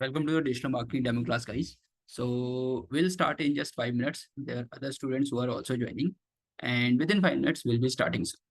Welcome to your digital marketing demo class, guys. So we'll start in just 5 minutes. There are other students who are also joining, and within 5 minutes, we'll be starting soon.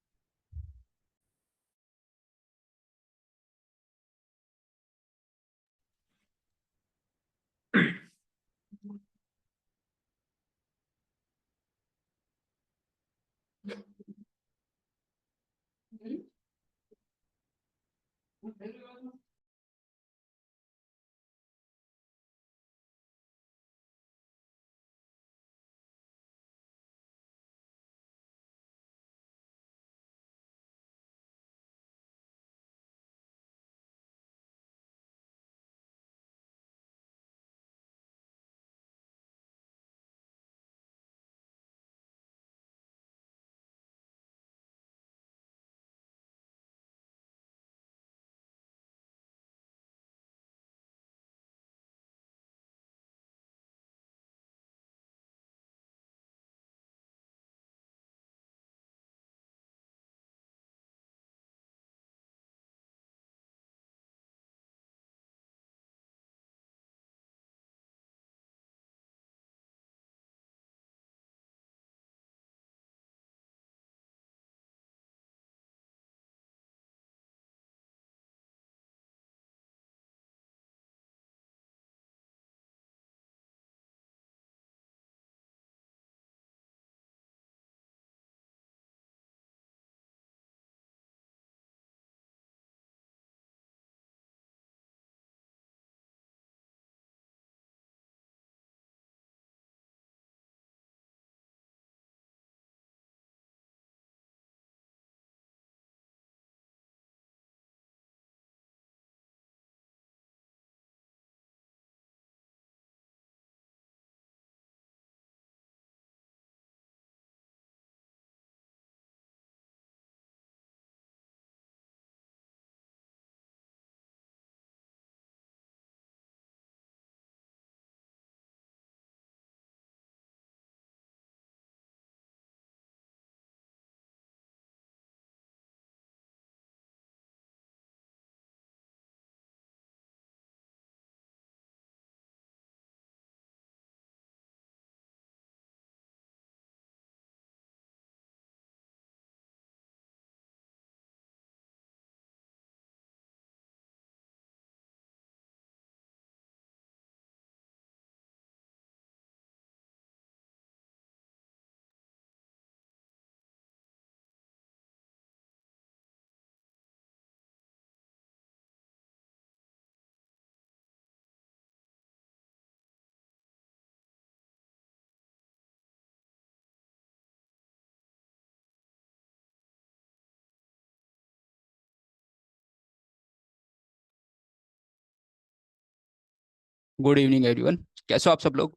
Good evening everyone. कैसे हो आप सब लोग?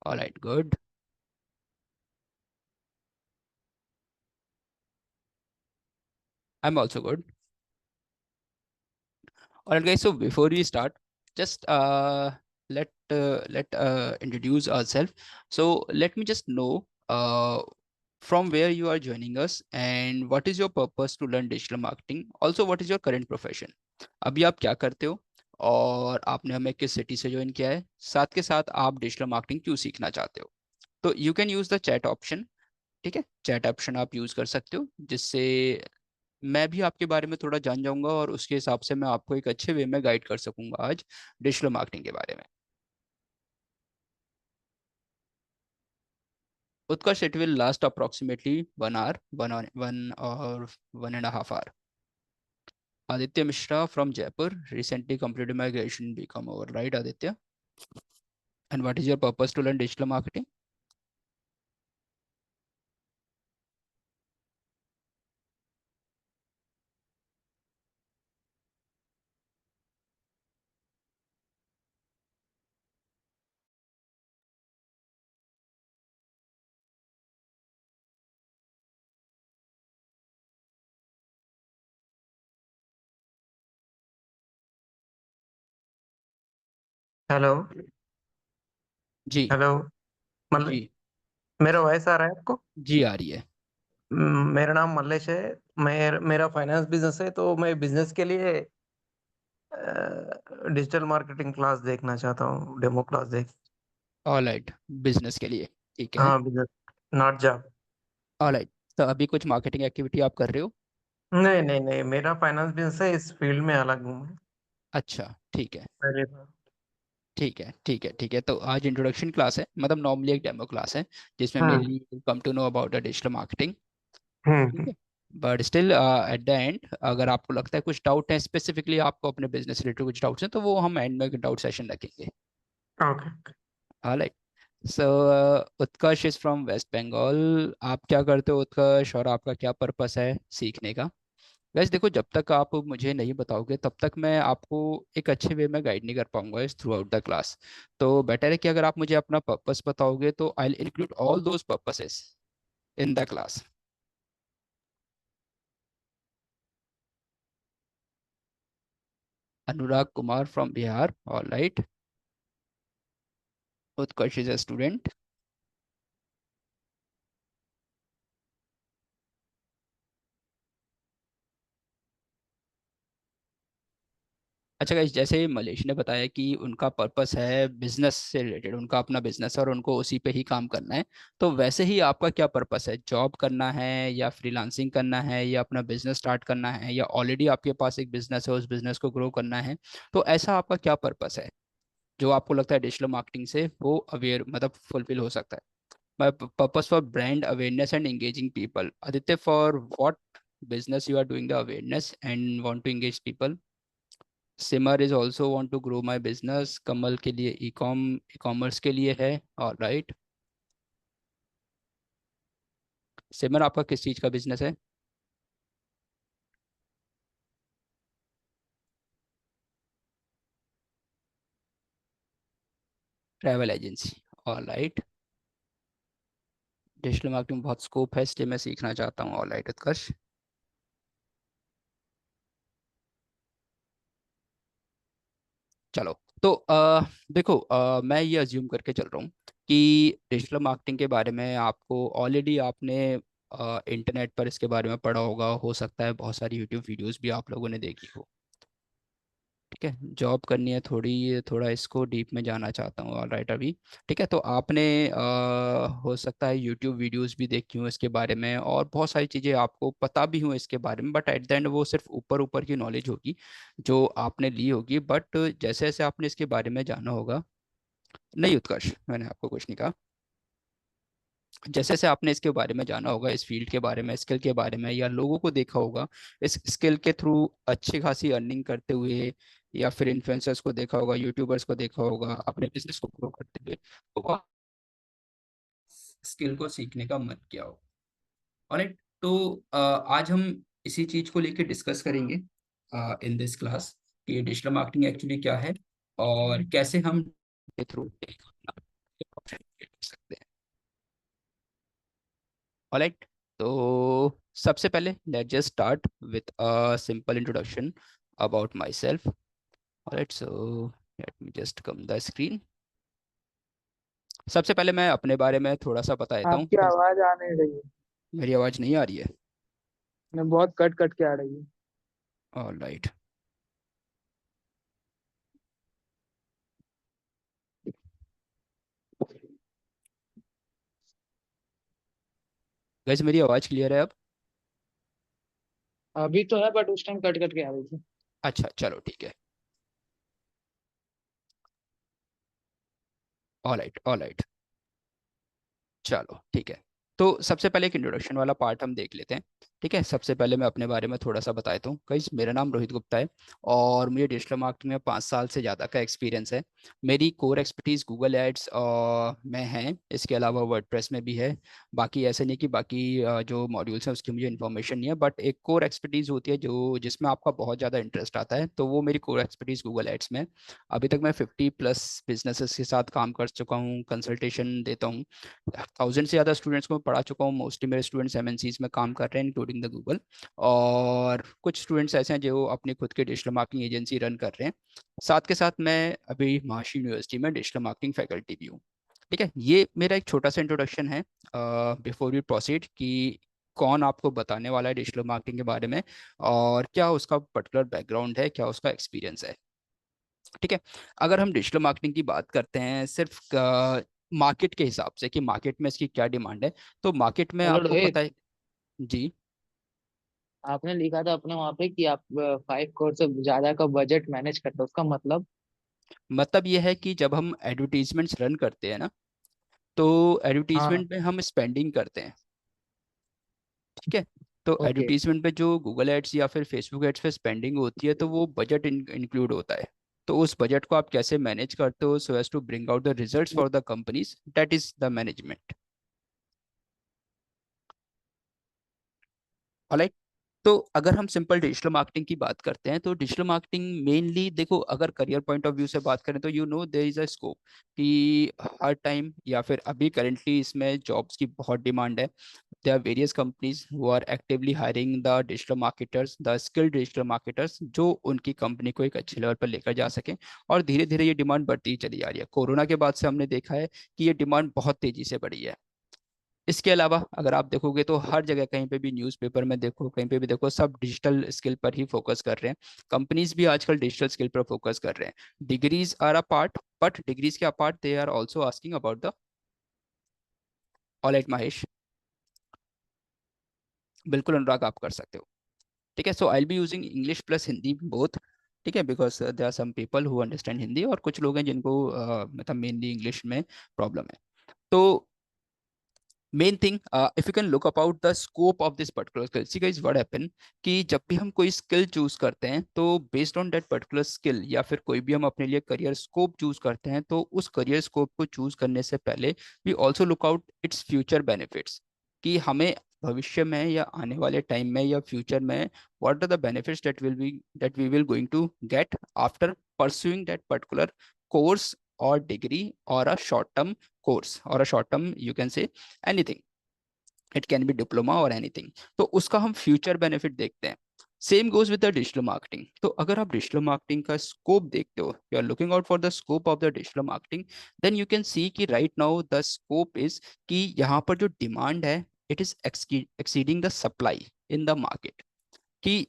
Alright, good. I am also good. Alright, guys. So before we start, just let introduce ourselves. So let me just know from where you are joining us and what is your purpose to learn digital marketing. Also, what is your current profession? अभी आप क्या करते हो और आपने हमें किस city से ज्वाइन किया है, साथ के साथ आप डिजिटल मार्केटिंग क्यों सीखना चाहते हो? तो you can use the chat option. ठीक है, चैट ऑप्शन आप यूज कर सकते हो, जिससे मैं भी आपके बारे में थोड़ा जान जाऊंगा और उसके हिसाब से मैं आपको एक अच्छे वे में गाइड कर सकूंगा आज डिजिटल मार्केटिंग के बारे में। Utkarsh, it will last approximately 1 hour, one और 1.5 hour. Aditya Mishra from Jaipur, recently completed my graduation become over, right Aditya? And what is your purpose to learn digital marketing? Hello. जी। हेलो। जी। मतलब मेरा वॉइस आ रहा है आपको? जी आ रही है। मेरा नाम मल्लेश है। मेरा फाइनेंस बिजनेस है, तो मैं बिजनेस के लिए डिजिटल मार्केटिंग क्लास देखना चाहता हूँ, डेमो क्लास देख। ऑलराइट, बिजनेस के लिए, ठीक है। हाँ, बिजनेस, नॉट जॉब। ऑलराइट, तो अभी कुछ मार्केटिंग एक्टिविटी आप कर रहे हो? नहीं नहीं नहीं, मेरा फाइनेंस बिजनेस है, इस फील्ड में अलग हूँ मैं। अच्छा, ठीक है। पहले। ठीक है, ठीक है, ठीक है। तो आज इंट्रोडक्शन क्लास है, मतलब नॉर्मली एक डेमो क्लास है जिसमें hmm mainly come to know about the digital marketing. ठीक हम्म। है। But still at the end अगर आपको लगता है कुछ डाउट है, स्पेसिफिकली आपको अपने बिजनेस रिलेटेड कुछ डाउट्स हैं, तो वो हम एंड में डाउट सेशन रखेंगे। Okay. Alright. So Utkarsh is from West Bengal. आप क्या करते हो उत्कर्ष, और आपका क्या पर्पस है सीखने का? वैसे देखो, जब तक आप मुझे नहीं बताओगे तब तक मैं आपको एक अच्छे वे में गाइड नहीं कर पाऊंगा इस थ्रू आउट द क्लास। तो बेटर है कि अगर आप मुझे अपना पर्पस बताओगे तो I include all those purposes in the class. Anurag Kumar from Bihar, all right. Utkarsh is a student. अच्छा गाइस, जैसे मलेश ने बताया कि उनका पर्पस है बिजनेस से रिलेटेड, उनका अपना बिजनेस है और उनको उसी पे ही काम करना है। तो वैसे ही आपका क्या पर्पस है? जॉब करना है, या फ्रीलांसिंग करना है, या अपना बिजनेस स्टार्ट करना है, या ऑलरेडी आपके पास एक बिजनेस है उस बिजनेस को ग्रो करना है? तो ऐसा आपका क्या पर्पस है जो आपको लगता है डिजिटल मार्केटिंग से वो अवेयर मतलब फुलफिल हो सकता है? My purpose for brand awareness and engaging people. Aditya, for what business you are doing the awareness and want to engage people? Simar is also want to grow my business. Kamal के लिए e commerce के लिए है, और right. सिमर, आपका किस चीज़ का business है? Travel agency, all right. Digital marketing में बहुत स्कोप है, इसलिए मैं सीखना चाहता हूँ, ऑल राइट उत्कर्ष। चलो। तो देखो, मैं ये अज्यूम करके चल रहा हूँ कि डिजिटल मार्केटिंग के बारे में आपको ऑलरेडी आपने इंटरनेट पर इसके बारे में पढ़ा होगा, हो सकता है बहुत सारी यूट्यूब वीडियोस भी आप लोगों ने देखी हो। ठीक है, जॉब करनी है थोड़ी, थोड़ा इसको डीप में जाना चाहता हूँ, ऑल राइट अभी। ठीक है, तो आपने हो सकता है यूट्यूब वीडियोस भी देखी हूँ इसके बारे में, और बहुत सारी चीज़ें आपको पता भी हूँ इसके बारे में, बट एट द एंड वो सिर्फ ऊपर ऊपर की नॉलेज होगी जो आपने ली होगी। बट जैसे जैसे आपने इसके बारे में जाना होगा, नहीं उत्कर्ष, मैंने आपको कुछ नहीं कहा। जैसे जैसे आपने इसके बारे में जाना होगा, इस फील्ड के बारे में, स्किल के बारे में, या लोगों को देखा होगा इस स्किल के थ्रू अच्छी खासी अर्निंग करते हुए, या फिर इन्फ्लुएंसर्स को देखा होगा, यूट्यूबर्स को देखा होगा अपने बिजनेस को ग्रो करते हुए, तो स्किल को सीखने का मन किया हो। ऑलराइट। तो आज हम इसी चीज को लेकर डिस्कस करेंगे इन दिस क्लास कि डिजिटल मार्केटिंग एक्चुअली क्या है और कैसे हम के थ्रू सकते हैं। ऑलराइट। तो सबसे पहले let just start with a simple introduction about my self. Alright, so let me just come the screen. सबसे पहले मैं अपने बारे में थोड़ा सा बता देता हूँ। आपकी आवाज आ नहीं रही है। मेरी आवाज़ नहीं आ रही है? बहुत कट कट के आ रही है। ऑलराइट। वैसे मेरी आवाज़ क्लियर है अब? अभी तो है, बट उस टाइम कट कट के आ रही थी। अच्छा, चलो ठीक है। Alright, alright. चलो ठीक है। तो सबसे पहले एक इंट्रोडक्शन वाला पार्ट हम देख लेते हैं। ठीक है, सबसे पहले मैं अपने बारे में थोड़ा सा बता देता हूँ। गाइस, मेरा नाम रोहित गुप्ता है और मुझे डिजिटल मार्केटिंग में 5 साल से ज़्यादा का एक्सपीरियंस है। मेरी कोर एक्सपर्टीज़ गूगल एड्स में है, इसके अलावा वर्डप्रेस में भी है। बाकी ऐसे नहीं कि बाकी जो मॉड्यूल्स हैं उसकी मुझे इन्फॉर्मेशन नहीं है, बट एक कोर एक्सपर्टीज़ होती है जो जिसमें आपका बहुत ज़्यादा इंटरेस्ट आता है, तो वो मेरी कोर एक्सपर्टीज़ गूगल एड्स में है। अभी तक मैं 50+ बिजनेसेस के साथ काम कर चुका हूँ, कंसल्टेशन देता हूँ। 1000 से ज़्यादा स्टूडेंट्स को मैं पढ़ा चुका हूँ। मोस्टली मेरे स्टूडेंट्स एमएनसीज में काम कर रहे हैं, इंक्लूडिंग द गूगल। और कुछ स्टूडेंट्स ऐसे हैं जो अपनी खुद की डिजिटल मार्केटिंग एजेंसी रन कर रहे हैं। साथ के साथ मैं अभी महर्षि यूनिवर्सिटी में डिजिटल मार्केटिंग फैकल्टी भी हूँ। ठीक है, ये मेरा एक छोटा सा इंट्रोडक्शन है बिफोर वी प्रोसीड कि कौन आपको बताने वाला है डिजिटल मार्केटिंग के बारे में और क्या उसका पर्टिकुलर बैकग्राउंड है, क्या उसका एक्सपीरियंस है। ठीक है, अगर हम डिजिटल मार्केटिंग की बात करते हैं सिर्फ मार्केट के हिसाब से कि मार्केट में इसकी क्या डिमांड है, तो मार्केट में हेलो आपको रोहित, पता है। जी। आपने लिखा था अपने वहां पे कि आप 5 करोड़ से ज्यादा का बजट मैनेज करते हो, उसका मतलब? मतलब ये है कि जब हम एडवर्टीजमेंट्स रन करते हैं ना, तो हाँ। एडवर्टीजमेंट में हम स्पेंडिंग करते हैं। ठीक है, तो ओके। एडवर्टीजमेंट पे जो गूगल एड्स या फिर फेसबुक एड्स पे स्पेंडिंग होती है तो वो बजट इंक्लूड होता है। तो उस बजट को आप कैसे मैनेज करते हो so as to bring out the results for the companies, that is the management. Alright. तो अगर हम सिंपल डिजिटल मार्केटिंग की बात करते हैं तो डिजिटल मार्केटिंग मेनली देखो, अगर करियर पॉइंट ऑफ व्यू से बात करें तो you know there is a scope कि हर टाइम या फिर अभी करेंटली इसमें जॉब्स की बहुत डिमांड है। there are various companies who are actively hiring the digital marketers, the skilled digital marketers, जो उनकी कंपनी को एक अच्छे लेवल पर लेकर जा सके। और धीरे धीरे ये डिमांड बढ़ती ही चली जा रही है। कोरोना के बाद से हमने देखा है कि ये डिमांड बहुत तेजी से बढ़ी है। इसके अलावा अगर आप देखोगे तो हर जगह कहीं पे भी न्यूज़पेपर में देखो, कहीं पे भी देखो, सब डिजिटल स्किल पर ही फोकस कर रहे हैं। कंपनीज भी आजकल डिजिटल स्किल पर फोकस कर रहे हैं। Degrees are a part, but degrees के apart they are also asking about the. Alright Mahesh, बिल्कुल अनुराग, आप कर सकते हो। ठीक है, so I be using English plus Hindi both. ठीक है, because there are some people who understand Hindi और कुछ लोग हैं जिनको मतलब मेनली इंग्लिश में प्रॉब्लम है। तो main thing, if you can look about the scope of this particular skill, see guys what happen कि जब भी हम कोई स्किल चूज करते हैं तो based on that particular skill या फिर कोई भी हम अपने लिए करियर स्कोप चूज करते हैं तो उस करियर स्कोप को चूज करने से पहले we also look out its future benefits, कि हमें भविष्य में या आने वाले टाइम में या फ्यूचर में what are the benefits that we will going to get after pursuing that particular course और डिग्री और अ शॉर्ट टर्म कोर्स और a short term you can say anything, it can be diploma और anything. तो उसका हम future benefit देखते हैं। Same goes with the digital marketing. तो अगर आप डिजिटल मार्केटिंग का स्कोप देखते हो, you are looking out for the scope of the digital marketing, then you can see कि right now the scope is कि यहाँ पर जो डिमांड है it is exceeding the supply in the market, कि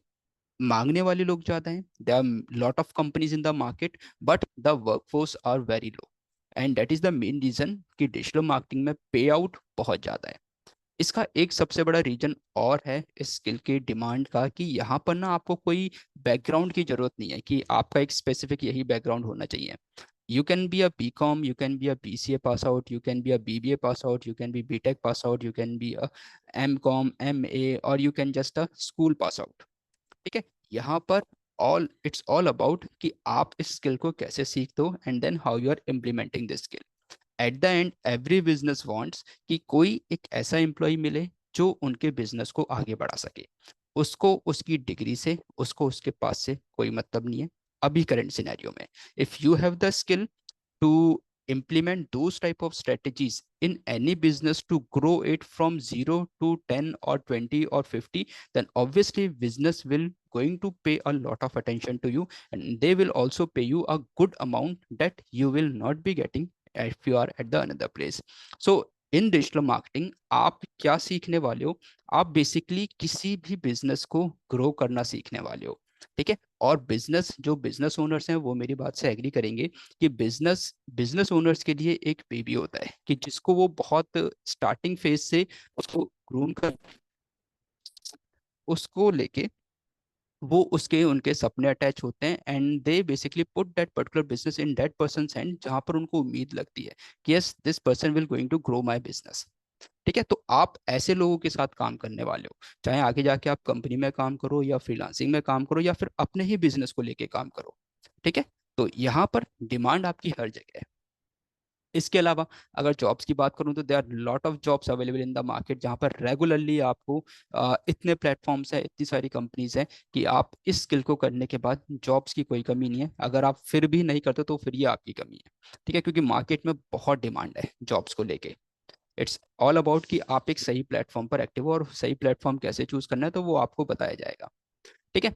मांगने वाले लोग ज्यादा हैं, there are lot of companies in the market but the workforce are very low. And that is the main reason कि डिजिटल मार्केटिंग में pay out बहुत ज्यादा है। इसका एक सबसे बड़ा रीजन और है इस स्किल की डिमांड का कि यहाँ पर ना आपको कोई बैकग्राउंड की जरूरत नहीं है कि आपका एक स्पेसिफिक यही बैकग्राउंड होना चाहिए। You can be a B com, you can be a BCA pass out, you can be a BBA pass out, you can be B.Tech pass out, you can be a M.Com MA, और you can just a school pass out. ठीक है, यहाँ पर all it's all about कि आप इस skill को कैसे सीखते हो and then how you are implementing this skill. At the end every business wants कि कोई एक ऐसा एम्प्लॉय मिले जो उनके बिजनेस को आगे बढ़ा सके। उसको उसकी डिग्री से, उसको उसके पास से कोई मतलब नहीं है अभी करंट सिनेरियो में। If you have the skill to implement those type of strategies in any business to grow it from 0 to 10 or 20 or 50, then obviously business will going to pay a lot of attention to you, and they will also pay you a good amount that you will not be getting if you are at the another place. So in digital marketing आप क्या सीखने वाले हो? आप basically किसी भी business को grow करना सीखने वाले हो। ठीक है, और बिजनेस, जो बिजनेस ओनर्स हैं वो मेरी बात से एग्री करेंगे कि बिजनेस बिजनेस ओनर्स के लिए एक बेबी होता है कि जिसको वो बहुत स्टार्टिंग फेज से उसको ग्रूम कर, उसको लेके वो उसके उनके सपने अटैच होते हैं and they basically put that particular business in that person hand जहां पर उनको उम्मीद लगती है कि yes this person will going to grow my business. ठीक है, तो आप ऐसे लोगों के साथ काम करने वाले हो, चाहे आगे जाके आप कंपनी में काम करो या फ्रीलांसिंग में काम करो या फिर अपने ही बिजनेस को लेके काम करो। ठीक है, तो यहाँ पर डिमांड आपकी हर जगह है। इसके अलावा अगर जॉब्स की बात करूं तो there are lot of jobs available in the market जहां पर रेगुलरली आपको इतने प्लेटफॉर्म्स हैं, इतनी सारी कंपनीज हैं कि आप इस स्किल को करने के बाद जॉब्स की कोई कमी नहीं है। अगर आप फिर भी नहीं करते तो फिर ये आपकी कमी है। ठीक है, क्योंकि मार्केट में बहुत डिमांड है जॉब्स को लेके। इट्स ऑल अबाउट कि आप एक सही प्लेटफॉर्म पर एक्टिव हो, और सही प्लेटफॉर्म कैसे चूज करना है तो वो आपको बताया जाएगा। ठीक है,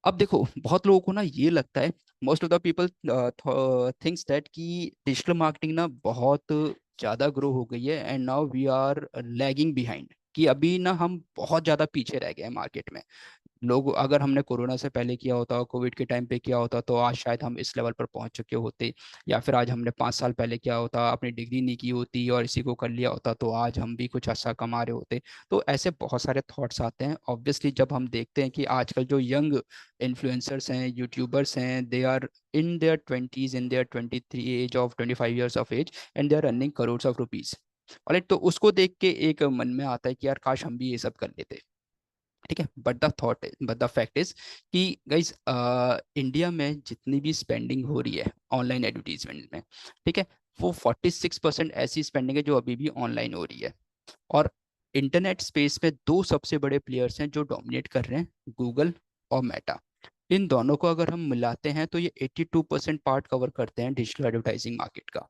अब देखो, बहुत लोगों को ना ये लगता है, most of the people thinks that कि डिजिटल मार्केटिंग ना बहुत ज़्यादा ग्रो हो गई है and now we are lagging behind, कि अभी ना हम बहुत ज़्यादा पीछे रह गए हैं मार्केट में। लोग, अगर हमने कोरोना से पहले किया होता, कोविड के टाइम पे किया होता, तो आज शायद हम इस लेवल पर पहुंच चुके होते। या फिर आज हमने 5 साल पहले किया होता, अपनी डिग्री नहीं की होती और इसी को कर लिया होता, तो आज हम भी कुछ अच्छा कमा रहे होते। तो ऐसे बहुत सारे थॉट्स आते हैं ऑब्वियसली जब हम देखते हैं कि आजकल जो यंग इन्फ्लुएंसर्स हैं, यूट्यूबर्स हैं, they are in their 20s, in their 23 age of 25 years of age, and they are earning crores of rupees. और तो उसको देख के एक मन में आता है कि यार काश हम भी ये सब कर लेते। ठीक है, बट द फैक्ट इज कि गाइज, इंडिया में जितनी भी स्पेंडिंग हो रही है ऑनलाइन एडवर्टीजमेंट में, ठीक है, वो 46% ऐसी स्पेंडिंग है जो अभी भी ऑनलाइन हो रही है। और इंटरनेट स्पेस में दो सबसे बड़े प्लेयर्स हैं जो डोमिनेट कर रहे हैं, गूगल और मेटा। इन दोनों को अगर हम मिलाते हैं तो ये 82% पार्ट कवर करते हैं डिजिटल एडवर्टाइजिंग मार्केट का।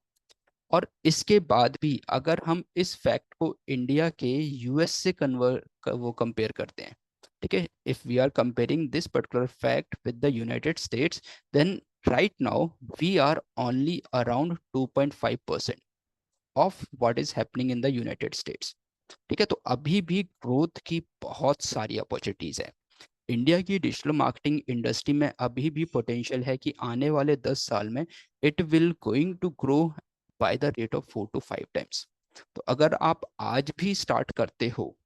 और इसके बाद भी अगर हम इस फैक्ट को इंडिया के यूएस से वो कंपेयर करते हैं, ठीक है, if we are comparing this particular fact with the United States, then right now we are only around 2.5% of what is happening in the United States. ठीक है, तो अभी भी ग्रोथ की बहुत सारी अपॉर्चुनिटीज है। इंडिया की डिजिटल मार्केटिंग इंडस्ट्री में अभी भी पोटेंशियल है कि आने वाले 10 साल में it will going to grow by the rate of 4 to 5 times. तो अगर आप आज भी स्टार्ट करते हो,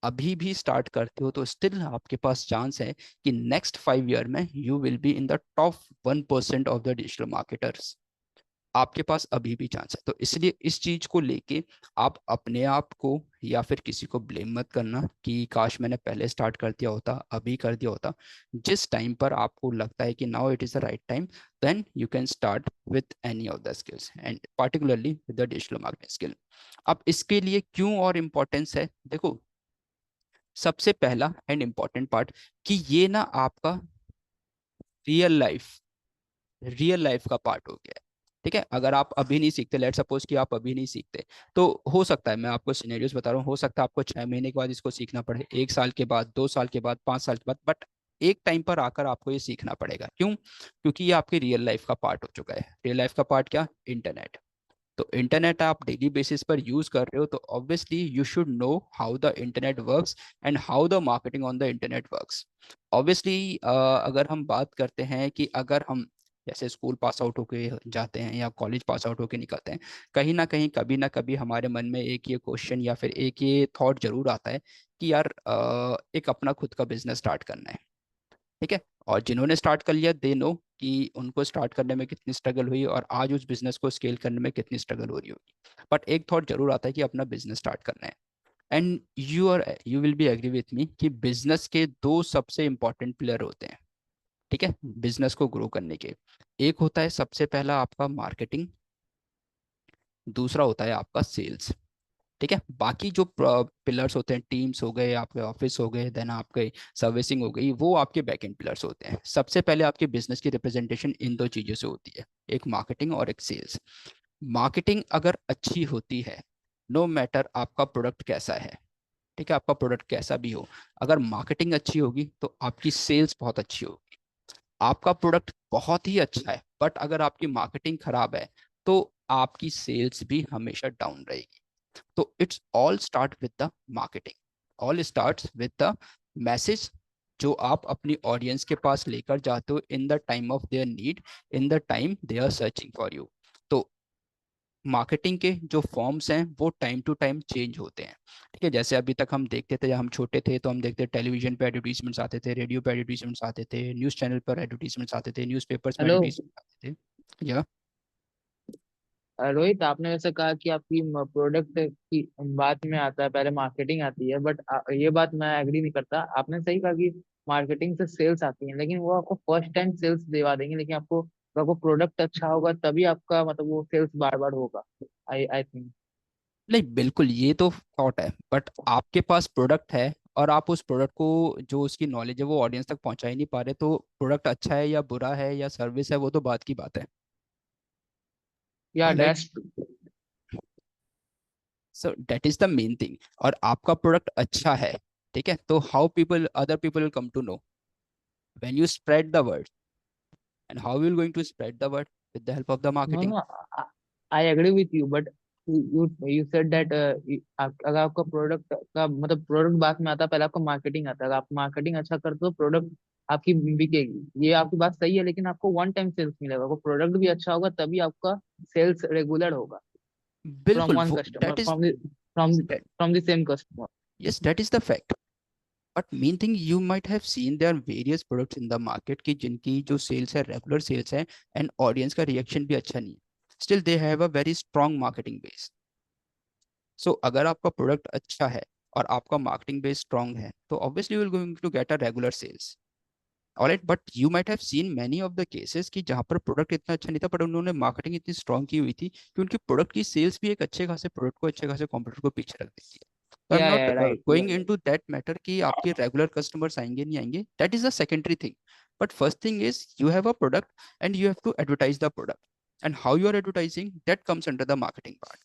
अभी भी स्टार्ट करते हो, तो स्टिल आपके पास चांस है कि नेक्स्ट 5 ईयर में you will B in the top 1% of the digital marketers. आपके पास अभी भी चांस है। तो इसलिए इस चीज को लेके आप अपने आप को या फिर किसी को ब्लेम मत करना कि काश मैंने पहले स्टार्ट कर दिया होता, अभी कर दिया होता। जिस टाइम पर आपको लगता है कि now it is the right time, then you can start with any of the skills and particularly with the digital marketing skill. अब इसके लिए क्यों और इम्पोर्टेंस है, देखो, सबसे पहला एंड इम्पोर्टेंट पार्ट कि ये ना आपका रियल लाइफ रियल लाइफ का पार्ट हो गया है। ठीक है, अगर आप अभी नहीं सीखते, लेट सपोज कि आप अभी नहीं सीखते, तो हो सकता है, मैं आपको सिनेरियोस बता रहा हूँ, हो सकता है आपको 6 महीने के बाद इसको सीखना पड़े, 1 साल के बाद, 2 साल के बाद, 5 साल के बाद, बट एक टाइम पर आकर आपको ये सीखना पड़ेगा। क्यों? क्योंकि ये आपकी रियल लाइफ का पार्ट हो चुका है। रियल लाइफ का पार्ट क्या? इंटरनेट। तो इंटरनेट आप डेली बेसिस पर यूज कर रहे हो, तो obviously you should know how the internet works and how the marketing on the internet works. Obviously अगर हम बात करते हैं कि अगर हम जैसे स्कूल पास आउट होके जाते हैं या कॉलेज पास आउट होके निकलते हैं, कहीं ना कहीं कभी ना कभी हमारे मन में एक ये क्वेश्चन या फिर एक ये थॉट जरूर आता है कि यार एक अपना खुद का बिजनेस स्टार्ट करना है। ठीक है, और जिन्होंने स्टार्ट कर लिया दे नो कि उनको स्टार्ट करने में कितनी स्ट्रगल हुई और आज उस बिजनेस को स्केल करने में कितनी स्ट्रगल हो रही होगी। बट एक थॉट जरूर आता है कि अपना बिजनेस स्टार्ट करना है। And you will be agree with me कि बिजनेस के दो सबसे इंपॉर्टेंट पिलर होते हैं, ठीक है, बिजनेस को ग्रो करने के। एक होता है सबसे पहला आपका मार्केटिंग, दूसरा होता है आपका सेल्स। ठीक है, बाकी जो पिलर्स होते हैं, टीम्स हो गए, आपके ऑफिस हो गए, देन आपके सर्विसिंग हो गई, वो आपके बैक एंड पिलर्स होते हैं। सबसे पहले आपके बिजनेस की रिप्रेजेंटेशन इन दो चीज़ों से होती है, एक मार्केटिंग और एक सेल्स। मार्केटिंग अगर अच्छी होती है, नो मैटर आपका प्रोडक्ट कैसा है, ठीक है, आपका प्रोडक्ट कैसा भी हो, अगर मार्केटिंग अच्छी होगी तो आपकी सेल्स बहुत अच्छी होगी। आपका प्रोडक्ट बहुत ही अच्छा है बट अगर आपकी मार्केटिंग खराब है तो आपकी सेल्स भी हमेशा डाउन रहेगी। तो it's all start with the marketing, all starts with the message जो आप अपनी ऑडियंस के पास लेकर जाते हो in the time of their need, in the time they are searching for you. तो मार्केटिंग के जो फॉर्म्स हैं वो टाइम टू टाइम चेंज होते हैं। ठीक है, जैसे अभी तक हम देखते थे, जब हम छोटे थे तो हम देखते टेलीविजन पे एडवर्टीजमेंट्स आते थे, रेडियो पे एडवर्टीजमेंट्स आते थे, न्यूज़ चैनल पर एडवर्टीजमेंट्स आते थे, न्यूज़पेपर्स में हेलो। एडवर्टीजमेंट्स आते थे। या रोहित, आपने वैसे कहा कि आपकी प्रोडक्ट की बात में आता है, पहले मार्केटिंग आती है, बट ये बात मैं एग्री नहीं करता। आपने सही कहा कि मार्केटिंग से सेल्स आती है, लेकिन वो आपको फर्स्ट टाइम सेल्स दिवा देंगे, लेकिन आपको प्रोडक्ट अच्छा होगा तभी आपका मतलब वो सेल्स बार बार होगा। I think. नहीं, बिल्कुल ये तो थॉट है, बट आपके पास प्रोडक्ट है और आप उस प्रोडक्ट को, जो उसकी नॉलेज है वो ऑडियंस तक पहुंचा ही नहीं पा रहे, तो प्रोडक्ट अच्छा है या बुरा है या सर्विस है वो तो बात की बात है। Yeah right, that's. So that is the main thing. और आपका प्रोडक्ट अच्छा है, ठीक है, तो how people, other people will come to know, when you spread the word. And how you going to spread the word? With the help of the No, marketing. no, I agree with you, but you said that अगर आपका product का मतलब product बाद में आता है, पहले आपका मार्केटिंग आता है। अगर आप मार्केटिंग अच्छा करते हो, प्रोडक्ट आपकी बिकेगी। ये आपकी बात सही है, लेकिन आपको वन टाइम सेल्स मिलेगा। आपको प्रोडक्ट भी अच्छा होगा तभी आपका सेल्स रेगुलर होगा फ्रॉम बिल्कुल वन वो customer, that is that, from the same customer. yes, that is the fact. But main thing you might have seen there are various products in the market की जिनकी जो sales है regular sales है and audience का reaction भी अच्छा नहीं है, still they have a very strong marketing base. So अगर आपका product अच्छा है और आपका marketing base strong है तो obviously you will going to get a regular sales. Alright, but you might have seen many of the cases कि जहाँ पर प्रोडक्ट इतना अच्छा नहीं था पर उन्होंने मार्केटिंग इतनी स्ट्रॉन्ग की हुई थी कि उनकी प्रोडक्ट की सेल्स भी एक अच्छे खासे प्रोडक्ट को अच्छे खासे कॉम्पिटिटर को पीछे रख देती है. तो I am not right. Going into that matter कि आपके रेगुलर कस्टमर्स आएंगे नहीं आएंगे, that is a secondary thing. But first thing is you have a product and you have to advertise the product, and how you are advertising that comes under the marketing part.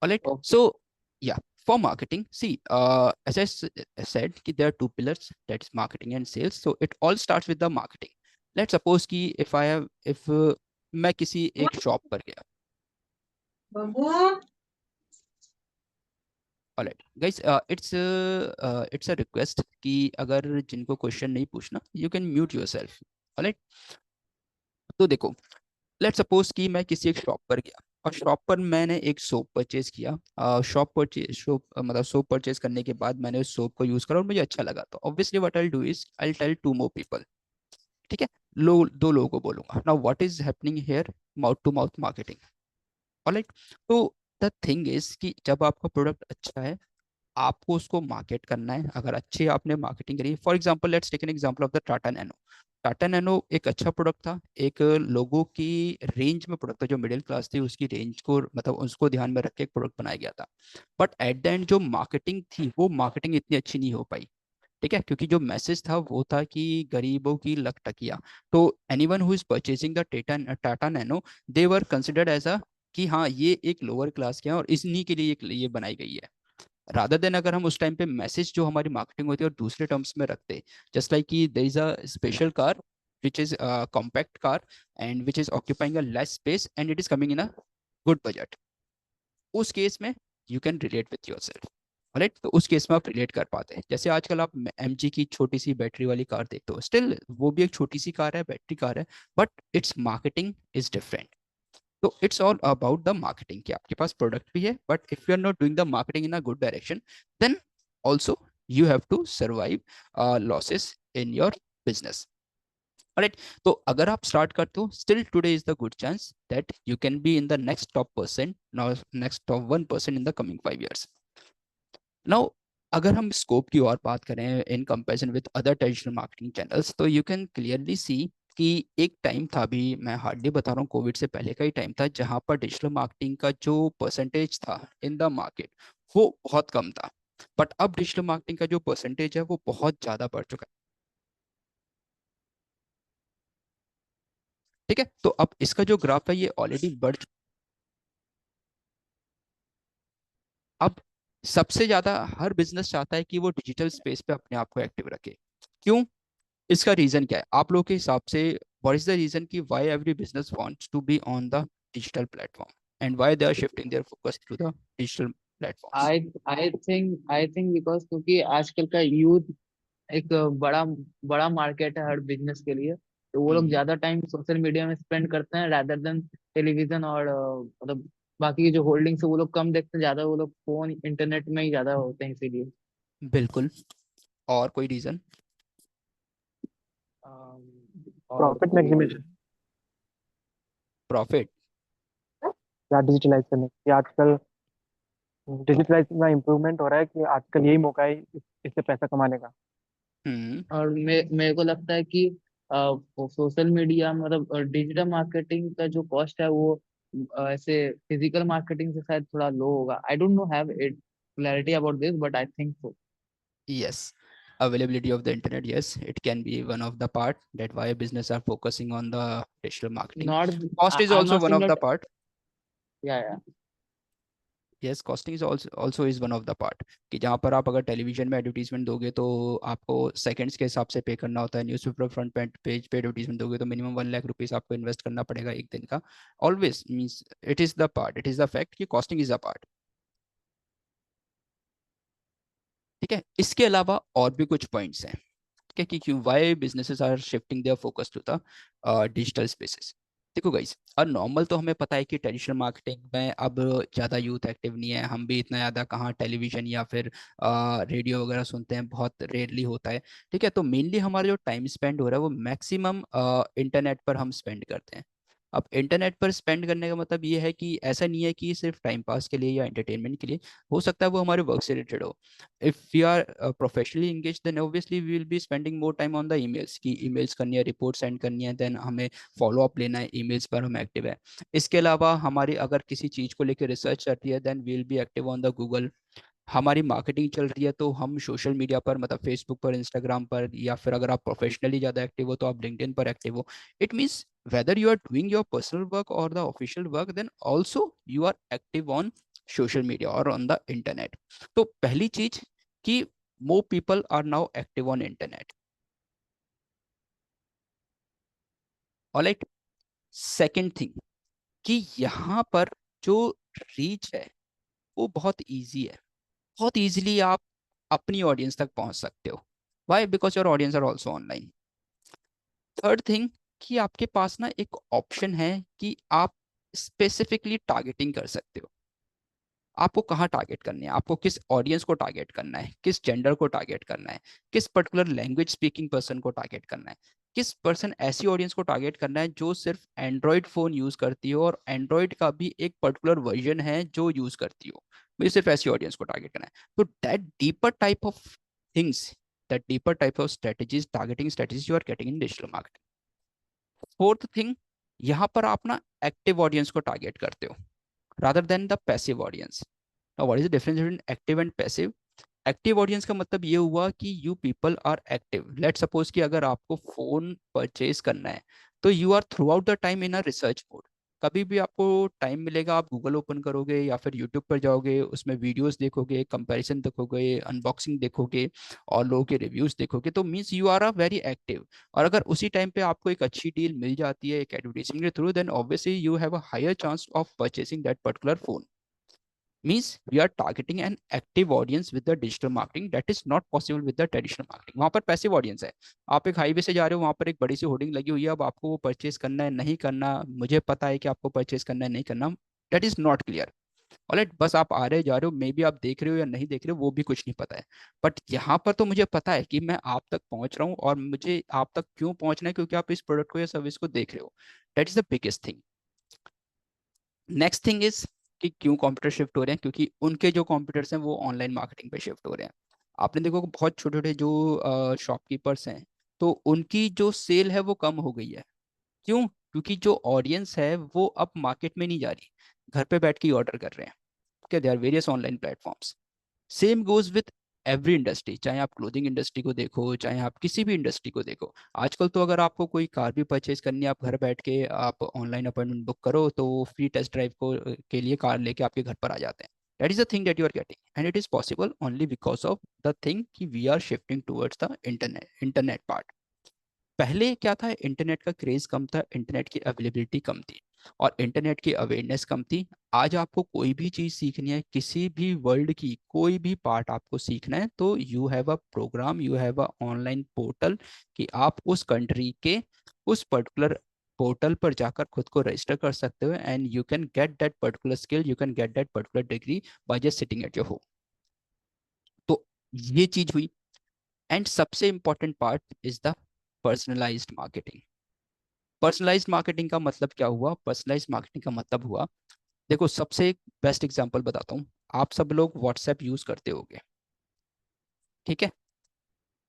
Alright, okay. so yeah, for marketing, see, as I said, कि there are two pillars, that's marketing and sales. So it all starts with the marketing. Let's suppose कि if मैं किसी एक shop पर गया. Alright, guys, it's a request कि अगर जिनको क्वेश्चन नहीं पूछना, you can mute yourself. Alright, तो देखो, लेट्स सपोज कि मैं किसी एक शॉप पर गया और शॉप पर मैंने एक सोप परचेज किया. सोप मतलब सोप परचेज करने के बाद मैंने उस सोप को यूज करा और मुझे अच्छा लगा, तो obviously what I do is I tell to more people. ठीक है, दो लोगों को बोलूंगा. Now what is happening here? Mouth to mouth marketing. Alright, तो द थिंग इज कि जब आपका प्रोडक्ट अच्छा है आपको उसको मार्केट करना है. अगर अच्छी आपने मार्केटिंग करी, for example let's take an example of the Tata Nano. Tata Nano एक अच्छा प्रोडक्ट था, एक लोगों की रेंज में प्रोडक्ट था, जो मिडिल क्लास थी उसकी रेंज को मतलब उसको ध्यान में रख के एक प्रोडक्ट बनाया गया था. बट एट द एंड जो मार्केटिंग थी वो मार्केटिंग इतनी अच्छी नहीं हो पाई. ठीक है, क्योंकि जो मैसेज था वो था कि गरीबों की लक टकिया. तो anyone who is purchasing the Tata Nano, they were considered as a कि हाँ ये एक लोअर क्लास के हैं और इन्हीं के लिए ये बनाई गई है. रादर देन अगर हम उस टाइम पे मैसेज जो हमारी मार्केटिंग होती है और दूसरे टर्म्स में रखते, जस्ट लाइक कि there is a special car which is a compact car and which is occupying a less space and it is coming in a good budget. उस केस में you can relate with your self. Right, तो उस case में आप relate कर पाते हैं. जैसे आजकल आप MG की छोटी सी बैटरी वाली कार देखते हो, स्टिल वो भी एक छोटी सी कार है, बैटरी कार है, but it's marketing is different. तो it's all about the marketing कि आपके पास प्रोडक्ट भी है but if you are not doing the marketing in a good direction then also you have to survive losses in your business. Right, तो अगर आप start करते हो, still today is the good chance that you can be in the next top percent, next top 1% in the coming 5 years. Now अगर हम scope की और बात करें in comparison with other traditional marketing channels, तो you can clearly see कि एक time था, भी मैं हार्डली बता रहा हूँ, कोविड से पहले का ही टाइम था, जहां पर डिजिटल मार्केटिंग का जो परसेंटेज था इन द मार्केट वो बहुत कम था. बट अब डिजिटल मार्केटिंग का जो परसेंटेज है वो बहुत ज्यादा बढ़ चुका है. ठीक है, तो अब इसका जो ग्राफ है ये ऑलरेडी बढ़ चुका. अब सबसे ज्यादा हर बिजनेस चाहता है कि वो डिजिटल स्पेस पे अपने आप को एक्टिव रखे. क्यों? इसका रीजन क्या है आप लोगों के हिसाब से? व्हाट इज द रीजन कि why every business wants to be on the digital platform and why they are shifting their focus to the digital platforms? I think because क्योंकि आजकल का यूथ एक बड़ा बड़ा मार्केट है हर बिजनेस के लिए, तो वो लोग हम्म, ज्यादा टाइम सोशल मीडिया में स्पेंड करते हैं रादर देन टेलीविजन और मतलब बाकी की जो होल्डिंग्स है वो लोग कम देखते हैं, ज्यादा वो लोग फोन इंटरनेट में ही ज्यादा होते हैं इसीलिए। बिल्कुल. और कोई रीजन? और प्रॉफिट कोई मैक्सिमेशन प्रॉफिट. या डिजिटलाइज करने की आजकल डिजिटलाइज में इम्प्रूवमेंट हो रहा है कि आजकल यही मौका है इससे पैसा कमाने का। हम्म, और मेरे को लगता है कि सोशल मीडिया मतलब डिजिटल मार्केटिंग का जो कॉस्ट है वो ऐसे फिजिकल मार्केटिंग से शायद थोड़ा लो होगा। I don't know have it clarity about this but I think so. yes, availability of the internet, yes, it can be one of the part that why business are focusing on the digital marketing. Not Cost is I am also not one saying of the that. part. या yes, costing is also is one of the part, कि जहाँ पर आप अगर television में advertisement दोगे तो आपको सेकंड्स के हिसाब से पे करना होता है। न्यूज़पेपर फ्रंट पेज पे एडवर्टीजमेंट दोगे तो मिनिमम 1 लाख रुपीज़ आपको इन्वेस्ट करना पड़ेगा एक दिन का। Always means it is the part, it is the fact कि कॉस्टिंग इज अ पार्ट। ठीक है, इसके अलावा और भी कुछ पॉइंट्स हैं, ठीक है, कि क्यों why businesses are shifting their focus to the digital spaces. देखो गाइस, और नॉर्मल तो हमें पता है कि ट्रेडिशनल मार्केटिंग में अब ज़्यादा यूथ एक्टिव नहीं है, हम भी इतना ज़्यादा कहाँ टेलीविजन या फिर रेडियो वगैरह सुनते हैं, बहुत रेयरली होता है। ठीक है, तो मेनली हमारा जो टाइम स्पेंड हो रहा है वो मैक्सिमम इंटरनेट पर हम स्पेंड करते हैं। अब इंटरनेट पर स्पेंड करने का मतलब ये है कि ऐसा नहीं है कि सिर्फ टाइम पास के लिए या एंटरटेनमेंट के लिए, हो सकता है वो हमारे वर्क से रिलेटेड हो। If we are professionally engage then obviously we will be spending more time on the emails, की ईमेल्स करनी है, रिपोर्ट सेंड करनी है, देन हमें फॉलो अप लेना है, ईमेल्स पर हम एक्टिव है। इसके अलावा हमारी अगर किसी चीज़ को लेकर रिसर्च चल रही है then we will be active on the Google. हमारी मार्केटिंग चल रही है तो हम सोशल मीडिया पर, मतलब फेसबुक पर, इंस्टाग्राम पर, या फिर अगर आप प्रोफेशनली ज़्यादा एक्टिव हो तो आप लिंक्डइन पर एक्टिव हो। It means whether you are doing your personal work or the official work, then also you are active on social media or on the internet. तो पहली चीज कि more people are now active on internet. Alright, second thing कि यहाँ पर जो reach है वो बहुत इजी है, बहुत इजीली आप अपनी ऑडियंस तक पहुंच सकते हो। Why? Because your audience are also online. Third thing कि आपके पास ना एक ऑप्शन है कि आप स्पेसिफिकली टारगेटिंग कर सकते हो। आपको कहाँ टारगेट करनी है, आपको किस ऑडियंस को टारगेट करना है, किस जेंडर को टारगेट करना है, किस पर्टिकुलर लैंग्वेज स्पीकिंग पर्सन को टारगेट करना है, किस पर्सन ऐसी ऑडियंस को टारगेट करना है जो सिर्फ एंड्रॉयड फोन यूज करती हो और एंड्रॉयड का भी एक पर्टिकुलर वर्जन है जो यूज करती हो। मुझे सिर्फ ऐसी ऑडियंस को टारगेट करना है। तो that deeper type of things, that deeper type of strategies, targeting strategies you are getting in digital marketing. Fourth thing, यहाँ पर आप ना एक्टिव ऑडियंस को टारगेट करते हो rather than the passive audience. Now, what is the difference between active and passive? Active audience का मतलब ये हुआ कि you people are active. Let suppose कि अगर आपको फोन परचेज करना है तो you are throughout the time in a research mode. कभी भी आपको टाइम मिलेगा आप गूगल ओपन करोगे या फिर यूट्यूब पर जाओगे, उसमें वीडियोस देखोगे, कंपैरिजन देखोगे, अनबॉक्सिंग देखोगे और लोगों के रिव्यूज देखोगे, तो means you are a very active. और अगर उसी टाइम पे आपको एक अच्छी डील मिल जाती है एक एडवर्टाइजमेंट के through, then obviously you have a higher chance of purchasing that particular phone. Means we are targeting an active audience with the digital marketing that is not possible with the traditional marketing. वहां पर passive audience है, आप एक highway से जा रहे हो, वहां पर एक बड़ी सी होर्डिंग लगी हुई है, अब आपको वो परचेज करना है नहीं करना, मुझे पता है कि आपको परचेज करना है नहीं करना, that is not clear. Alright, बस आप आ रहे जा रहे हो, मे बी आप देख रहे हो या नहीं देख रहे हो वो भी कुछ नहीं पता है। बट यहाँ पर तो मुझे पता है कि मैं आप तक पहुंच रहा हूँ, और मुझे आप तक क्यों पहुंचना है, क्योंकि आप इस प्रोडक्ट को या सर्विस को देख रहे हो। That is the biggest thing. Next thing is कि क्यों कंप्यूटर शिफ्ट हो रहे हैं, क्योंकि उनके जो कंप्यूटर्स हैं वो ऑनलाइन मार्केटिंग पे शिफ्ट हो रहे हैं। आपने देखो कि बहुत छोटे छोटे जो शॉपकीपर्स हैं तो उनकी जो सेल है वो कम हो गई है। क्यों? क्योंकि जो ऑडियंस है वो अब मार्केट में नहीं जा रही, घर पे बैठ के ही ऑर्डर कर रहे हैं। Okay, they are various online platforms. Same goes with every industry, चाहे आप क्लोथिंग इंडस्ट्री को देखो, चाहे आप किसी भी इंडस्ट्री को देखो। आजकल तो अगर आपको कोई कार भी परचेज करनी है, आप घर बैठ के आप ऑनलाइन अपॉइंटमेंट बुक करो तो फ्री टेस्ट ड्राइव को के लिए कार लेके आपके घर पर आ जाते हैं। That is the thing that you are getting, and it is possible only because of the thing कि we are shifting towards the internet part. पहले क्या था, इंटरनेट का क्रेज कम था, इंटरनेट की अवेलेबिलिटी कम थी और इंटरनेट की अवेयरनेस कम थी। आज आपको कोई भी चीज़ सीखनी है, किसी भी वर्ल्ड की कोई भी पार्ट आपको सीखना है, तो you have a program, you have a online portal कि आप उस कंट्री के उस पर्टिकुलर पोर्टल पर जाकर खुद को रजिस्टर कर सकते हो, and you can get that particular skill, you can get that particular degree by just sitting at your home. तो ये चीज हुई। एंड सबसे important part is the personalised marketing. Personalised marketing का मतलब क्या हुआ? पर्सनलाइज्ड मार्केटिंग का मतलब हुआ, देखो सबसे एक बेस्ट एग्जांपल बताता हूँ। आप सब लोग व्हाट्सएप यूज करते होगे, ठीक है?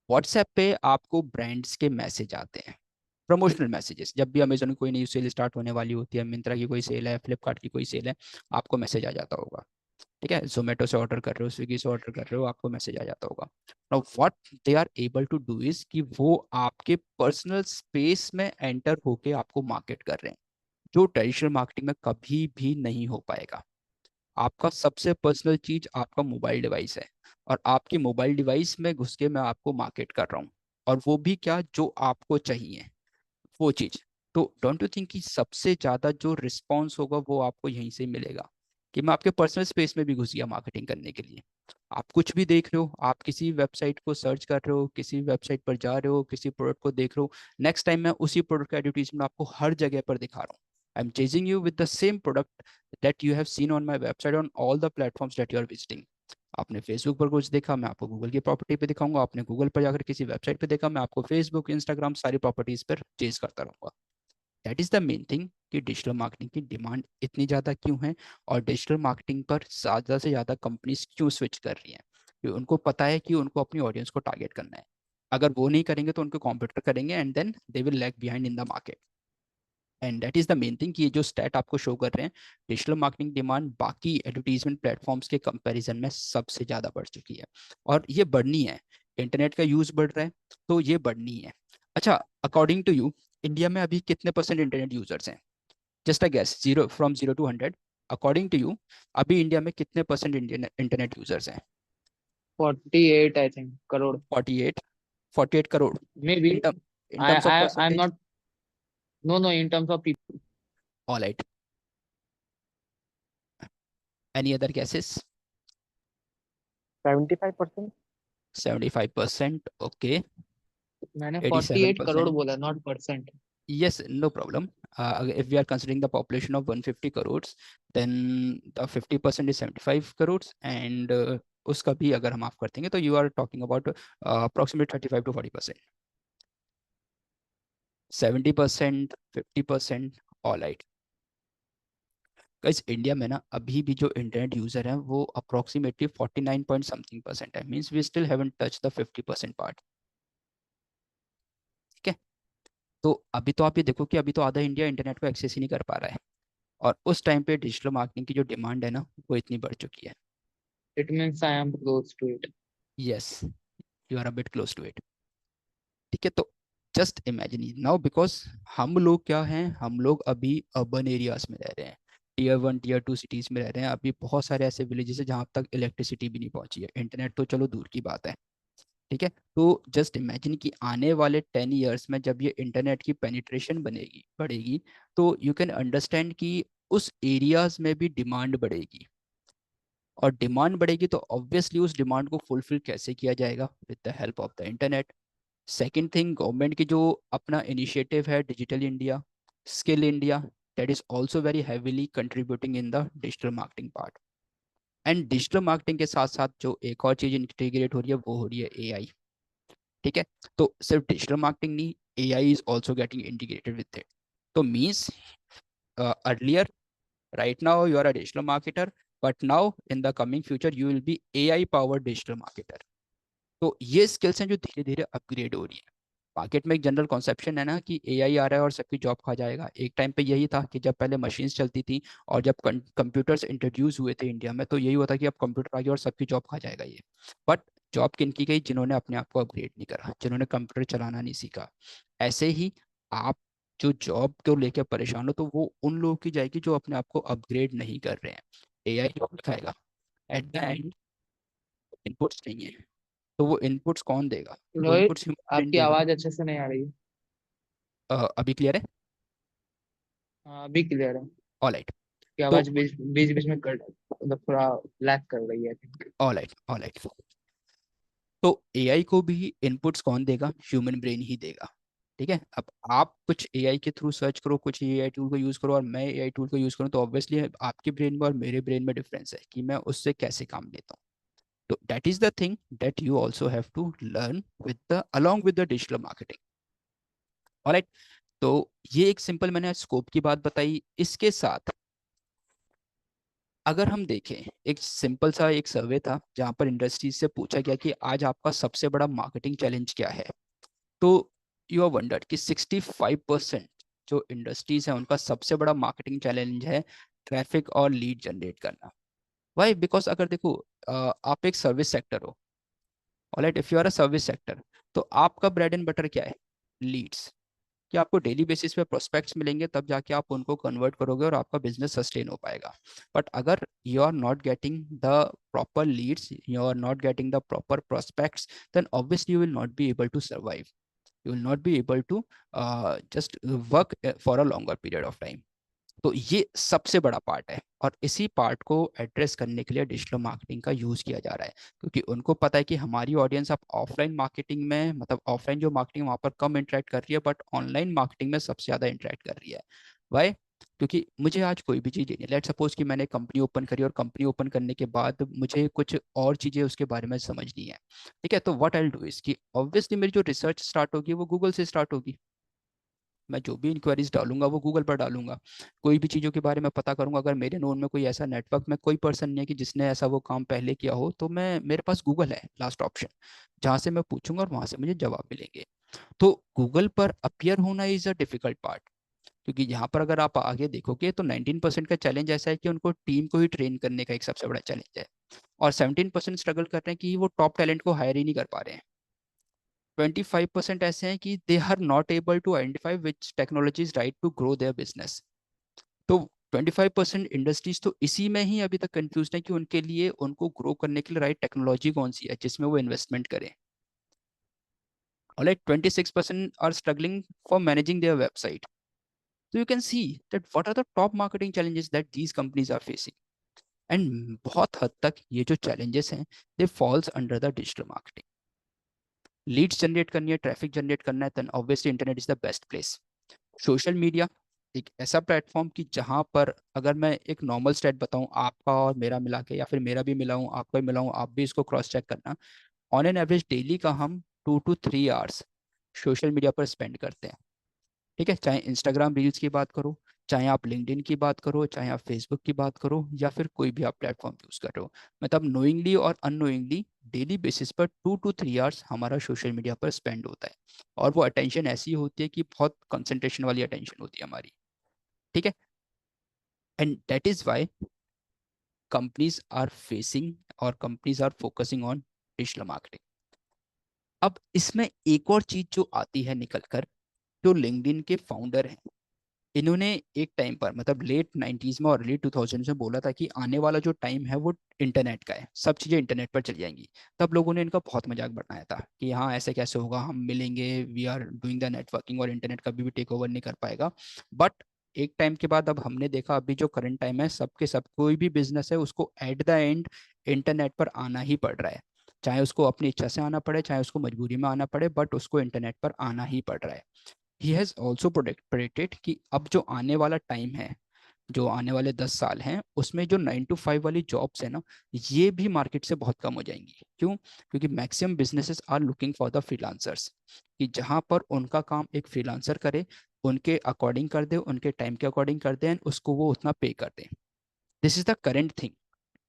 व्हाट्सएप पे आपको ब्रांड्स के मैसेज आते हैं, प्रमोशनल मैसेजेस। जब भी अमेजोन की कोई नई सेल स्टार्ट होने वाली होती है, मिंत्रा की कोई सेल है, फ्लिपकार्ट की कोई सेल है, आपको मैसेज आ जाता होगा। ठीक है, जोमेटो से ऑर्डर कर रहे हो, स्विगी से ऑर्डर कर रहे हो, आपको मैसेज आ जाता होगा। Now what they are able to do is कि वो आपके पर्सनल स्पेस में एंटर होके आपको मार्केट कर रहे हैं, जो ट्रेडिशनल मार्केटिंग में कभी भी नहीं हो पाएगा। आपका सबसे पर्सनल चीज आपका मोबाइल डिवाइस है, और आपकी मोबाइल डिवाइस में घुस के मैं आपको मार्केट कर रहा हूँ, और वो भी क्या, जो आपको चाहिए वो चीज। तो डोंट यू थिंक कि सबसे ज्यादा जो रिस्पॉन्स होगा वो आपको यहीं से मिलेगा, कि मैं आपके पर्सनल स्पेस में भी घुस गया मार्केटिंग करने के लिए। आप कुछ भी देख रहे हो, आप किसी वेबसाइट को सर्च कर रहे हो, किसी वेबसाइट पर जा रहे हो, किसी प्रोडक्ट को देख रहे हो, नेक्स्ट टाइम मैं उसी प्रोडक्ट का एडवर्टीजमेंट आपको हर जगह पर दिखा रहा हूँ। I am chasing you with the same product that you have seen on my website on all the platforms that you are visiting. आपने फेसबुक पर कुछ देखा, मैं आपको गूगल की प्रॉपर्टी पे दिखाऊंगा, आपने गूगल पर जाकर किसी वेबसाइट पे देखा, मैं आपको फेसबुक इंस्टाग्राम सारी प्रॉपर्टीज पर चेज करता रहूंगा। That is the main thing कि डिजिटल मार्केटिंग की डिमांड इतनी ज़्यादा क्यों है, और डिजिटल मार्केटिंग पर ज़्यादा से ज़्यादा कंपनीज क्यों स्विच कर रही हैं। क्योंकि उनको पता है कि उनको अपनी ऑडियंस को टारगेट करना है। अगर वो नहीं करेंगे तो उनके कॉम्पिटिटर करेंगे, and then they will lag behind in the market. And that is the main thing कि ये जो स्टैट आपको शो कर रहे हैं, डिजिटल मार्केटिंग डिमांड बाकी एडवर्टीजमेंट प्लेटफॉर्म्स के कंपैरिजन में सबसे ज़्यादा बढ़ चुकी है, और ये बढ़नी है। इंटरनेट का यूज़ बढ़ रहा है, तो ये बढ़नी है। अच्छा, अकॉर्डिंग टू यू, इंडिया में अभी कितने परसेंट इंटरनेट यूजर्स हैं? Just a guess, zero, from 0 to 100, according to you अभी इंडिया में कितने परसेंट इंटरनेट यूजर्स हैं? 48 I think crore. 48? 48 crore? Maybe. In term, in I terms of I I am percentage? Not. No no, in terms of people. All right, any other guesses? 75%। 75%, okay. मैंने eighty 48 seven crore percent बोला, not percent. Yes, no problem. If we are considering the population of 150 crores, then the 50% is 75 crores, and उसका भी अगर हम माफ करते हैं तो you are talking about approximately 35 to 40%, 70%, 50%, all right. Guys, India में ना अभी भी जो इंटरनेट यूजर है वो अप्रोक्सीमेटली 49 पॉइंट समथिंग परसेंट है, means we still haven't touch the 50% part. ठीक है, तो अभी तो आप ये देखो कि अभी तो आधा इंडिया इंटरनेट को एक्सेस ही नहीं कर पा रहा है, और उस टाइम पे डिजिटल मार्केटिंग की जो डिमांड है ना वो इतनी बढ़ चुकी है। It means I am close to it. Yes, you are a bit close to it. ठीक है, तो जस्ट इमेजिन नाउ, बिकॉज हम लोग क्या हैं, हम लोग अभी अर्बन एरियाज में रह रहे हैं, टीयर 1 टीयर 2 सिटीज में रह रहे हैं। अभी बहुत सारे ऐसे विलेजेस हैं जहाँ तक इलेक्ट्रिसिटी भी नहीं पहुंची है, इंटरनेट तो चलो दूर की बात है। ठीक है, तो जस्ट इमेजिन कि आने वाले 10 ईयर्स में जब ये इंटरनेट की पेनिट्रेशन बनेगी बढ़ेगी, तो यू कैन अंडरस्टैंड कि उस एरियाज में भी डिमांड बढ़ेगी, और डिमांड बढ़ेगी तो ऑब्वियसली उस डिमांड को फुलफिल कैसे किया जाएगा? With the help of the internet. Second thing, government की जो अपना इनिशिएटिव है digital India, skill India, that is also very heavily contributing in the digital marketing part. And digital marketing के साथ साथ जो एक और चीज इंटीग्रेट हो रही है वो हो रही है एआई। ठीक है, तो सिर्फ डिजिटल मार्केटिंग नहीं, AI is also getting integrated with it. तो means earlier, right now you are a digital marketer, but now in the coming future you will be AI powered digital marketer। तो ये skills हैं जो धीरे धीरे upgrade हो रही है। मार्केट में एक जनरल कॉन्सेप्शन है ना कि एआई आ रहा है और सबकी जॉब खा जाएगा। एक टाइम पे यही था कि जब पहले मशीन्स चलती थी और जब कंप्यूटर्स इंट्रोड्यूस हुए थे इंडिया में, तो यही हुआ था कि अब कंप्यूटर आ गया और सबकी जॉब खा जाएगा ये। बट जॉब किन की गई? जिन्होंने अपने आप को अपग्रेड नहीं करा, जिन्होंने कंप्यूटर चलाना नहीं सीखा। ऐसे ही आप जो जॉब को लेकर परेशान हो, तो वो उन लोगों की जाएगी जो अपने आप को अपग्रेड नहीं कर रहे हैं। एआई जॉब खाएगा, एट द एंड इनपुट्स नहीं है, तो वो इनपुट्स कौन देगा? वो रोहित, इनपुट्स ह्यूमन ब्रेन आपकी देगा। आवाज अच्छे से नहीं आ रही। अभी क्लियर है? हाँ, अभी क्लियर है। All right. की तो आवाज बीच बीच बीच में कट, मतलब थोड़ा लैग कर रही है, I think। All right, all right. तो एआई को भी इनपुट्स कौन देगा? ह्यूमन ब्रेन ही देगा। ठीक है, अब आप कुछ एआई के थ्रू सर्च करो, कुछ एआई टूल को यूज़ करो, और मैं एआई टूल को यूज़ करूँ, तो ऑब्वियसली आपके ब्रेन में और मेरे ब्रेन में डिफरेंस है कि मैं उससे कैसे काम लेता हूँ। तो that is the thing that you also have to learn with the along with the digital marketing. Alright, तो ये एक सिंपल मैंने स्कोप की बात बताई। इसके साथ अगर हम देखें, एक सिंपल सा एक सर्वे था जहां पर इंडस्ट्रीज से पूछा गया कि आज आपका सबसे बड़ा मार्केटिंग चैलेंज क्या है। तो यू आर वंडर्ड कि 65% जो इंडस्ट्रीज हैं उनका सबसे बड़ा मार्केटिंग चैलेंज है ट्रैफिक और लीड जनरेट करना। वाई? बिकॉज अगर देखो, आप एक सर्विस सेक्टर हो, alright, if you are a service sector, तो आपका ब्रेड एंड बटर क्या है? लीड्स। कि आपको डेली बेसिस पे प्रोस्पेक्ट्स मिलेंगे, तब जाके आप उनको कन्वर्ट करोगे और आपका बिजनेस सस्टेन हो पाएगा। बट अगर you are not getting the proper leads, you are not getting the proper prospects, then obviously you will not be able to survive. You will not be able to just work for a longer period of time. तो ये सबसे बड़ा part है, और इसी part को address करने के लिए डिजिटल मार्केटिंग का यूज किया जा रहा है, क्योंकि उनको पता है कि हमारी ऑडियंस अब ऑफलाइन मार्केटिंग में, मतलब ऑफलाइन जो मार्केटिंग वहाँ पर कम इंटरेक्ट कर रही है, बट ऑनलाइन मार्केटिंग में सबसे ज़्यादा इंटरेक्ट कर रही है। वाई? क्योंकि मुझे आज कोई भी चीज़ लेनी है, लेट सपोज कि मैंने कंपनी ओपन करी और कंपनी ओपन करने के बाद मुझे कुछ और चीज़ें उसके बारे में समझनी है, ठीक है, तो what I will do is कि ऑब्वियसली मेरी जो रिसर्च स्टार्ट होगी वो गूगल से स्टार्ट होगी। मैं जो भी इंक्वायरीज डालूंगा वो गूगल पर डालूंगा, कोई भी चीज़ों के बारे में पता करूंगा। अगर मेरे नोन में कोई ऐसा नेटवर्क में कोई पर्सन नहीं है कि जिसने ऐसा वो काम पहले किया हो, तो मैं, मेरे पास गूगल है लास्ट ऑप्शन, जहाँ से मैं पूछूंगा और वहां से मुझे जवाब मिलेंगे। तो गूगल पर अपीयर होना इज अ डिफिकल्ट पार्ट, क्योंकि यहाँ पर अगर आप आगे देखोगे तो 19% का चैलेंज ऐसा है कि उनको टीम को ही ट्रेन करने का एक सबसे बड़ा चैलेंज है, और 17% स्ट्रगल कर रहे हैं कि वो टॉप टैलेंट को हायर ही नहीं कर पा रहे हैं। 25% ऐसे हैं कि they are not able to identify which technology is right to grow their business. तो 25% इंडस्ट्रीज तो इसी में ही अभी तक कंफ्यूज है कि उनके लिए, उनको ग्रो करने के लिए राइट टेक्नोलॉजी कौन सी है जिसमें वो इन्वेस्टमेंट करें। और like 26% are struggling for managing their website. So you can see that what are the top marketing challenges that these companies are facing. And बहुत हद तक ये जो challenges हैं, they falls under the digital marketing. Leads generate करनी है, traffic generate करना है, then obviously internet is the best place. Social media एक ऐसा प्लेटफॉर्म कि जहाँ पर अगर मैं एक नॉर्मल स्टेट बताऊँ आपका और मेरा मिला के, या फिर मेरा भी मिलाऊँ आपका भी मिलाऊँ, आप भी इसको क्रॉस चेक करना, ऑन एन एवरेज डेली का हम 2 to 3 hours सोशल मीडिया पर स्पेंड करते हैं। ठीक है, चाहे इंस्टाग्राम रील्स की बात करो, चाहे आप लिंक्डइन की बात करो, चाहे आप फेसबुक की बात करो, या फिर कोई भी आप प्लेटफॉर्म यूज कर रहे हो, मतलब नोइंगली और अननोइंगली डेली बेसिस पर 2 to 3 hours हमारा सोशल मीडिया पर स्पेंड होता है। और वो अटेंशन ऐसी होती है कि बहुत कंसंट्रेशन वाली अटेंशन होती है हमारी। ठीक है, and that is why companies are facing और companies are focusing on digital marketing. अब इसमें एक और चीज जो आती है निकल कर, जो लिंक्डइन के फाउंडर हैं, इन्होंने एक टाइम पर, मतलब लेट 90s में और अर्ली 2000 में बोला था कि आने वाला जो टाइम है वो इंटरनेट का है, सब चीज़ें इंटरनेट पर चली जाएंगी। तब लोगों ने इनका बहुत मजाक बनाया था कि हाँ ऐसे कैसे होगा, हम मिलेंगे, we are doing the networking, और इंटरनेट कभी भी टेक ओवर नहीं कर पाएगा। बट एक टाइम के बाद अब हमने देखा, अभी जो करंट टाइम है, सबके सब कोई भी बिजनेस है उसको एट द एंड इंटरनेट पर आना ही पड़ रहा है, चाहे उसको अपनी इच्छा से आना पड़े, चाहे उसको मजबूरी में आना पड़े, बट उसको इंटरनेट पर आना ही पड़ रहा है। ही हैज़ ऑल्सो प्रेडिक्टेड कि अब जो आने वाला टाइम है, जो आने वाले 10 साल हैं, उसमें जो 9 to 5 वाली जॉब्स है ना, ये भी मार्केट से बहुत कम हो जाएंगी। क्यों? क्योंकि maximum businesses are looking for the freelancers, कि जहाँ पर उनका काम एक फ्रीलांसर करे, उनके अकॉर्डिंग कर दे, उनके टाइम के अकॉर्डिंग कर दे, एंड उसको वो उतना पे कर दे। This is the current thing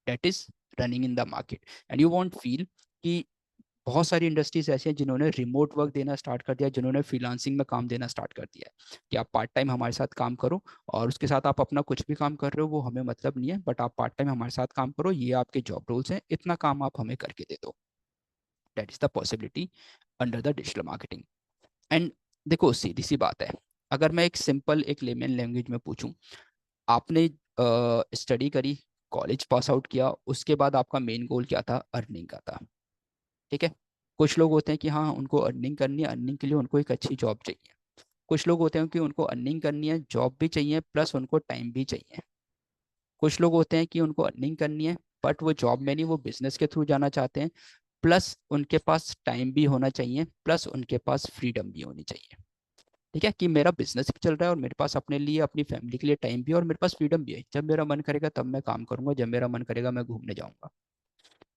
that is running in the market. And you want feel कि बहुत सारी इंडस्ट्रीज ऐसी हैं जिन्होंने रिमोट वर्क देना स्टार्ट कर दिया, जिन्होंने फ्रीलांसिंग में काम देना स्टार्ट कर दिया है कि आप पार्ट टाइम हमारे साथ काम करो, और उसके साथ आप अपना कुछ भी काम कर रहे हो वो हमें मतलब नहीं है, बट आप पार्ट टाइम हमारे साथ काम करो, ये आपके जॉब रोल्स हैं, इतना काम आप हमें करके दे दो। That is the possibility under the digital marketing. And देखो सीधी सी बात है, अगर मैं एक सिंपल एक लेमन लैंग्वेज में पूछूं, आपने स्टडी करी, कॉलेज पास आउट किया, उसके बाद आपका मेन गोल क्या था? अर्निंग का था। ठीक है, कुछ लोग होते हैं कि हाँ उनको अर्निंग करनी है, अर्निंग के लिए उनको एक अच्छी जॉब चाहिए। कुछ लोग होते हैं कि उनको अर्निंग करनी है, जॉब भी चाहिए, प्लस उनको टाइम भी चाहिए। कुछ लोग होते हैं कि उनको अर्निंग करनी है, बट वो जॉब में नहीं, वो बिजनेस के थ्रू जाना चाहते हैं, प्लस उनके पास टाइम भी होना चाहिए, प्लस उनके पास फ्रीडम भी होनी चाहिए। ठीक है, कि मेरा बिजनेस भी चल रहा है और मेरे पास अपने लिए, अपनी फैमिली के लिए टाइम भी है, और मेरे पास फ्रीडम भी है, जब मेरा मन करेगा तब मैं काम करूंगा, जब मेरा मन करेगा मैं घूमने जाऊंगा।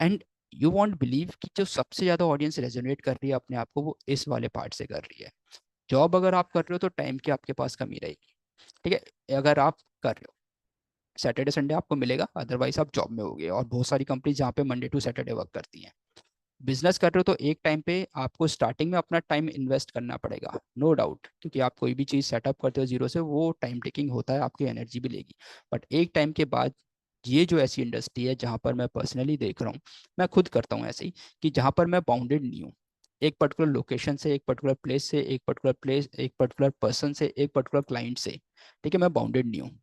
एंड यू वॉन्ट बिलीव कि जो सबसे ज्यादा ऑडियंस रेजोनेट कर रही है अपने आप को, वो इस वाले पार्ट से कर रही है। जॉब अगर आप कर रहे हो तो टाइम की आपके पास कमी रहेगी। ठीक है, अगर आप कर रहे हो सैटरडे संडे आपको मिलेगा, अदरवाइज आप जॉब में होगे, और बहुत सारी कंपनी जहाँ पे मंडे टू सैटरडे वर्क करती हैं। बिजनेस कर रहे हो तो एक टाइम पे आपको स्टार्टिंग में अपना टाइम इन्वेस्ट करना पड़ेगा, नो डाउट, क्योंकि आप कोई भी चीज़ सेटअप करते हो जीरो से, वो टाइम टेकिंग होता है, आपकी एनर्जी भी लेगी। बट एक टाइम के बाद, ये जो ऐसी इंडस्ट्री है जहाँ पर मैं पर्सनली देख रहा हूँ, मैं खुद करता हूँ ऐसे ही, कि जहाँ पर मैं बाउंडेड नहीं हूँ, एक पर्टिकुलर लोकेशन से, एक पर्टिकुलर प्लेस से, एक पर्टिकुलर पर्सन से, एक पर्टिकुलर क्लाइंट से, ठीक है, मैं बाउंडेड नहीं हूँ।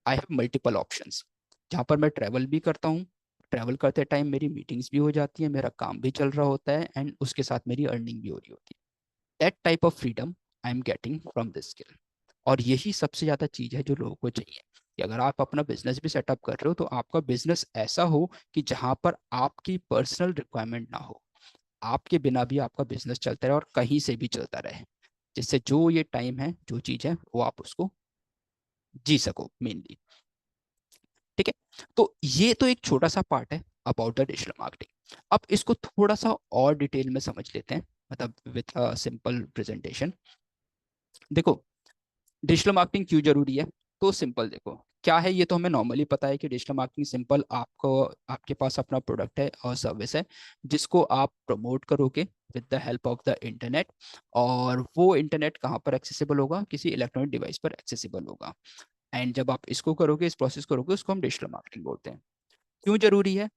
आई हैव मल्टीपल ऑप्शंस, जहाँ पर मैं ट्रैवल भी करता हूँ, ट्रैवल करते टाइम मेरी मीटिंग्स भी हो जाती है, मेरा काम भी चल रहा होता है, एंड उसके साथ मेरी अर्निंग भी हो रही होती है। That type of freedom I am getting from this skill. और यही सबसे ज़्यादा चीज़ है जो लोगों को चाहिए, कि अगर आप अपना बिजनेस भी सेटअप कर रहे हो तो आपका बिजनेस ऐसा हो कि जहाँ पर आपकी पर्सनल रिक्वायरमेंट ना हो, आपके बिना भी आपका बिजनेस चलता रहे और कहीं से भी चलता रहे, जिससे जो ये टाइम है, जो चीज़ है, वो आप उसको जी सको मेनली। ठीक है, तो ये तो एक छोटा सा पार्ट है अबाउट द डिजिटल मार्केटिंग। अब इसको थोड़ा सा और डिटेल में समझ लेते हैं, मतलब विथ सिंपल प्रेजेंटेशन। देखो, डिजिटल मार्केटिंग क्यों जरूरी है? तो सिंपल, देखो क्या है, ये तो हमें नॉर्मली पता है कि डिजिटल मार्केटिंग सिंपल, आपको, आपके पास अपना प्रोडक्ट है और सर्विस है जिसको आप प्रमोट करोगे with the help of the internet, और वो इंटरनेट कहाँ पर एक्सेसिबल होगा? किसी इलेक्ट्रॉनिक डिवाइस पर एक्सेसिबल होगा। एंड जब आप इसको करोगे, इस प्रोसेस करोगे, उसको हम डिजिटल मार्केटिंग बोलते हैं। क्यों जरूरी है?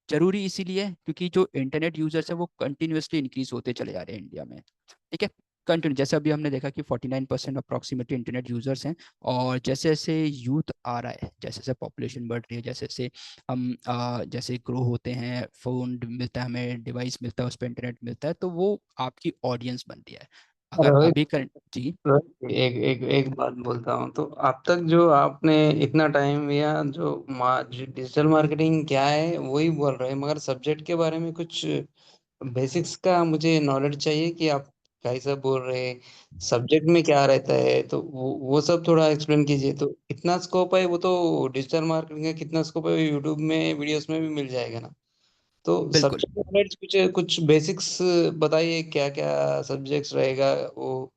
जरूरी इसीलिए क्योंकि जो इंटरनेट यूजर्स है वो कंटिन्यूसली इंक्रीज होते चले जा रहे हैं इंडिया में। ठीक है, कंटिन्यू, जैसे अभी हमने देखा कि 49% अप्रॉक्सीमेटली इंटरनेट यूजर्स हैं, और जैसे जैसे यूथ आ रहा है, जैसे जैसे पॉपुलेशन बढ़ रही है, जैसे जैसे हम जैसे ग्रो होते हैं, फोन मिलता है हमें, डिवाइस मिलता है, उस पर इंटरनेट मिलता है, तो वो आपकी ऑडियंस बनती है। अगर रोहित, अभी करंट जी। एक एक एक बात बोलता हूँ। तो अब तक जो आपने इतना टाइम लिया, जो डिजिटल मार्केटिंग क्या है वही बोल रहे हैं, मगर सब्जेक्ट के बारे में कुछ बेसिक्स का मुझे नॉलेज चाहिए कि आप कैसा बोल रहे हैं, सब्जेक्ट में क्या रहता है, तो वो सब थोड़ा एक्सप्लेन कीजिए। तो कितना स्कोप है, वो तो डिजिटल मार्केटिंग का कितना स्कोप है, यूट्यूब में वीडियोस में भी मिल जाएगा ना। तो बिल्कुल। सब्जेक्ट नॉलेज कुछ कुछ बेसिक्स बताइए, क्या क्या सब्जेक्ट्स रहेगा, वो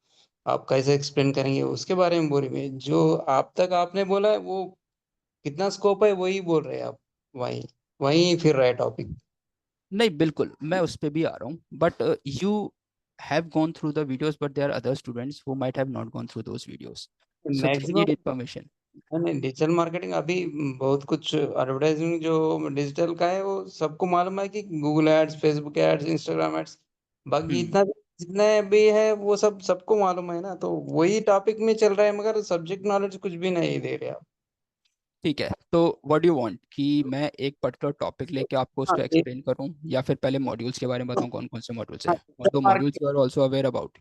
आप कैसे एक्सप्लेन करेंगे उसके बारे में बोलिए। जो आप तक आपने बोला है वो कितना स्कोप है वही बोल रहे हैं आप, वही वही फिर रहा है टॉपिक। नहीं, बिल्कुल मैं उस पर भी आ रहा हूँ, but you have gone through the videos, but there are other students who might have not gone through those videos, so they maximum need information. Digital marketing अभी बहुत कुछ एडवर्टाइजिंग जो डिजिटल का है वो सबको मालूम है कि Google ads, Facebook ads, Instagram ads, बाकी हम्म। इतना जितने भी है वो सब सबको मालूम है ना। तो वही टॉपिक में चल रहा है, मगर सब्जेक्ट नॉलेज कुछ भी नहीं दे रहे आप। ठीक है, तो व्हाट डू यू वांट कि मैं एक पर्टिकुलर टॉपिक लेके आपको हाँ, उसको एक्सप्लेन करूं, या फिर पहले मॉड्यूल्स के बारे में बताऊं कौन कौन से मॉड्यूल्स है, और दो modules you are also aware about?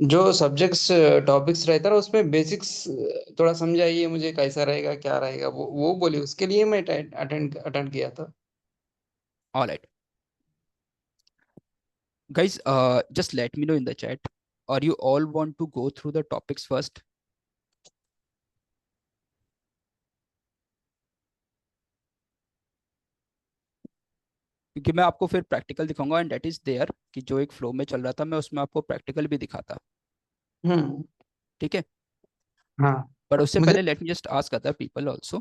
जो सब्जेक्ट्स टॉपिक्स रहता है उसमें बेसिक्स थोड़ा समझाइए मुझे, कैसा रहेगा क्या रहेगा, वो बोलिए, उसके लिए मैं अटेंड अटेंड किया था। Alright guys, just let me know in the chat, or you all want to go through the topics first? क्योंकि मैं आपको फिर प्रैक्टिकल दिखाऊंगा, एंड दैट इज देयर, कि जो एक फ्लो में चल रहा था मैं उसमें आपको प्रैक्टिकल भी दिखाता। हम्म। ठीक है, हाँ पर उससे मुझे, पहले late me just ask other people also.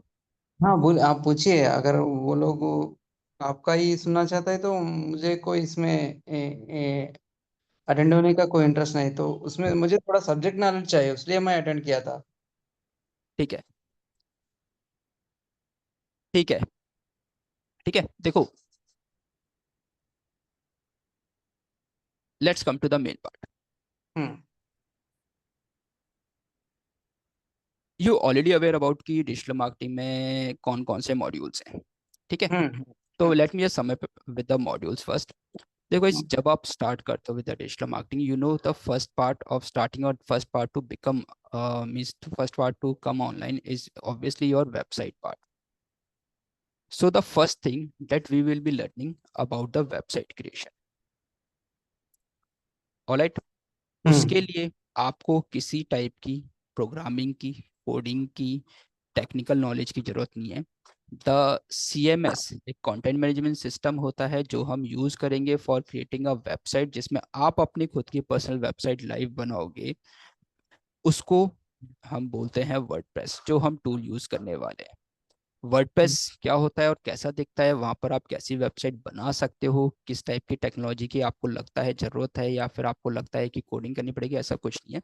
हाँ बोल, आप पूछिए। अगर वो लोग आपका ही सुनना चाहता है तो मुझे कोई इसमें अटेंड होने का कोई इंटरेस्ट नहीं, तो उसमें मुझे थोड़ा सब्जेक्ट नॉलेज चाहिए, इसलिए मैं अटेंड किया था। ठीक है, ठीक है, ठीक है, देखो, let's come to the main part. Hmm you already aware about कि डिजिटल मार्केटिंग में कौन कौन से मॉड्यूल्स हैं। ठीक है, हम्म तो hmm let me just sum with the modules first. देखो इस, हम्म जब आप स्टार्ट करते हो with the digital marketing, you know the first part of starting, और first part to become means first part to come online is obviously your website part. So the first thing that we will be learning about the website creation. Alright, उसके हम्म लिए आपको किसी type की programming की, coding की, technical knowledge की जरूरत नहीं है। द CMS एक कंटेंट मैनेजमेंट सिस्टम होता है जो हम यूज करेंगे फॉर क्रिएटिंग अ वेबसाइट, जिसमें आप अपनी खुद की पर्सनल वेबसाइट लाइव बनाओगे, उसको हम बोलते हैं वर्डप्रेस, जो हम टूल यूज करने वाले हैं। वर्डप्रेस क्या होता है और कैसा दिखता है, वहां पर आप कैसी वेबसाइट बना सकते हो, किस टाइप की टेक्नोलॉजी की आपको लगता है जरूरत है, या फिर आपको लगता है कि कोडिंग करनी पड़ेगी, ऐसा कुछ नहीं है।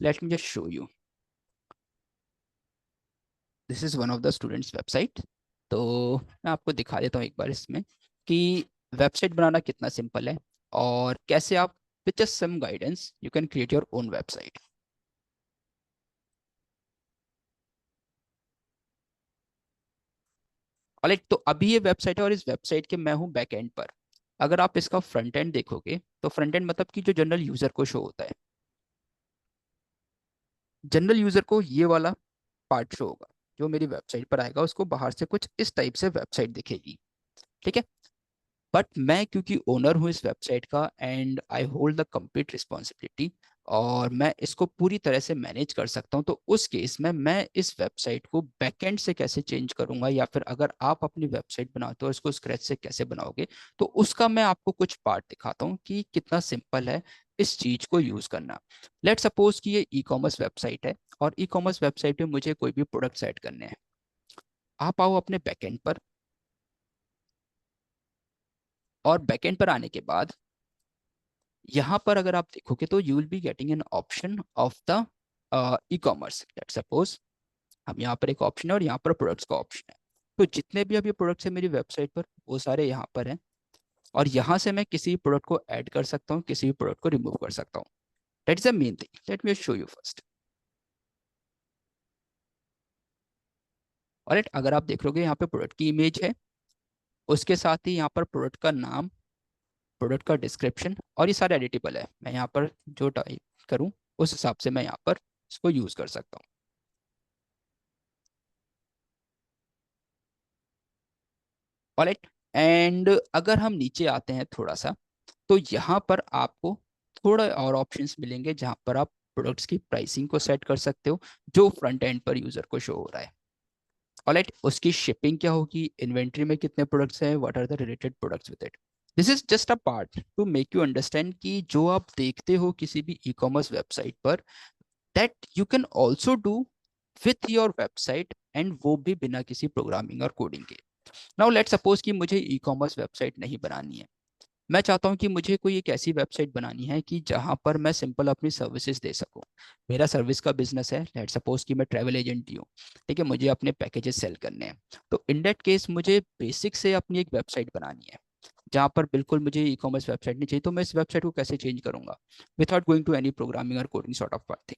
Late me just show you, this is one of the students website. तो मैं आपको दिखा देता हूँ एक बार इसमें कि वेबसाइट बनाना कितना सिंपल है, और कैसे आप with just some guidance, you can create your own website. Alright, तो अभी ये वेबसाइट है और इस वेबसाइट के मैं हूँ बैक एंड पर। अगर आप इसका फ्रंट एंड देखोगे तो फ्रंट एंड मतलब कि जो जनरल यूजर को शो होता है, जनरल यूजर को ये वाला पार्ट शो होगा। जो मेरी वेबसाइट पर आएगा उसको बाहर से कुछ इस टाइप से वेबसाइट दिखेगी, ठीक है। बट मैं क्योंकि ओनर हूँ इस वेबसाइट का and I hold the complete responsibility, और मैं इसको पूरी तरह से मैनेज कर सकता हूँ, तो उस केस में मैं इस वेबसाइट को बैकएंड से कैसे चेंज करूंगा, या फिर अगर आप अपनी वेबसाइट बनाते हो इसको स्क्रैच से कैसे बनाओगे, तो उसका मैं आपको कुछ पार्ट दिखाता हूँ कि कितना सिंपल है इस चीज को यूज करना। लेट सपोज कि ये ई कॉमर्स वेबसाइट है और ई कॉमर्स वेबसाइट में मुझे कोई भी प्रोडक्ट ऐड करने हैं। आप आओ अपने बैकएंड पर, और बैकएंड पर आने के बाद यहाँ पर अगर आप देखोगे तो you will be getting an option of the e commerce. Let suppose हम यहाँ पर एक ऑप्शन है और यहाँ पर प्रोडक्ट्स का ऑप्शन है। तो जितने भी अभी प्रोडक्ट्स है मेरी वेबसाइट पर वो सारे यहाँ पर हैं, और यहाँ से मैं किसी भी प्रोडक्ट को ऐड कर सकता हूँ, किसी भी प्रोडक्ट को रिमूव कर सकता हूँ। That is the main thing, let me show you first. और अगर आप देख लोगे यहाँ पे प्रोडक्ट की इमेज है, उसके साथ ही यहाँ पर प्रोडक्ट का नाम, प्रोडक्ट का डिस्क्रिप्शन, और ये सारे एडिटेबल है। मैं यहाँ पर जो टाइप करूँ उस हिसाब से मैं यहाँ पर इसको यूज कर सकता हूँ। ऑलराइट, एंड अगर हम नीचे आते हैं थोड़ा सा, तो यहाँ पर आपको थोड़ा और ऑप्शंस मिलेंगे जहाँ पर आप प्रोडक्ट्स की प्राइसिंग को सेट कर सकते हो, जो फ्रंट एंड पर यूजर को शो हो रहा है। ऑलराइट, उसकी शिपिंग क्या होगी, इन्वेंट्री में कितने प्रोडक्ट्स हैं, what are the related products with it. This is just a part to make you understand कि जो आप देखते हो किसी भी ई कॉमर्स वेबसाइट पर, that you can also do with your website, and वो भी बिना किसी प्रोग्रामिंग और कोडिंग के। नाउ लेट सपोज कि मुझे ई कॉमर्स वेबसाइट नहीं बनानी है। मैं चाहता हूँ कि मुझे कोई एक ऐसी वेबसाइट बनानी है कि जहाँ पर मैं सिंपल अपनी सर्विसेज दे सकूँ। मेरा सर्विस का बिजनेस है, लेट सपोज कि मैं ट्रैवल एजेंट ही हूँ, ठीक है, मुझे अपने पैकेजेस सेल करने हैं। तो इन दैट केस मुझे बेसिक से अपनी एक वेबसाइट बनानी है जहाँ पर बिल्कुल मुझे ई कॉमर्स वेबसाइट नहीं चाहिए। तो मैं इस वेबसाइट को कैसे चेंज करूंगा without going to any programming और कोडिंग सॉर्ट ऑफ थिंग।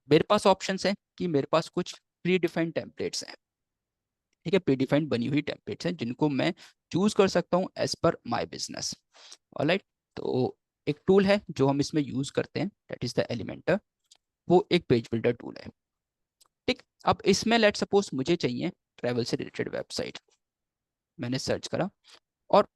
मेरे पास ऑप्शन है कि मेरे पास कुछ प्री डिफाइंड टेम्पलेट्स हैं, ठीक है, प्री डिफाइंड बनी हुई टेम्पलेट्स हैं जिनको मैं चूज कर सकता हूँ as per my business. Alright, तो एक टूल है जो हम इसमें यूज करते हैं, दैट इज द एलिमेंटर। वो एक पेज बिल्डर टूल है, ठीक। अब इसमें लेट सपोज मुझे चाहिए ट्रैवल से रिलेटेड वेबसाइट। मैंने सर्च करा, और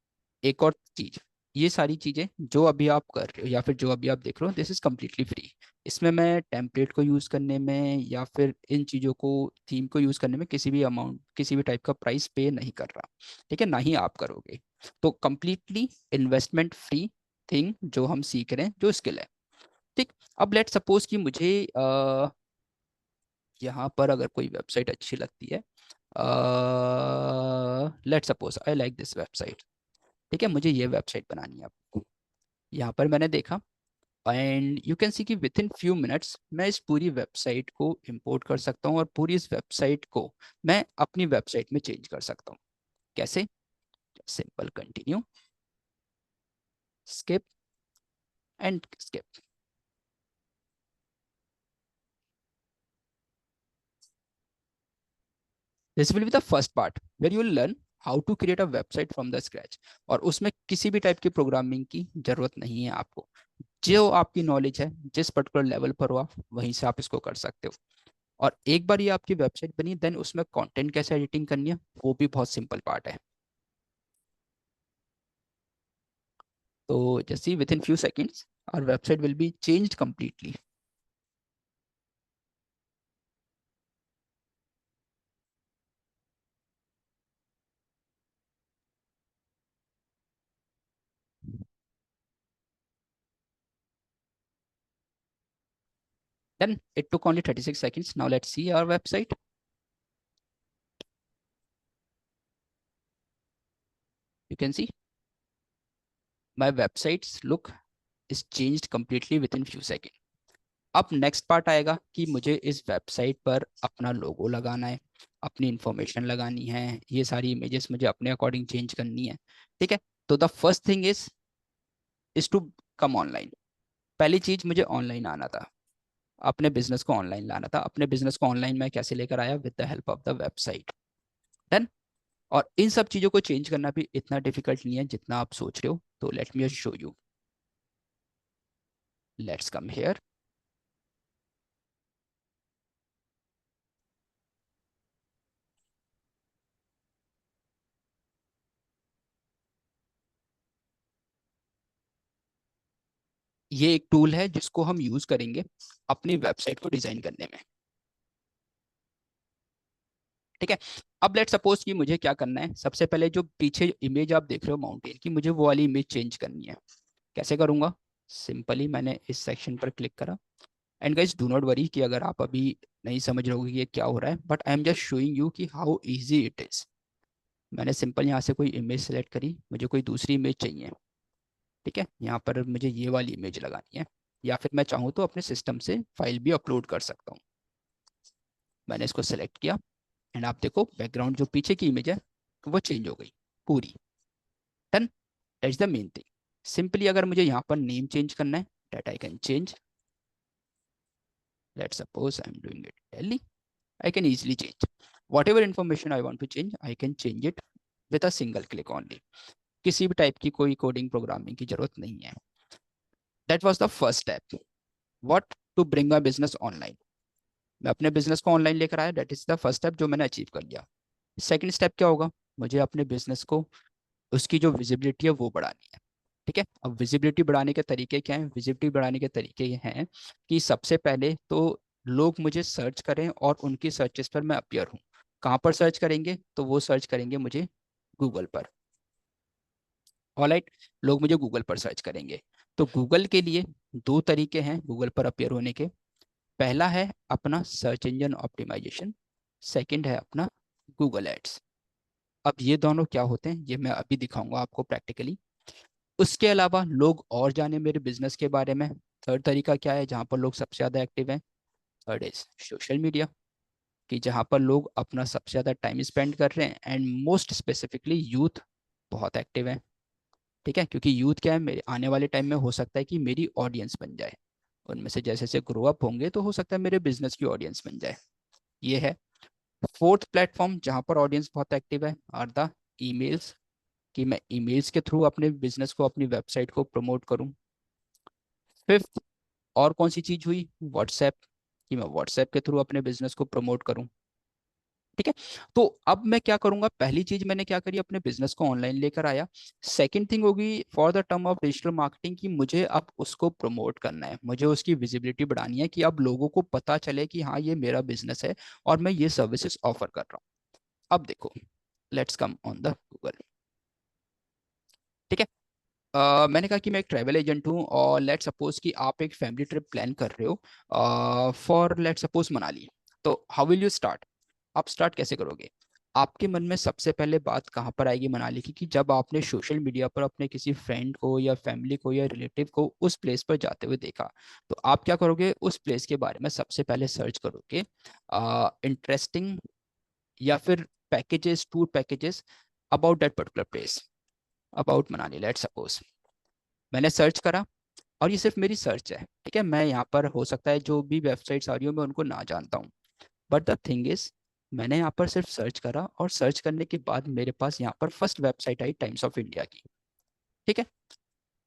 एक और चीज, ये सारी चीजें जो अभी आप कर रहे हो या फिर जो अभी आप देख रहे हो, दिस इज कम्प्लीटली फ्री। इसमें मैं टेम्पलेट को यूज करने में या फिर इन चीजों को, थीम को यूज करने में किसी भी अमाउंट, किसी भी टाइप का प्राइस पे नहीं कर रहा, ठीक है, ना ही आप करोगे। तो कंप्लीटली इन्वेस्टमेंट फ्री थिंग जो हम सीख रहे हैं, जो स्किल है, ठीक। अब लेट सपोज कि मुझे यहाँ पर अगर कोई वेबसाइट अच्छी लगती है, let suppose I like this website, ठीक है, मुझे ये वेबसाइट बनानी है आपको। यहाँ पर मैंने देखा, एंड यू कैन सी कि विद इन फ्यू मिनट्स मैं इस पूरी वेबसाइट को इंपोर्ट कर सकता हूँ और पूरी इस वेबसाइट को मैं अपनी वेबसाइट में चेंज कर सकता हूँ। कैसे? Simple continue, skip and skip. This will be the first part where you will learn how to create a website from the scratch, और उसमें किसी भी टाइप की प्रोग्रामिंग की जरूरत नहीं है आपको। जो आपकी नॉलेज है जिस पर्टिकुलर लेवल पर हो आप वहीं से आप इसको कर सकते हो। और एक बार ये आपकी वेबसाइट बनी, देन उसमें कंटेंट कैसे एडिटिंग करनी है वो भी बहुत सिंपल पार्ट है। तो जैसे within few seconds our website will be changed completely. Then it took only 36 seconds. Now let's see our website. You can see my website's look is changed completely within few seconds. अब next part आएगा कि मुझे इस website पर अपना लोगो लगाना है, अपनी इंफॉर्मेशन लगानी है, ये सारी इमेजेस मुझे अपने अकॉर्डिंग चेंज करनी है, ठीक है। तो the first thing is to come online. पहली चीज मुझे ऑनलाइन आना था, अपने बिजनेस को ऑनलाइन लाना था। अपने बिजनेस को ऑनलाइन मैं कैसे लेकर आया? With the help of the website. Done. और इन सब चीजों को चेंज करना भी इतना डिफिकल्ट नहीं है जितना आप सोच रहे हो। तो let me show you. Let's come here. ये एक टूल है जिसको हम यूज करेंगे अपनी वेबसाइट को डिजाइन करने में। ठीक है। अब लेट सपोज कि मुझे क्या करना है, सबसे पहले जो पीछे इमेज आप देख रहे हो माउंटेन की, मुझे वो वाली इमेज चेंज करनी है। कैसे करूंगा? सिंपली मैंने इस सेक्शन पर क्लिक करा। And guys do not worry कि अगर आप अभी नहीं समझ रहे हो कि ये क्या हो रहा है, but I am just showing you कि हाउ इजी इट इज। मैंने सिंपल यहाँ से कोई इमेज सेलेक्ट करी, मुझे कोई दूसरी इमेज चाहिए। ठीक है, यहाँ पर मुझे ये वाली इमेज लगानी है, या फिर मैं चाहूँ तो अपने सिस्टम से फाइल भी अपलोड कर सकता हूँ। मैंने इसको सेलेक्ट किया एंड आप देखो बैकग्राउंड जो पीछे की इमेज है वो चेंज हो गई पूरी। Done. That's the main thing. Simply अगर मुझे यहाँ पर नेम चेंज करना है, that I can change. Let's suppose I am doing it Delhi. I can easily change whatever information I want to change. I can change it with a single click only. किसी भी type की कोई coding programming की जरूरत नहीं है। That was the first step. What? To bring my business online. मैं अपने बिजनेस को ऑनलाइन लेकर आया, that is the first step जो मैंने अचीव कर लिया। सेकंड स्टेप क्या होगा? मुझे अपने बिजनेस को, उसकी जो विजिबिलिटी है वो बढ़ानी है। ठीक है। अब विजिबिलिटी बढ़ाने के तरीके क्या हैं? विजिबिलिटी बढ़ाने के तरीके ये हैं कि सबसे पहले तो लोग मुझे सर्च करें और उनकी सर्चेस पर मैं अपीयर हूँ। कहाँ पर सर्च करेंगे? तो वो सर्च करेंगे मुझे गूगल पर। ऑलराइट, लोग मुझे गूगल पर सर्च करेंगे। तो गूगल के लिए दो तरीके हैं गूगल पर अपीयर होने के। पहला है अपना सर्च इंजन ऑप्टिमाइजेशन, सेकंड है अपना गूगल एड्स। अब ये दोनों क्या होते हैं ये मैं अभी दिखाऊंगा आपको प्रैक्टिकली। उसके अलावा लोग और जाने मेरे बिजनेस के बारे में, थर्ड तरीका क्या है जहाँ पर लोग सबसे ज़्यादा एक्टिव हैं? थर्ड इज सोशल मीडिया, कि जहाँ पर लोग अपना सबसे ज़्यादा टाइम स्पेंड कर रहे हैं एंड मोस्ट स्पेसिफिकली यूथ बहुत एक्टिव है। ठीक है, क्योंकि यूथ क्या है, मेरे आने वाले टाइम में हो सकता है कि मेरी ऑडियंस बन जाए। उनमें से जैसे जैसे ग्रो अप होंगे तो हो सकता है मेरे बिजनेस की ऑडियंस बन जाए। ये है फोर्थ प्लेटफॉर्म जहाँ पर ऑडियंस बहुत एक्टिव है, आर द ईमेल्स, कि मैं ईमेल्स के थ्रू अपने बिजनेस को, अपनी वेबसाइट को प्रमोट करूँ। फिफ्थ और कौन सी चीज हुई? व्हाट्सएप, कि मैं व्हाट्सएप के थ्रू अपने बिजनेस को प्रमोट करूं। ठीक है। तो अब मैं क्या करूंगा? पहली चीज मैंने क्या करी? अपने बिजनेस को ऑनलाइन लेकर आया। सेकंड थिंग होगी for the term of digital marketing, कि मुझे अब उसको प्रमोट करना है, मुझे उसकी विजिबिलिटी बढ़ानी है कि अब लोगों को पता चले कि हाँ ये मेरा बिजनेस है और मैं ये सर्विसेज ऑफर कर रहा हूँ। अब देखो, let's come on the Google. ठीक है। मैंने कहा कि मैं एक ट्रैवल एजेंट हूँ और लेट सपोज कि आप एक फैमिली ट्रिप प्लान कर रहे हो फॉर लेट सपोज मनाली। तो हाउ विल यू स्टार्ट? आप स्टार्ट कैसे करोगे? आपके मन में सबसे पहले बात कहाँ पर आएगी मनाली की? कि जब आपने सोशल मीडिया पर अपने किसी फ्रेंड को या फैमिली को या रिलेटिव को उस प्लेस पर जाते हुए देखा, तो आप क्या करोगे? उस प्लेस के बारे में सबसे पहले सर्च करोगे, इंटरेस्टिंग या फिर packages, tour packages about that particular place, about Manali let suppose. मैंने सर्च करा और ये सिर्फ मेरी सर्च है। ठीक है, मैं यहाँ पर हो सकता है जो भी वेबसाइट्स आ रही हो मैं उनको ना जानता हूँ, बट द थिंग इज मैंने यहाँ पर सिर्फ सर्च करा और सर्च करने के बाद मेरे पास यहाँ पर first website I times of India की। ठीक है।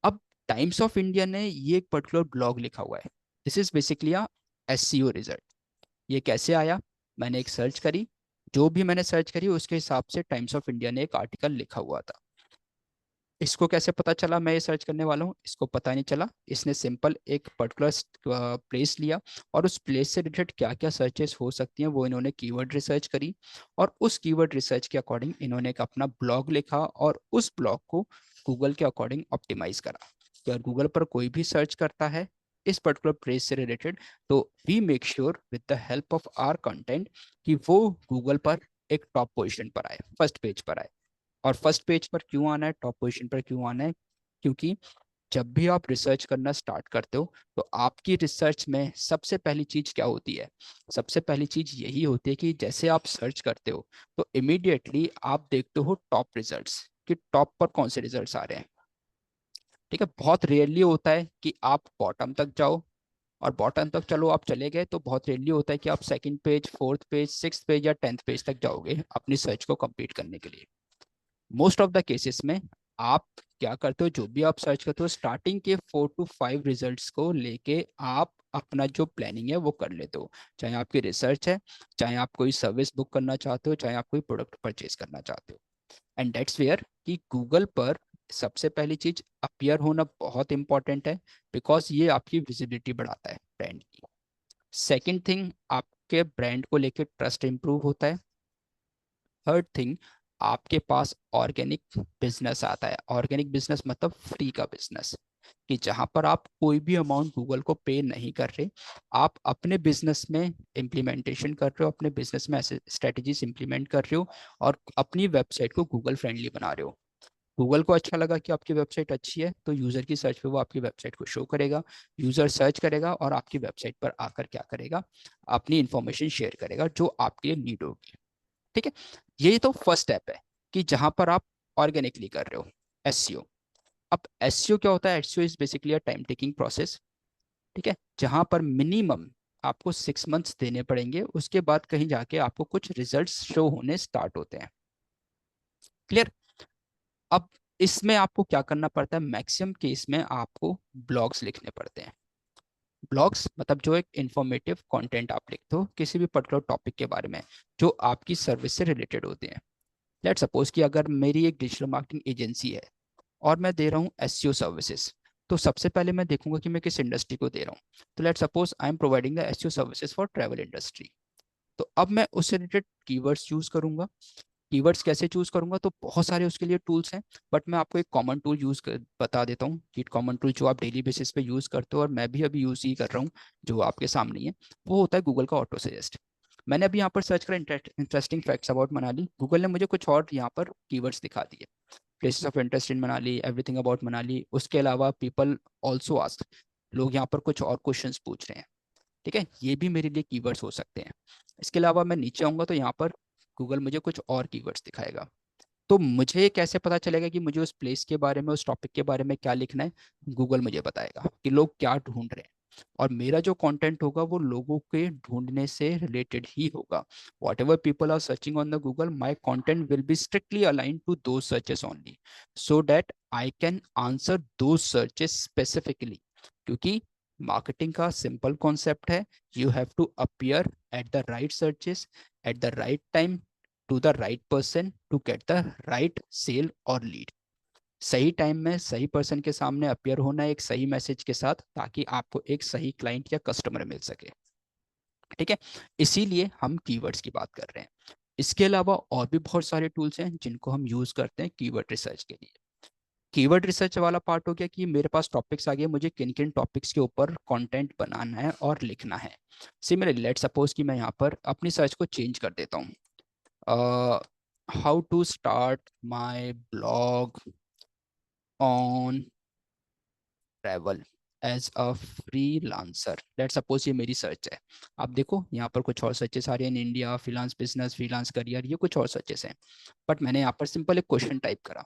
अब टाइम्स ऑफ इंडिया ने ये एक पर्टिकुलर ब्लॉग लिखा हुआ है, this is basically a SEO result. ये कैसे आया? मैंने एक सर्च करी, जो भी मैंने सर्च करी उसके हिसाब से टाइम्स ऑफ इंडिया ने एक आर्टिकल लिखा हुआ था। इसको कैसे पता चला मैं ये सर्च करने वाला हूँ? इसको पता नहीं चला, इसने सिंपल एक पर्टिकुलर प्लेस लिया और उस प्लेस से रिलेटेड क्या क्या सर्चेस हो सकती हैं वो इन्होंने कीवर्ड रिसर्च करी, और उस कीवर्ड रिसर्च के अकॉर्डिंग इन्होंने एक अपना ब्लॉग लिखा और उस ब्लॉग को गूगल के अकॉर्डिंग ऑप्टिमाइज करा। तो अगर गूगल पर कोई भी सर्च करता है इस पर्टिकुलर प्लेस से रिलेटेड, तो we make sure with the help of our content कि वो गूगल पर एक टॉप पोजिशन पर आए, फर्स्ट पेज पर आए। और फर्स्ट पेज पर क्यों आना है, टॉप पोजीशन पर क्यों आना है? क्योंकि जब भी आप रिसर्च करना स्टार्ट करते हो तो आपकी रिसर्च में सबसे पहली चीज क्या होती है? सबसे पहली चीज यही होती है कि जैसे आप सर्च करते हो तो इमीडिएटली आप देखते हो टॉप रिजल्ट्स, कि टॉप पर कौन से रिजल्ट्स आ रहे हैं। ठीक है, बहुत रेयरली होता है कि आप बॉटम तक जाओ, और बॉटम तक चलो आप चले गए तो बहुत रेयरली होता है कि आप second page, fourth page, sixth page या 10th पेज तक जाओगे अपनी सर्च को कंप्लीट करने के लिए। मोस्ट ऑफ द केसेस में आप क्या करते हो, जो भी आप सर्च करते हो, स्टार्टिंग के 4 to 5 रिजल्ट्स को लेके आप अपना जो प्लानिंग है वो कर लेते हो। चाहे आपकी रिसर्च है, चाहे आप कोई सर्विस बुक करना चाहते हो, चाहे आप कोई प्रोडक्ट परचेज करना चाहते हो। एंड दैट्स वेयर कि गूगल पर सबसे पहली चीज अपीयर होना बहुत इंपॉर्टेंट है, बिकॉज ये आपकी विजिबिलिटी बढ़ाता है ब्रांड की। सेकंड थिंग, आपके ब्रांड को लेके ट्रस्ट इंप्रूव होता है। थर्ड थिंग, आपके पास ऑर्गेनिक बिजनेस आता है। ऑर्गेनिक बिजनेस मतलब फ्री का बिजनेस, कि जहां पर आप कोई भी अमाउंट गूगल को पे नहीं कर रहे, आप अपने बिजनेस में इम्प्लीमेंटेशन कर रहे हो, अपने बिजनेस में ऐसे स्ट्रेटजीज इंप्लीमेंट कर रहे हो, और अपनी वेबसाइट को गूगल फ्रेंडली बना रहे हो। गूगल को अच्छा लगा कि आपकी वेबसाइट अच्छी है, तो यूजर की सर्च पे वो आपकी वेबसाइट को शो करेगा। यूजर सर्च करेगा और आपकी वेबसाइट पर आकर क्या करेगा, अपनी इंफॉर्मेशन शेयर करेगा जो आपके लिए नीड होगी। ठीक है, ये तो फर्स्ट स्टेप है कि जहां पर आप ऑर्गेनिकली कर रहे हो एसईओ। अब एसईओ क्या होता है? SEO is basically a time taking process. ठीक है, जहां पर मिनिमम आपको 6 मंथ्स देने पड़ेंगे, उसके बाद कहीं जाके आपको कुछ रिजल्ट्स शो होने स्टार्ट होते हैं। क्लियर? अब इसमें आपको क्या करना पड़ता है? मैक्सिमम केस में आपको ब्लॉग्स लिखने पड़ते हैं। ब्लॉग्स मतलब जो एक इंफॉर्मेटिव कंटेंट आप लिखते हो किसी भी पर्टिकुलर टॉपिक के बारे में जो आपकी सर्विस से रिलेटेड होते हैं। लेट सपोज कि अगर मेरी एक डिजिटल मार्केटिंग एजेंसी है और मैं दे रहा हूँ एसईओ सर्विसेज, तो सबसे पहले मैं देखूंगा कि मैं किस इंडस्ट्री को दे रहा हूँ। तो let suppose I am providing the SEO services for travel industry. तो अब मैं उससे रिलेटेड कीवर्ड्स यूज करूंगा। कीवर्ड्स कैसे चूज करूंगा? तो बहुत सारे उसके लिए टूल्स हैं, बट मैं आपको एक कॉमन टूल बता देता हूँ कि कॉमन टूल जो आप डेली बेसिस पे यूज करते हो और मैं भी अभी यूज ही कर रहा हूँ, जो आपके सामने ही है, वो होता है गूगल का ऑटो सजेस्ट। मैंने अभी यहाँ पर सर्च करा interesting facts about Manali, Google ने मुझे कुछ और यहाँ पर कीवर्ड्स दिखा दिए। Places of interest in Manali, everything about Manali. उसके अलावा पीपल ऑल्सो आस्क, लोग यहाँ पर कुछ और क्वेश्चंस पूछ रहे हैं। ठीक है, ये भी मेरे लिए कीवर्ड्स हो सकते हैं। इसके अलावा मैं नीचे आऊंगा तो यहाँ पर गूगल मुझे कुछ और कीवर्ड्स दिखाएगा। तो मुझे कैसे पता चलेगा कि मुझे उस प्लेस के बारे में, उस टॉपिक के बारे में क्या लिखना है? गूगल मुझे बताएगा कि लोग क्या ढूंढ रहे हैं, और मेरा जो कंटेंट होगा वो लोगों के ढूंढने से रिलेटेड ही होगा। Whatever people are searching on the Google, my content will be strictly align to those searches only, so that I can answer those searches specifically. क्योंकि मार्केटिंग का सिंपल कॉन्सेप्ट है, you have to appear at the right searches at the right time to the right person to get the right sale और lead. सही time में सही person के सामने appear होना है एक सही मैसेज के साथ, ताकि आपको एक सही क्लाइंट या कस्टमर मिल सके। ठीक है, इसीलिए हम कीवर्ड्स की बात कर रहे हैं। इसके अलावा और भी बहुत सारे टूल्स हैं जिनको हम यूज करते हैं कीवर्ड रिसर्च के लिए। कीवर्ड रिसर्च वाला पार्ट हो गया कि मेरे पास टॉपिक्स आ गए, मुझे किन किन टॉपिक्स के ऊपर कंटेंट बनाना है और लिखना है। सिमिलरली लेट सपोज कि मैं यहाँ पर अपनी सर्च को चेंज कर देता हूँ, how to start my blog on travel as a freelancer. Let suppose ये मेरी सर्च है। आप देखो यहाँ पर कुछ और सर्चेस आ रही हैं, in India, freelance business, freelance career, ये कुछ और सर्चेस हैं। बट मैंने यहाँ पर सिंपल एक क्वेश्चन टाइप करा।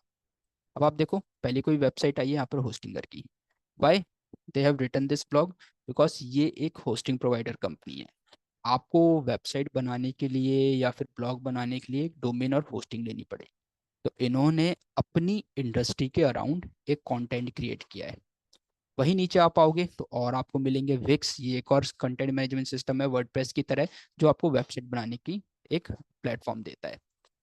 अब आप देखो पहले कोई वेबसाइट आई है यहाँ पर होस्टिंगर की। Why they have written this blog? Because ये एक होस्टिंग प्रोवाइडर कंपनी है। आपको वेबसाइट बनाने के लिए या फिर ब्लॉग बनाने के लिए एक डोमेन और होस्टिंग लेनी पड़े, तो इन्होंने अपनी इंडस्ट्री के अराउंड एक कंटेंट क्रिएट किया है। वहीं नीचे आप आओगे तो और आपको मिलेंगे विक्स, ये एक और कंटेंट मैनेजमेंट सिस्टम है वर्डप्रेस की तरह, जो आपको वेबसाइट बनाने की एक प्लेटफॉर्म देता है।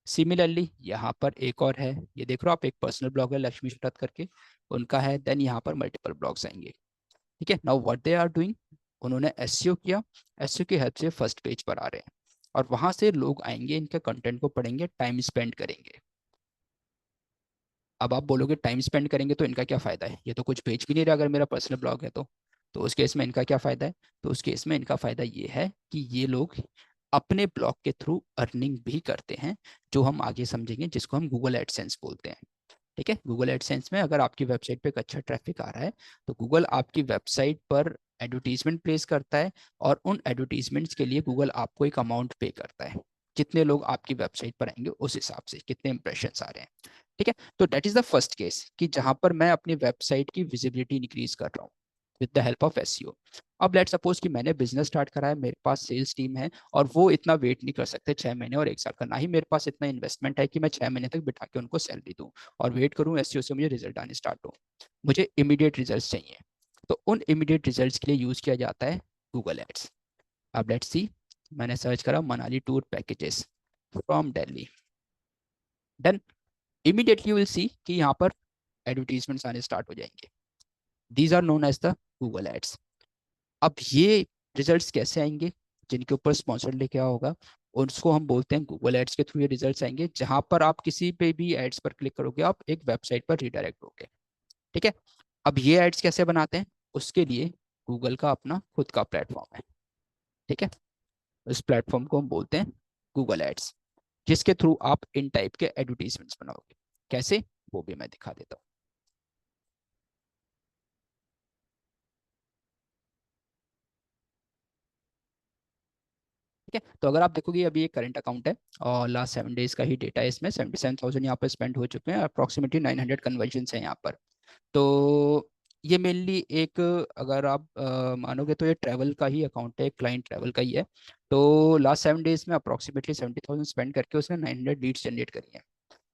सिमिलरली यहाँ पर एक और है, ये देख रहे हो आप, एक पर्सनल ब्लॉग है लक्ष्मी शटत करके, उनका है। देन यहाँ पर मल्टीपल ब्लॉग्स आएंगे। ठीक है, now what they are doing, उन्होंने एसईओ किया, एसईओ की हेल्प से फर्स्ट पेज पर आ रहे हैं, और वहां से लोग आएंगे, इनके कंटेंट को पढ़ेंगे, टाइम स्पेंड करेंगे। अब आप बोलोगे टाइम स्पेंड करेंगे तो इनका क्या फ़ायदा है, ये तो कुछ बेच भी नहीं रहा अगर मेरा पर्सनल ब्लॉग है तो उस केस में इनका क्या फ़ायदा है? तो उस केस में इनका फ़ायदा ये है कि ये लोग अपने ब्लॉग के थ्रू अर्निंग भी करते हैं, जो हम आगे समझेंगे, जिसको हम गूगल एडसेंस बोलते हैं। ठीक है, गूगल एडसेंस में अगर आपकी वेबसाइट पे एक अच्छा ट्रैफिक आ रहा है, तो गूगल आपकी वेबसाइट पर एडवर्टीजमेंट प्लेस करता है, और उन एडवर्टीजमेंट्स के लिए गूगल आपको एक अमाउंट पे करता है। जितने लोग आपकी वेबसाइट पर आएंगे उस हिसाब से कितने इंप्रेशंस आ रहे हैं। ठीक है, तो that is the first case कि जहां पर मैं अपनी वेबसाइट की विजिबिलिटी इंक्रीज कर रहा हूँ with the help of SEO. अब लेट सपोज कि मैंने बिजनेस स्टार्ट करा है, मेरे पास सेल्स टीम है और वो इतना वेट नहीं कर सकते 6 महीने और 1 साल का, ना ही मेरे पास इतना इन्वेस्टमेंट है कि मैं 6 महीने तक बिठा के उनको सैलरी दूं और वेट करूं एसईओ से मुझे रिजल्ट आने स्टार्ट हो। मुझे इमीडिएट रिजल्ट चाहिए, तो उन इमीडिएट रिजल्ट के लिए यूज किया जाता है गूगल एड्स। अब लेट्स सी, मैंने सर्च करा Manali tour packages from Delhi, then immediately you will see कि यहाँ पर एडवर्टीजमेंट्स आने स्टार्ट हो जाएंगे। These are known as the Google ads. अब ये रिजल्ट्स कैसे आएंगे, जिनके ऊपर स्पॉन्सर लेके आया होगा उसको हम बोलते हैं गूगल एड्स के थ्रू ये रिजल्ट्स आएंगे। जहां पर आप किसी पे भी एड्स पर क्लिक करोगे आप एक वेबसाइट पर रिडायरेक्ट होगे। ठीक है, अब ये एड्स कैसे बनाते हैं, उसके लिए गूगल का अपना खुद का प्लेटफॉर्म है। ठीक है, इस प्लेटफॉर्म को हम बोलते हैं गूगल एड्स, जिसके थ्रू आप इन टाइप के एडवर्टीजमेंट्स बनाओगे। कैसे, वो भी मैं दिखा देता हूँ। ठीक है, तो अगर आप देखोगे अभी एक करंट अकाउंट है और लास्ट 7 डेज का ही डेटा है, इसमें 77,000 यहाँ पर स्पेंड हो चुके हैं, अप्रॉक्सीमेटली 900 कन्वर्जन है यहाँ पर। तो ये मेनली एक, अगर आप मानोगे तो ये ट्रैवल का ही अकाउंट है, क्लाइंट ट्रैवल का ही है। तो लास्ट 7 डेज में अप्रॉक्सीमेटली 70,000 स्पेंड करके उसने 900 लीड्स जनरेट करी है।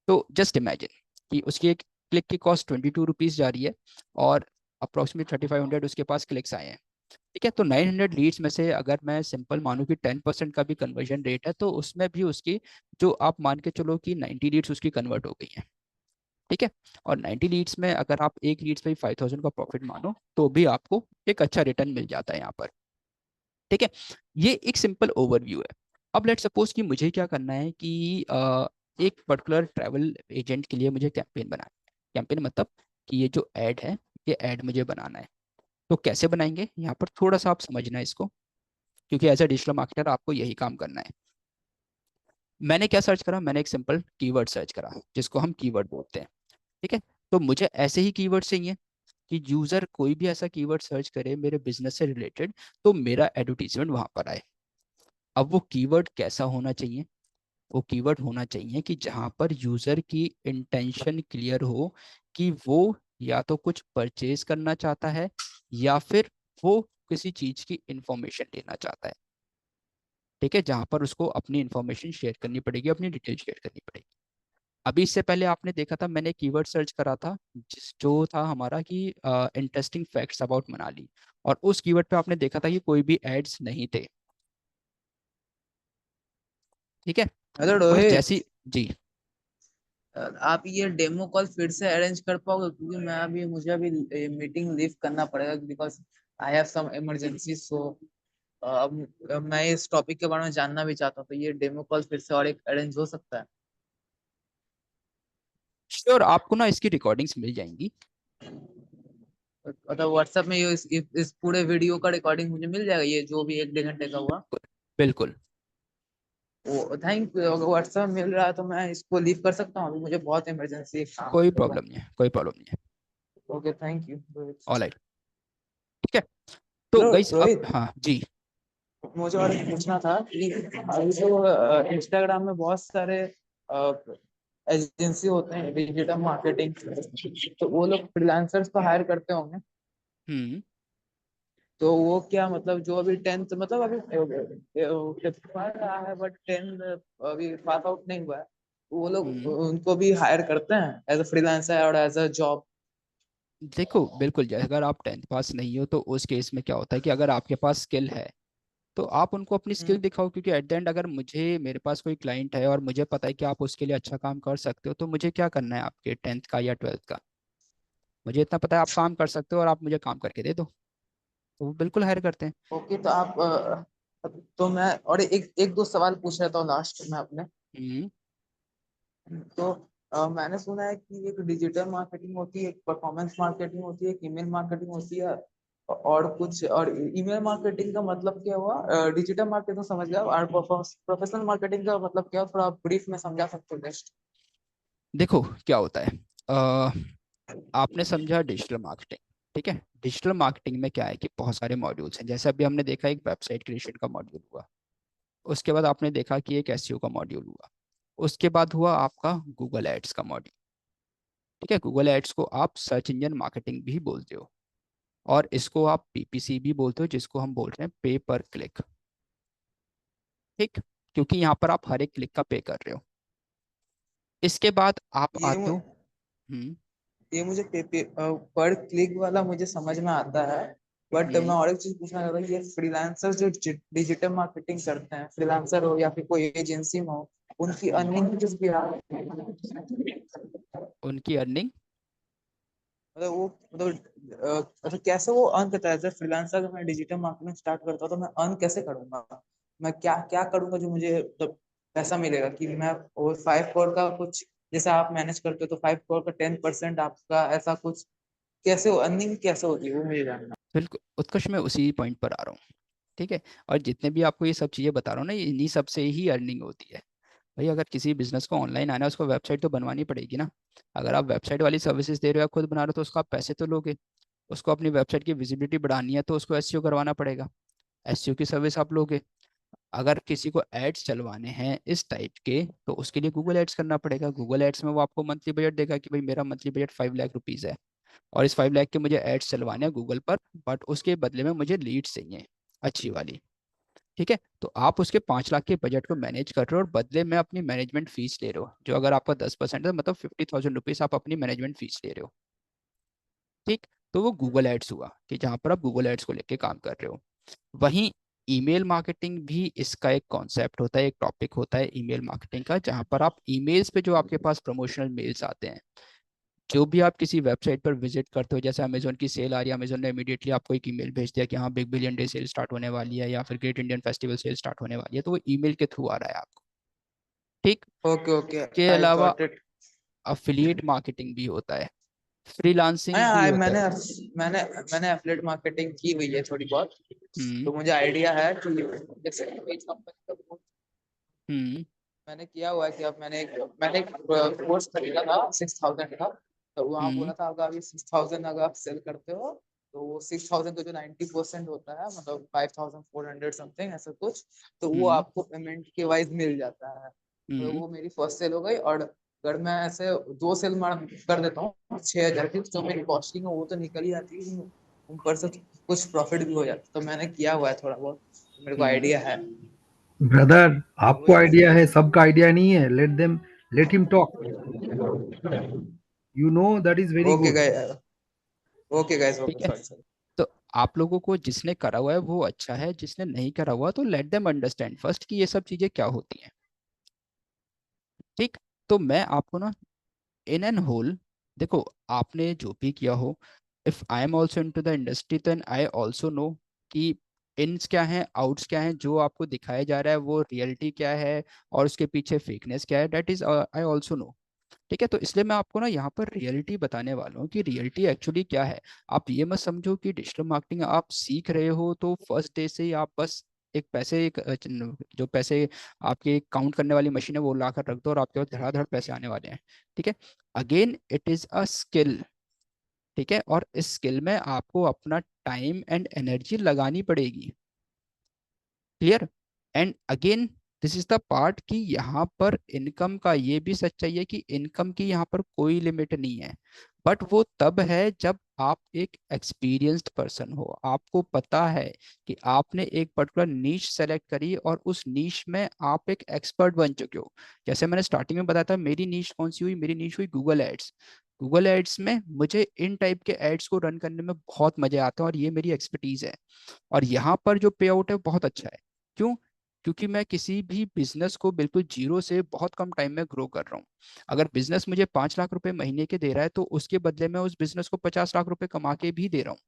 तो जस्ट इमेजिन कि उसकी एक क्लिक की कॉस्ट 22 रुपीज़ जा रही है और अप्रॉक्सीमेटली 3500 उसके पास क्लिक्स आए हैं। ठीक है, तो 900 लीड्स में से अगर मैं सिंपल मानूं कि 10% का भी कन्वर्जन रेट है, तो उसमें भी उसकी, जो आप मान के चलो कि 90 लीड्स उसकी कन्वर्ट हो गई हैं। ठीक है, और 90 लीड्स में अगर आप एक लीड्स पे 5000 का प्रॉफिट मानो तो भी आपको एक अच्छा रिटर्न मिल जाता है यहाँ पर। ठीक है, ये एक सिंपल ओवरव्यू है। अब लेट सपोज कि मुझे क्या करना है कि एक पर्टिकुलर ट्रैवल एजेंट के लिए मुझे कैंपेन बनाना है। कैंपेन मतलब कि ये जो ऐड है, ये ऐड मुझे बनाना है। तो कैसे बनाएंगे, यहाँ पर थोड़ा सा आप समझना है इसको, क्योंकि एज अ डिजिटल मार्केटर आपको यही काम करना है। मैंने क्या सर्च करा, मैंने एक सिंपल कीवर्ड सर्च करा जिसको हम कीवर्ड बोलते हैं। ठीक है, तो मुझे ऐसे ही कीवर्ड चाहिए कि यूजर कोई भी ऐसा कीवर्ड सर्च करे मेरे बिजनेस से रिलेटेड तो मेरा एडवर्टीजमेंट वहां पर आए। अब वो कीवर्ड कैसा होना चाहिए, वो कीवर्ड होना चाहिए कि जहां पर यूजर की इंटेंशन क्लियर हो कि वो या तो कुछ परचेज करना चाहता है या फिर वो किसी चीज की इंफॉर्मेशन लेना चाहता है। ठीक है, जहां पर उसको अपनी इंफॉर्मेशन शेयर करनी पड़ेगी, अपनी डिटेल शेयर करनी पड़ेगी। अभी इससे पहले आपने देखा था मैंने कीवर्ड सर्च करा था जिस जो था हमारा कि इंटरेस्टिंग फैक्ट्स अबाउट मनाली, और उस कीवर्ड पे आपने देखा था कि कोई भी एड्स नहीं थे। ठीक है, हेलो बस रोहित, जैसी, जी आप ये डेमो कॉल फिर से अरेंज कर पाओगे? क्योंकि मुझे अभी मीटिंग लीव करना पड़ेगा because I have some emergency. So अब मैं इस टॉपिक के बारे में जानना भी चाहता हूँ, तो ये डेमो कॉल फिर से और एक अरेंज हो सकता है? श्योर, आपको ना इसकी रिकॉर्डिंग्स मिल जाएंगी। मतलब व्हाट्सएप में ये इस पूरे वीडियो का रिकॉर्डिंग मुझे मिल जाएगा, ये जो भी 1-2 घंटे का हुआ? बिल्कुल, वो थैंक यू। अगर व्हाट्सएप मिल रहा है तो मैं इसको लीव कर सकता हूँ, अभी मुझे बहुत इमरजेंसी काम कोई है। प्रॉब्लम नहीं है, कोई प्रॉब्लम नहीं है। Okay, thank you. All right, ठीक है, तो हेलो गाइस अब, रोहित, हाँ जी, मुझे और एक पूछना था कि अभी जो इंस्टाग्राम में बहुत सारे एजेंसी होते हैं डिजिटल मार्केटिंग, तो वो लोग फ्रीलांसर्स को हायर करते होंगे। हम्म तो वो क्या, मतलब जो अभी 10th, मतलब अभी पढ़ रहा है बट 10th अभी पास आउट नहीं हुआ है, वो लोग हम्म उनको भी हायर करते हैं एज अ फ्रीलांसर और एज अ जॉब? देखो बिल्कुल, अगर आप 10th पास नहीं हो तो उस केस में क्या होता है कि अगर आपके पास स्किल है तो आप उनको अपनी स्किल दिखाओ, क्योंकि एट द एंड अगर मुझे, मेरे पास कोई क्लाइंट है और मुझे पता है कि आप उसके लिए अच्छा काम कर सकते हो, तो मुझे क्या करना है आपके 10th का या 12th का, मुझे इतना पता है आप काम कर सकते हो और आप मुझे काम करके दे दो, तो वो बिल्कुल हायर करते हैं। ओके, तो आप तो मैं और एक एक दो सवाल पूछ रहा था लास्ट में अपने। हम्म तो मैंने सुना है कि एक डिजिटल मार्केटिंग होती है, एक परफॉर्मेंस मार्केटिंग होती है, एक ईमेल मार्केटिंग होती है, और कुछ और। ईमेल मार्केटिंग का मतलब क्या हुआ? डिजिटल मार्केटिंग समझ गया, और प्रोफेशनल मार्केटिंग का मतलब क्या, थोड़ा ब्रीफ में समझा सकते हो बेस्ट? देखो क्या होता है, अ, आपने समझा डिजिटल मार्केटिंग। ठीक है, डिजिटल मार्केटिंग में क्या है कि बहुत सारे मॉड्यूल्स हैं, जैसे अभी हमने देखा एक वेबसाइट क्रिएशन का मॉड्यूल हुआ। उसके बाद आपने देखा कि एक एसईओ का मॉड्यूल हुआ, उसके बाद हुआ आपका गूगल एड्स का मॉड्यूल। ठीक है, गूगल एड्स को आप सर्च इंजन मार्केटिंग भी बोलते हो, और इसको आप पीपीसी भी बोलते हो, जिसको हम बोल रहे हैं पे पर क्लिक। ठीक, क्योंकि यहाँ पर आप हर एक क्लिक का पे कर रहे हो। इसके बाद आप ये आते मु- हो। हम्म। ये मुझे पर क्लिक वाला मुझे समझ में आता है, बट मैं हम्म। और एक चीज पूछना चाह रहा हूँ, ये फ्रीलांसर जो डिजिटल मार्केटिंग करते हैं, फ्रीलांसर हो या फिर कोई एजेंसी में हो, उनकी हम्म। अर्निंग किस भी उनकी अर्निंग, मतलब वो मतलब कैसे वो अर्न करता है? एज फ्रीलांसर अगर मैं डिजिटल मार्केटिंग स्टार्ट करता हूँ तो मैं अर्न कैसे करूंगा? मैं क्या क्या करूंगा जो मुझे मतलब पैसा मिलेगा? कि मैं वो 5 करोड़ का कुछ, जैसे आप मैनेज करते हो तो 5 करोड़ का 10% आपका, ऐसा कुछ कैसे अर्निंग कैसे होती है वो मुझे जानना बिल्कुल उत्कर्ष, मैं उसी पॉइंट पर आ रहा हूँ। ठीक है, और जितने भी आपको ये सब चीज़ें बता रहा हूँ ना, ये इन्हीं सब से ही अर्निंग होती है। भाई अगर किसी बिजनेस को ऑनलाइन आना है, उसको वेबसाइट तो बनवानी पड़ेगी ना। अगर आप वेबसाइट वाली सर्विसेज दे रहे हो, आप खुद बना रहे हो, तो उसको आप पैसे तो लोगे। उसको अपनी वेबसाइट की विजिबिलिटी बढ़ानी है, तो उसको एसईओ करवाना पड़ेगा। एसईओ की सर्विस आप लोगे। अगर किसी को एड्स चलवाने हैं इस टाइप के, तो उसके लिए गूगल एड्स करना पड़ेगा। गूगल एड्स में वो आपको मंथली बजट देगा कि भाई मेरा मंथली बजट 5 लाख रुपीज़ है, और इस 5 लाख के मुझे एड्स चलवाने हैं गूगल पर, बट उसके बदले में मुझे लीड्स चाहिए अच्छी वाली। ठीक है, तो आप उसके 5 लाख के बजट को मैनेज कर रहे हो, और बदले में अपनी मैनेजमेंट फीस ले रहे हो, जो अगर आपका 10% है, मतलब 50,000 रुपीज़ आप अपनी मैनेजमेंट फीस ले रहे हो। ठीक, तो वो गूगल एड्स हुआ कि जहाँ पर आप गूगल एड्स को लेके काम कर रहे हो। वहीं ईमेल मार्केटिंग भी इसका एक कॉन्सेप्ट होता है, एक टॉपिक होता है ईमेल मार्केटिंग का, जहाँ पर आप ईमेल्स पे जो आपके पास प्रमोशनल मेल्स आते हैं, जो भी आप किसी वेबसाइट पर विजिट करते हो, जैसे अमेजोन की सेल आ रही है, अमेजोन ने इमीडिएटली आपको एक ईमेल भेज दिया कि हाँ big billion day cell start होने वाली है, या फिर great Indian festival sale start होने वाली है, तो वो ईमेल के थ्रू आ रहा है आपको। ठीक, है। ओके ओके, के आई अलावा गॉट इट। अफिलिएट मार्केटिंग भी होता है, फ्रीलांसिंग भी हाँ, होता है। मैंने मैंने मैंने एफिलिएट मार्केटिंग की हुई है थोड़ी बहुत, हम्म। तो मुझे आइडिया है कि जैसे कोई कंपनी का हम्म। मैंने किया हुआ है कि अब मैंने एक कोर्स खरीदा था 6,000 का। तो वहाँ हम्म। बोला था अगर अभी 6,000 अगर आप सेल करते हो, तो वो 6,000 का जो 90% होता है, मतलब 5,400 समथिंग ऐसा कुछ, तो वो हम्म। आपको पेमेंट के वाइज मिल जाता है। तो हम्म। वो मेरी फर्स्ट सेल हो गई। और अगर मैं ऐसे 2 सेल मार कर देता हूँ 6,000 की, तो मेरी कॉस्टिंग है वो तो निकल ही जाती है, ऊपर से कुछ प्रॉफिट भी हो जाता है। तो मैंने किया हुआ है थोड़ा बहुत, तो मेरे को हम्म। आइडिया है। ब्रदर, तो आपको वही आइडिया है, सबका आइडिया नहीं है। Let him talk. You know that is very okay good. Guys, okay guys, ठीक ओके, है, सॉरी सॉरी। तो आप लोगों को जिसने करा हुआ है वो अच्छा है, जिसने नहीं करा हुआ तो लेट देम अंडरस्टैंड फर्स्ट कि ये सब चीज़ें क्या होती हैं। ठीक, तो मैं आपको ना इन एन होल, देखो आपने जो भी किया हो, if I am also into the industry, then I also know कि इन्स क्या हैं, आउट्स क्या हैं, जो आपको दिखाया जा रहा है वो रियलिटी क्या है, और उसके पीछे फेकनेस क्या है, that is I also know. ठीक है, तो इसलिए मैं आपको ना यहाँ पर रियलिटी बताने वाला हूँ कि रियलिटी एक्चुअली क्या है। आप ये मत समझो कि डिजिटल मार्केटिंग आप सीख रहे हो तो फर्स्ट डे से ही आप बस एक पैसे, जो पैसे आपके काउंट करने वाली मशीन है वो ला कर रख दो और आपके पास धड़ाधड़ पैसे आने वाले हैं। ठीक है, again it is a skill. ठीक है, और इस स्किल में आपको अपना टाइम एंड एनर्जी लगानी पड़ेगी। Clear, and again this is the part कि यहाँ पर इनकम का ये भी सच्चाई है कि इनकम की यहाँ पर कोई लिमिट नहीं है, बट वो तब है जब आप एक एक्सपीरियंस्ड पर्सन हो, आपको पता है कि आपने एक पर्टिकुलर नीश सेलेक्ट करी और उस नीश में आप एक एक्सपर्ट बन चुके हो। जैसे मैंने स्टार्टिंग में बताया था, मेरी नीश कौन सी हुई, मेरी नीश हुई गूगल एड्स। गूगल एड्स में मुझे इन टाइप के एड्स को रन करने में बहुत मजे आते हैं, और ये मेरी एक्सपर्टीज है। और यहाँ पर जो पे आउट है बहुत अच्छा है। क्यों? क्योंकि मैं किसी भी बिजनेस को बिल्कुल जीरो से बहुत कम टाइम में ग्रो कर रहा हूँ। अगर बिजनेस मुझे 5 लाख रुपए महीने के दे रहा है, तो उसके बदले में उस बिजनेस को 50 लाख रुपए कमा के भी दे रहा हूँ।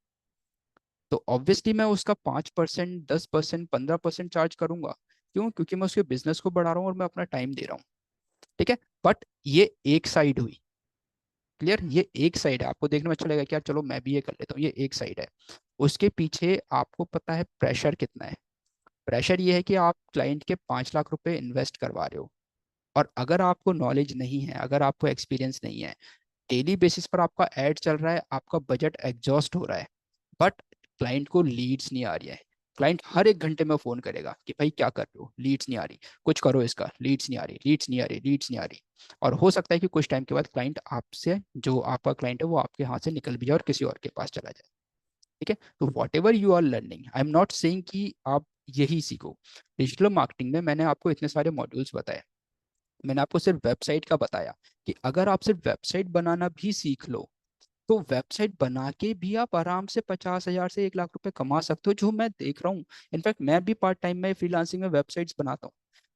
तो ऑब्वियसली मैं उसका 5%, 10%, 15% चार्ज करूंगा। क्यों? क्योंकि मैं उसके बिजनेस को बढ़ा रहा हूँ और मैं अपना टाइम दे रहा हूँ। ठीक है, बट ये एक साइड हुई। क्लियर, ये एक साइड है। आपको देखने में अच्छा लगेगा कि यार चलो मैं भी ये कर लेता हूँ, ये एक साइड है। उसके पीछे आपको पता है प्रेशर कितना है। प्रेशर ये है कि आप क्लाइंट के 5 लाख रुपए इन्वेस्ट करवा रहे हो, और अगर आपको नॉलेज नहीं है, अगर आपको एक्सपीरियंस नहीं है, डेली बेसिस पर आपका एड चल रहा है, आपका बजट एग्जॉस्ट हो रहा है, बट क्लाइंट को लीड्स नहीं आ रही है, क्लाइंट हर एक घंटे में फ़ोन करेगा कि भाई क्या कर रहे हो, लीड्स नहीं आ रही, कुछ करो इसका, लीड्स नहीं आ रही, लीड्स नहीं आ रही, लीड्स नहीं आ रही। और हो सकता है कि कुछ टाइम के बाद क्लाइंट आपसे, जो आपका क्लाइंट है वो आपके हाथ से निकल भी जाए और किसी और के पास चला जाए। ठीक है, तो whatever you are learning, I am not saying कि आप यही सीखो। डिजिटल मार्केटिंग में मैंने आपको इतने सारे मॉड्यूल्स बताए, मैंने आपको सिर्फ वेबसाइट का बताया कि अगर आप सिर्फ वेबसाइट बनाना भी सीख लो तो वेबसाइट बना के भी आप आराम से 50,000 से 1 लाख रुपए कमा सकते हो, जो मैं देख रहा हूँ। इनफैक्ट मैं भी पार्ट टाइम में फ्रीलांसिंग में वेबसाइट्स बनाता हूँ।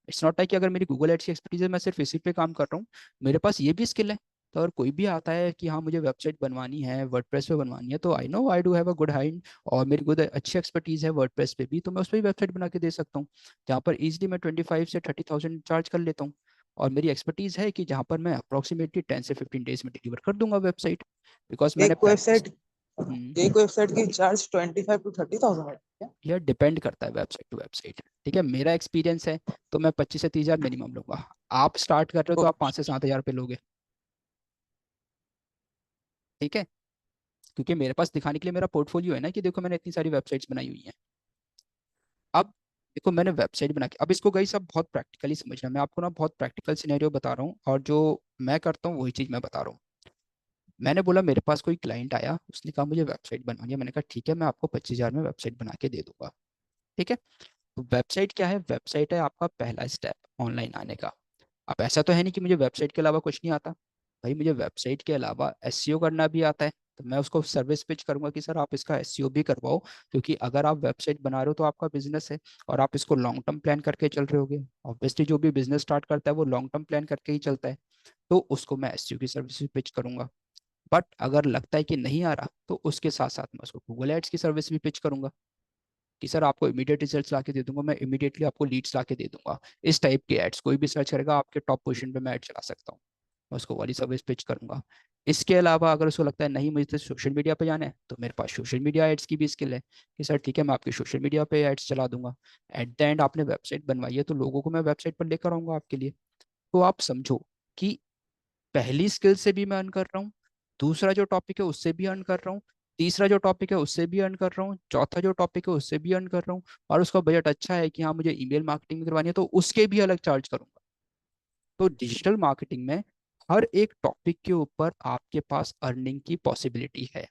इट्स नॉट लाइक कि अगर मेरी गूगल एड्स की एक्सपर्टीज है मैं सिर्फ इसी पे काम कर रहा हूँ, मेरे पास ये भी स्किल है। तो अगर कोई भी आता है कि हाँ मुझे वेबसाइट बनवानी है, वर्डप्रेस पे बनवानी है, तो I know I do have a good hind और मेरी गुड अच्छी एक्सपर्टीज है वर्डप्रेस पे भी, तो मैं उस पर भी वेबसाइट बना के दे सकता हूँ, जहाँ पर इजीली मैं 25 से 30,000 चार्ज कर लेता हूँ। और मेरी एक्सपर्टीज है कि जहाँ पर मैं अप्रोक्सीमेटली 10 से 15 डेज में डिलीवर कर दूंगा वेबसाइट, बिकॉज मैंने एक प्रैक्टिस। वेबसाइट एक वेबसाइट की चार्ज 25 to 30,000 है क्या? यह डिपेंड करता है वेबसाइट टू वेबसाइट। ठीक है, मेरा एक्सपीरियंस है तो मैं 25 से 30 हज़ार मिनिमम लूंगा। आप स्टार्ट कर रहे हो तो आप 5 से 7 हज़ार पे लोगे। ठीक है, क्योंकि मेरे पास दिखाने के लिए मेरा पोर्टफोलियो है ना कि देखो मैंने इतनी सारी वेबसाइट्स बनाई हुई हैं। अब देखो मैंने वेबसाइट बना के, अब इसको गाइस आप बहुत प्रैक्टिकली समझना, मैं आपको ना बहुत प्रैक्टिकल सिनेरियो बता रहा हूँ और जो मैं करता हूँ वही चीज़ मैं बता रहा हूँ। मैंने बोला मेरे पास कोई क्लाइंट आया, उसने कहा मुझे वेबसाइट बनवानी है, मैंने कहा ठीक है मैं आपको 25 हज़ार में वेबसाइट बना के दे दूंगा। ठीक है, तो वेबसाइट क्या है, वेबसाइट है आपका पहला स्टेप ऑनलाइन आने का। अब ऐसा तो है नहीं कि मुझे वेबसाइट के अलावा कुछ नहीं आता, भाई मुझे वेबसाइट के अलावा एसईओ करना भी आता है। तो मैं उसको सर्विस पिच करूंगा कि सर आप इसका एसईओ भी करवाओ, क्योंकि अगर आप वेबसाइट बना रहे हो तो आपका बिजनेस है और आप इसको लॉन्ग टर्म प्लान करके चल रहे होगे। ऑब्वियसली जो भी बिजनेस स्टार्ट करता है वो लॉन्ग टर्म प्लान करके ही चलता है, तो उसको मैं एसईओ की सर्विस भी पिच करूंगा। बट अगर लगता है कि नहीं आ रहा तो उसके साथ साथ मैं उसको गूगल एड्स की सर्विस भी पिच करूंगा कि सर आपको इमीडिएट रिजल्ट्स ला के दे दूंगा, मैं इमीडिएटली आपको लीड्स ला के दे दूंगा। इस टाइप के एड्स कोई भी सर्च करेगा आपके टॉप पोजीशन पे मैं ऐड चला सकता हूँ, मैं उसको वाली सर्विस पिच करूंगा। इसके अलावा अगर उसको लगता है नहीं मुझे तो सोशल मीडिया पे जाना है, तो मेरे पास सोशल मीडिया एड्स की भी स्किल है कि सर ठीक है मैं आपके सोशल मीडिया पे एड्स चला दूंगा। एट द एंड आपने वेबसाइट बनवाई है तो लोगों को मैं वेबसाइट पर लेकर आऊंगा आपके लिए। तो आप समझो कि पहली स्किल से भी मैं अर्न कर रहा हूँ, दूसरा जो टॉपिक है उससे भी अर्न कर रहा हूँ, तीसरा जो टॉपिक है उससे भी अर्न कर रहा हूँ, चौथा जो टॉपिक है उससे भी अर्न कर रहा हूँ, और उसका बजट अच्छा है कि हाँ मुझे ईमेल मार्केटिंग भी करवानी है तो उसके भी अलग चार्ज करूंगा। तो डिजिटल मार्केटिंग में हर एक टॉपिक के ऊपर आपके पास अर्निंग की पॉसिबिलिटी है।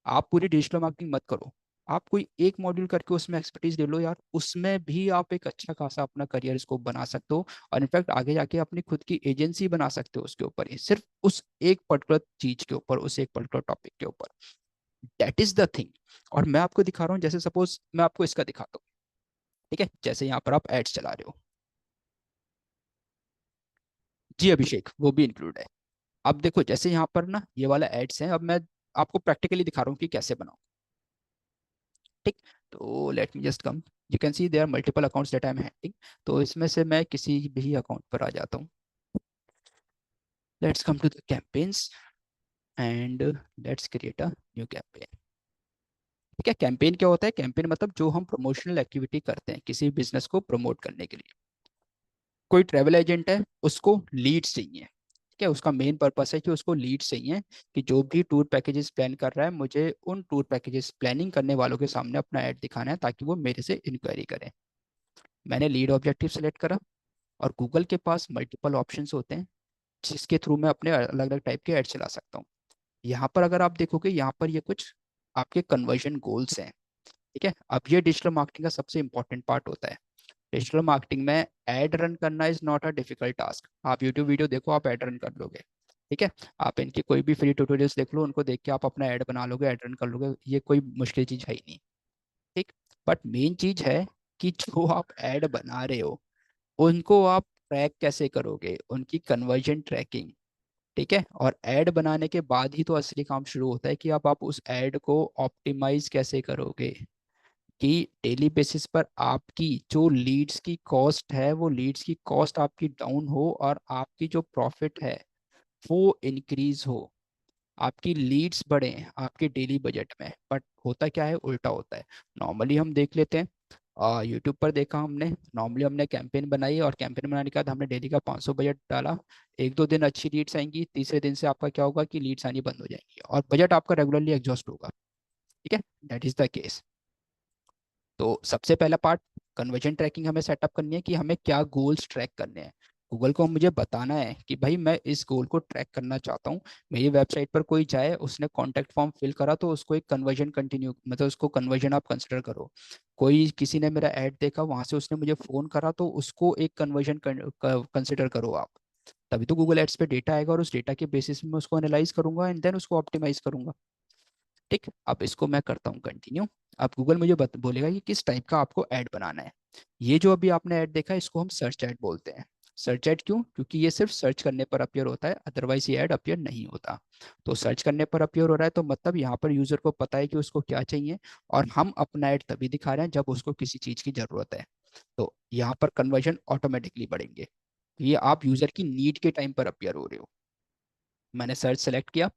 आप पूरी डिजिटल मार्केटिंग मत करो, आप कोई एक मॉड्यूल करके उसमें एक्सपर्टीज ले लो यार, उसमें भी आप एक अच्छा खासा अपना करियर स्कोप बना सकते हो। और इनफैक्ट आगे जाके अपनी खुद की एजेंसी बना सकते हो उसके ऊपर ही, सिर्फ उस एक पर्टिकुलर चीज के ऊपर, उस एक पर्टिकुलर टॉपिक के ऊपर। That is the thing. और मैं आपको दिखा रहा हूँ, जैसे सपोज मैं आपको इसका दिखाता हूँ। ठीक है, जैसे यहाँ पर आप एड्स चला रहे हो, जी अभिषेक वो भी इंक्लूड है। अब देखो जैसे यहाँ पर ना ये वाला एड्स है, अब मैं आपको प्रैक्टिकली दिखा रहा हूँ कि कैसे बनाऊं। ठीक, तो let me just come, you can see there multiple accounts that I am handling. तो इसमें से मैं किसी भी अकाउंट पर आ जाता हूँ। Let's come to the campaigns and let's create a new campaign. ठीक है, कैंपेन क्या होता है, कैंपेन मतलब जो हम प्रमोशनल एक्टिविटी करते हैं किसी बिजनेस को प्रमोट करने के लिए। कोई ट्रेवल एजेंट है उसको लीड्स चाहिए, ठीक है, उसका मेन पर्पस है कि उसको लीड्स चाहिए कि जो भी टूर पैकेजेस प्लान कर रहा है मुझे उन टूर पैकेजेस प्लानिंग करने वालों के सामने अपना ऐड दिखाना है ताकि वो मेरे से इंक्वायरी करें। मैंने लीड ऑब्जेक्टिव सेलेक्ट करा और गूगल के पास मल्टीपल ऑप्शंस होते हैं जिसके थ्रू मैं अपने अलग अलग टाइप के ऐड चला सकता हूँ। यहाँ पर अगर आप देखोगे यहाँ पर ये कुछ आपके कन्वर्जन गोल्स हैं। ठीक है, अब ये डिजिटल मार्केटिंग का सबसे इंपॉर्टेंट पार्ट होता है। डिजिटल मार्केटिंग में एड रन करना is not a difficult task. आप यूट्यूब वीडियो देखो आप एड रन कर लोगे। ठीक है, आप इनकी कोई भी फ्री ट्यूटोरियल्स देख लो, उनको देख के आप अपना ऐड बना लोगे, ऐड रन कर लोगे, ये कोई मुश्किल चीज़ है ही नहीं। ठीक, बट मेन चीज़ है कि जो आप ऐड बना रहे हो उनको आप ट्रैक कैसे करोगे, उनकी कन्वर्जन ट्रैकिंग। ठीक है, और ऐड बनाने के बाद ही तो असली काम शुरू होता है कि आप उस ऐड को ऑप्टिमाइज कैसे करोगे कि डेली बेसिस पर आपकी जो लीड्स की कॉस्ट है वो लीड्स की कॉस्ट आपकी डाउन हो और आपकी जो प्रॉफिट है वो इंक्रीज हो, आपकी लीड्स बढ़े आपके डेली बजट में। बट होता क्या है, उल्टा होता है। नॉर्मली हम देख लेते हैं, यूट्यूब पर देखा हमने, नॉर्मली हमने कैंपेन बनाई और कैंपेन बनाने के बाद हमने डेली का 500 बजट डाला। एक दो दिन अच्छी लीड्स आएंगी, तीसरे दिन से आपका क्या होगा कि लीड्स आनी बंद हो जाएंगी और बजट आपका रेगुलरली एग्जॉस्ट होगा। ठीक है, दैट इज द केस। तो सबसे पहला पार्ट कन्वर्जन ट्रैकिंग हमें सेटअप करनी है कि हमें क्या गोल्स ट्रैक करने हैं। गूगल को मुझे बताना है कि भाई मैं इस गोल को ट्रैक करना चाहता हूँ। मेरी वेबसाइट पर कोई जाए, उसने कॉन्टैक्ट फॉर्म फिल करा तो उसको एक कन्वर्जन कंटिन्यू, मतलब उसको कन्वर्जन आप कंसिडर करो। कोई किसी ने मेरा ऐड देखा, वहां से उसने मुझे फोन करा, तो उसको एक कन्वर्जन कंसिडर करो आप। तभी तो गूगल एड्स पे डेटा आएगा और उस डेटा के बेसिस में मैं उसको एनालाइज करूंगा एंड देन उसको ऑप्टिमाइज करूंगा। ठीक, अब इसको मैं करता हूँ कंटिन्यू। अब गूगल मुझे बोलेगा कि किस टाइप का आपको ऐड बनाना है। ये जो अभी आपने ऐड देखा है, इसको हम सर्च ऐड बोलते हैं। सर्च ऐड क्यों? क्योंकि ये सिर्फ सर्च करने पर अपीयर होता है, अदरवाइज ये ऐड अपीयर नहीं होता। तो सर्च करने पर अपीयर हो रहा है तो मतलब यहाँ पर यूजर को पता है कि उसको क्या चाहिए, और हम अपना ऐड तभी दिखा रहे हैं जब उसको किसी चीज की जरूरत है। तो यहाँ पर कन्वर्जन ऑटोमेटिकली बढ़ेंगे। ये आप यूजर की नीड के टाइम पर अपीयर हो रहे हो। मैंने सर्च सेलेक्ट किया,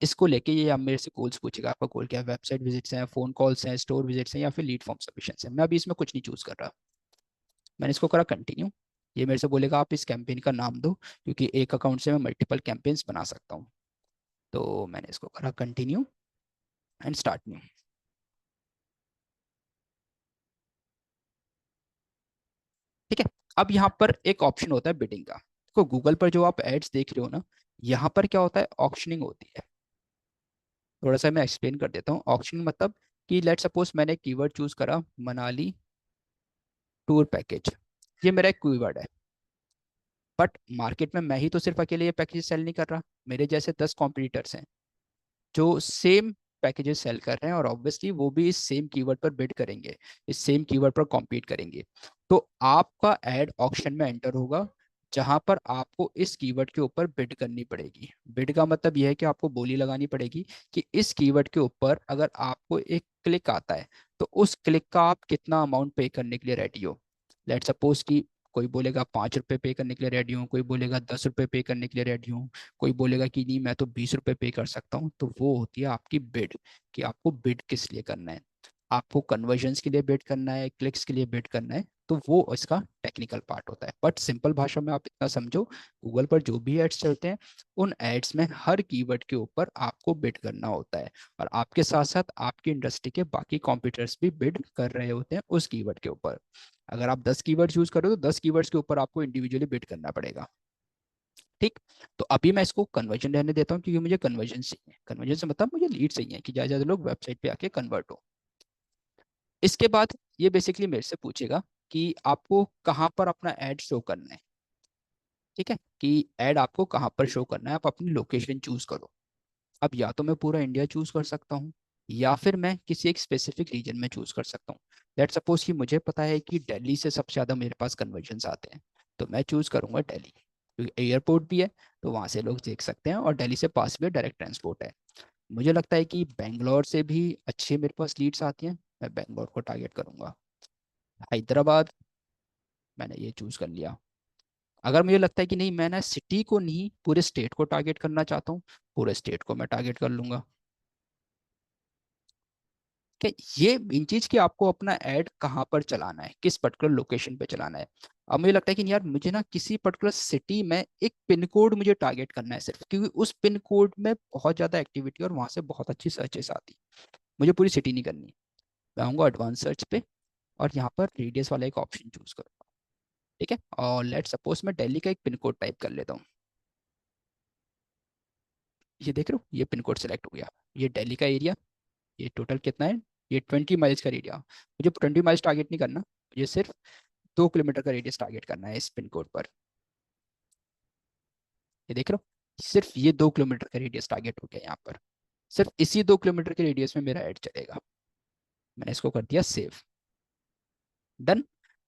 इसको लेके ये अब मेरे से गोल्स पूछेगा, आपका गोल क्या है? वेबसाइट विजिट्स हैं, फोन कॉल्स हैं, स्टोर विजिट्स हैं, या फिर लीड फॉर्म सबमिशन है। मैं अभी इसमें कुछ नहीं चूज कर रहा। मैंने इसको करा कंटिन्यू। ये मेरे से बोलेगा आप इस कैंपेन का नाम दो, क्योंकि एक अकाउंट से मैं मल्टीपल कैंपेन्स बना सकता हूँ। तो मैंने इसको करा कंटिन्यू एंड स्टार्ट न्यू। ठीक है, अब यहाँ पर एक ऑप्शन होता है बिडिंग का। तो गूगल पर जो आप एड्स देख रहे हो ना, यहाँ पर क्या होता है, ऑक्शनिंग होती है। थोड़ा सा मैं एक्सप्लेन कर देता हूँ। ऑक्शनिंग मतलब कि लेट सपोज मैंने कीवर्ड चूज करा मनाली टूर पैकेज, ये मेरा एक कीवर्ड है। बट मार्केट में मैं ही तो सिर्फ अकेले ये पैकेज सेल नहीं कर रहा, मेरे जैसे 10 कॉम्पिटिटर्स हैं जो सेम पैकेजेस सेल कर रहे हैं, और ऑब्वियसली वो भी इस सेम कीवर्ड पर बिड करेंगे, इस सेम कीवर्ड पर कॉम्पीट करेंगे। तो आपका एड ऑक्शन में एंटर होगा, जहां पर आपको इस कीवर्ड के ऊपर बिड करनी पड़ेगी। बिड का मतलब यह है कि आपको बोली लगानी पड़ेगी कि इस कीवर्ड के ऊपर अगर आपको एक क्लिक आता है, तो उस क्लिक का आप कितना अमाउंट पे करने के लिए रेडी हो। लेट सपोज कि कोई बोलेगा 5 रुपये पे करने के लिए रेडी हूँ, कोई बोलेगा 10 रुपये पे करने के लिए रेडी हूँ, कोई बोलेगा कि नहीं मैं तो 20 रुपये पे कर सकता हूँ। तो वो होती है आपकी बिड, कि आपको बिड किस लिए करना है। आपको कन्वर्जन्स के लिए बिड करना है, क्लिक्स के लिए बिड करना है, तो वो इसका टेक्निकल पार्ट होता है। बट सिंपल भाषा में आप इतना समझो, गूगल पर जो भी एड्स चलते हैं, उन एड्स में हर कीवर्ड के ऊपर आपको बिड करना होता है, और आपके साथ साथ आपकी इंडस्ट्री के बाकी कॉम्पिटिटर्स भी बिड कर रहे होते हैं उस कीवर्ड के ऊपर। अगर आप 10 कीवर्ड यूज करो तो 10 कीवर्ड्स के ऊपर आपको इंडिविजुअली बिड करना पड़ेगा। ठीक, तो अभी मैं इसको कन्वर्जन रहने देता हूँ, क्योंकि मुझे कन्वर्जन चाहिए। कन्वर्जन से मतलब मुझे लीड चाहिए कि ज्यादा ज्यादा लोग वेबसाइट पे आके कन्वर्ट हो। इसके बाद ये बेसिकली मेरे से पूछेगा कि आपको कहाँ पर अपना ऐड शो करना है। ठीक है, कि ऐड आपको कहाँ पर शो करना है, आप अपनी लोकेशन चूज करो। अब या तो मैं पूरा इंडिया चूज कर सकता हूँ, या फिर मैं किसी एक स्पेसिफिक रीजन में चूज कर सकता हूँ। लेट सपोज कि मुझे पता है कि दिल्ली से सबसे ज़्यादा मेरे पास कन्वर्जन्स आते हैं, तो मैं चूज करूंगा दिल्ली, क्योंकि एयरपोर्ट भी है, तो वहाँ से लोग देख सकते हैं, और दिल्ली से पास भी डायरेक्ट ट्रांसपोर्ट है। मुझे लगता है कि बेंगलोर से भी अच्छे मेरे पास लीड्स आती हैं, मैं बेंगलोर को टारगेट करूंगा। हैदराबाद, मैंने ये चूज कर लिया। अगर मुझे लगता है कि नहीं, मैं ना सिटी को नहीं पूरे स्टेट को टारगेट करना चाहता हूँ, पूरे स्टेट को मैं टारगेट कर लूंगा। कि ये मेन चीज कि आपको अपना ऐड कहाँ पर चलाना है, किस पर्टिकुलर लोकेशन पे चलाना है। अब मुझे लगता है कि यार मुझे ना किसी पर्टिकुलर सिटी में एक पिन कोड मुझे टारगेट करना है सिर्फ, क्योंकि उस पिन कोड में बहुत ज्यादा एक्टिविटी और वहां से बहुत अच्छी सर्चेस आती। मुझे पूरी सिटी नहीं करनी। मैं आऊंगा एडवांस सर्च पे, और यहाँ पर रेडियस वाला एक ऑप्शन चूज करूंगा। ठीक है, और लेट सपोज मैं दिल्ली का एक पिन कोड टाइप कर लेता हूँ। ये देख रहे हो, ये पिन कोड सेलेक्ट हो गया। ये दिल्ली का एरिया, ये टोटल कितना है, ये 20 माइल्स का एरिया। मुझे 20 माइल्स टारगेट नहीं करना, मुझे सिर्फ 2 किलोमीटर का रेडियस टारगेट करना है इस पिन कोड पर। ये देख रहे हो, सिर्फ ये 2 किलोमीटर का रेडियस टारगेट हो गया यहाँ पर। सिर्फ इसी 2 किलोमीटर के रेडियस में मेरा ऐड चलेगा। मैंने इसको कर दिया सेव, डन।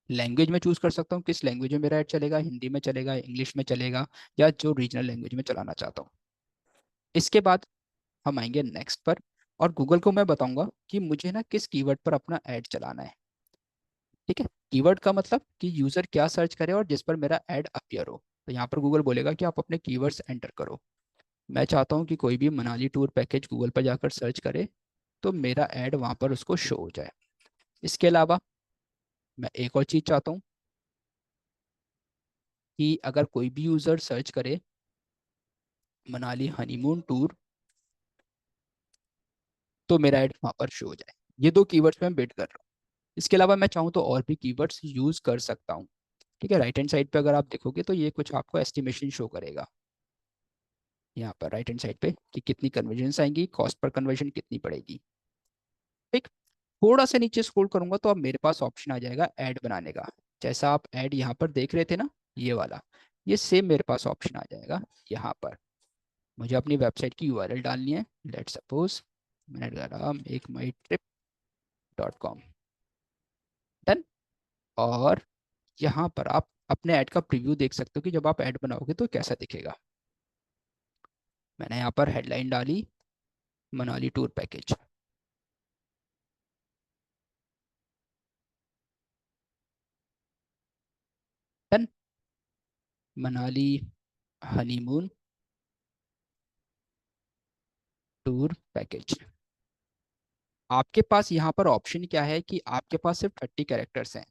लैंग्वेज में चूज कर सकता हूँ किस लैंग्वेज में मेरा ऐड चलेगा, हिंदी में चलेगा, इंग्लिश में चलेगा, या जो रीजनल लैंग्वेज में चलाना चाहता हूँ। इसके बाद हम आएंगे नेक्स्ट पर, और गूगल को मैं बताऊंगा कि मुझे ना किस कीवर्ड पर अपना ऐड चलाना है। ठीक है, कीवर्ड का मतलब कि यूजर क्या सर्च करे और जिस पर मेरा ऐड अपीयर हो। तो यहाँ पर गूगल बोलेगा कि आप अपने कीवर्ड्स एंटर करो। मैं चाहता हूँ कि कोई भी मनाली टूर पैकेज गूगल पर जाकर सर्च करे, तो मेरा ऐड वहाँ पर उसको शो हो जाए। इसके अलावा मैं एक और चीज़ चाहता हूँ कि अगर कोई भी यूज़र सर्च करे मनाली हनीमून टूर, तो मेरा ऐड वहाँ पर शो हो जाए। ये 2 कीवर्ड्स पे मैं बिड कर रहा हूँ। इसके अलावा मैं चाहूँ तो और भी कीवर्ड्स यूज कर सकता हूँ। ठीक है, राइट हैंड साइड पे अगर आप देखोगे तो ये कुछ आपको एस्टिमेशन शो करेगा यहाँ पर राइट हैंड साइड पे कि कितनी कन्वर्जन आएंगी, कॉस्ट पर कन्वर्जन कितनी पड़ेगी। ठीक, थोड़ा सा नीचे स्क्रॉल करूंगा तो अब मेरे पास ऑप्शन आ जाएगा ऐड बनाने का। जैसा आप ऐड यहाँ पर देख रहे थे ना, ये वाला, ये सेम मेरे पास ऑप्शन आ जाएगा यहाँ पर। मुझे अपनी वेबसाइट की यूआरएल डालनी है, लेट सपोज मैंने डाला makeMyTrip.com, डन। और यहाँ पर आप अपने ऐड का प्रीव्यू देख सकते हो कि जब आप ऐड बनाओगे तो कैसा दिखेगा। मैंने यहाँ पर हेडलाइन डाली Manali tour package, done. Manali honeymoon tour package. आपके पास यहाँ पर ऑप्शन क्या है कि आपके पास सिर्फ 30 कैरेक्टर्स हैं।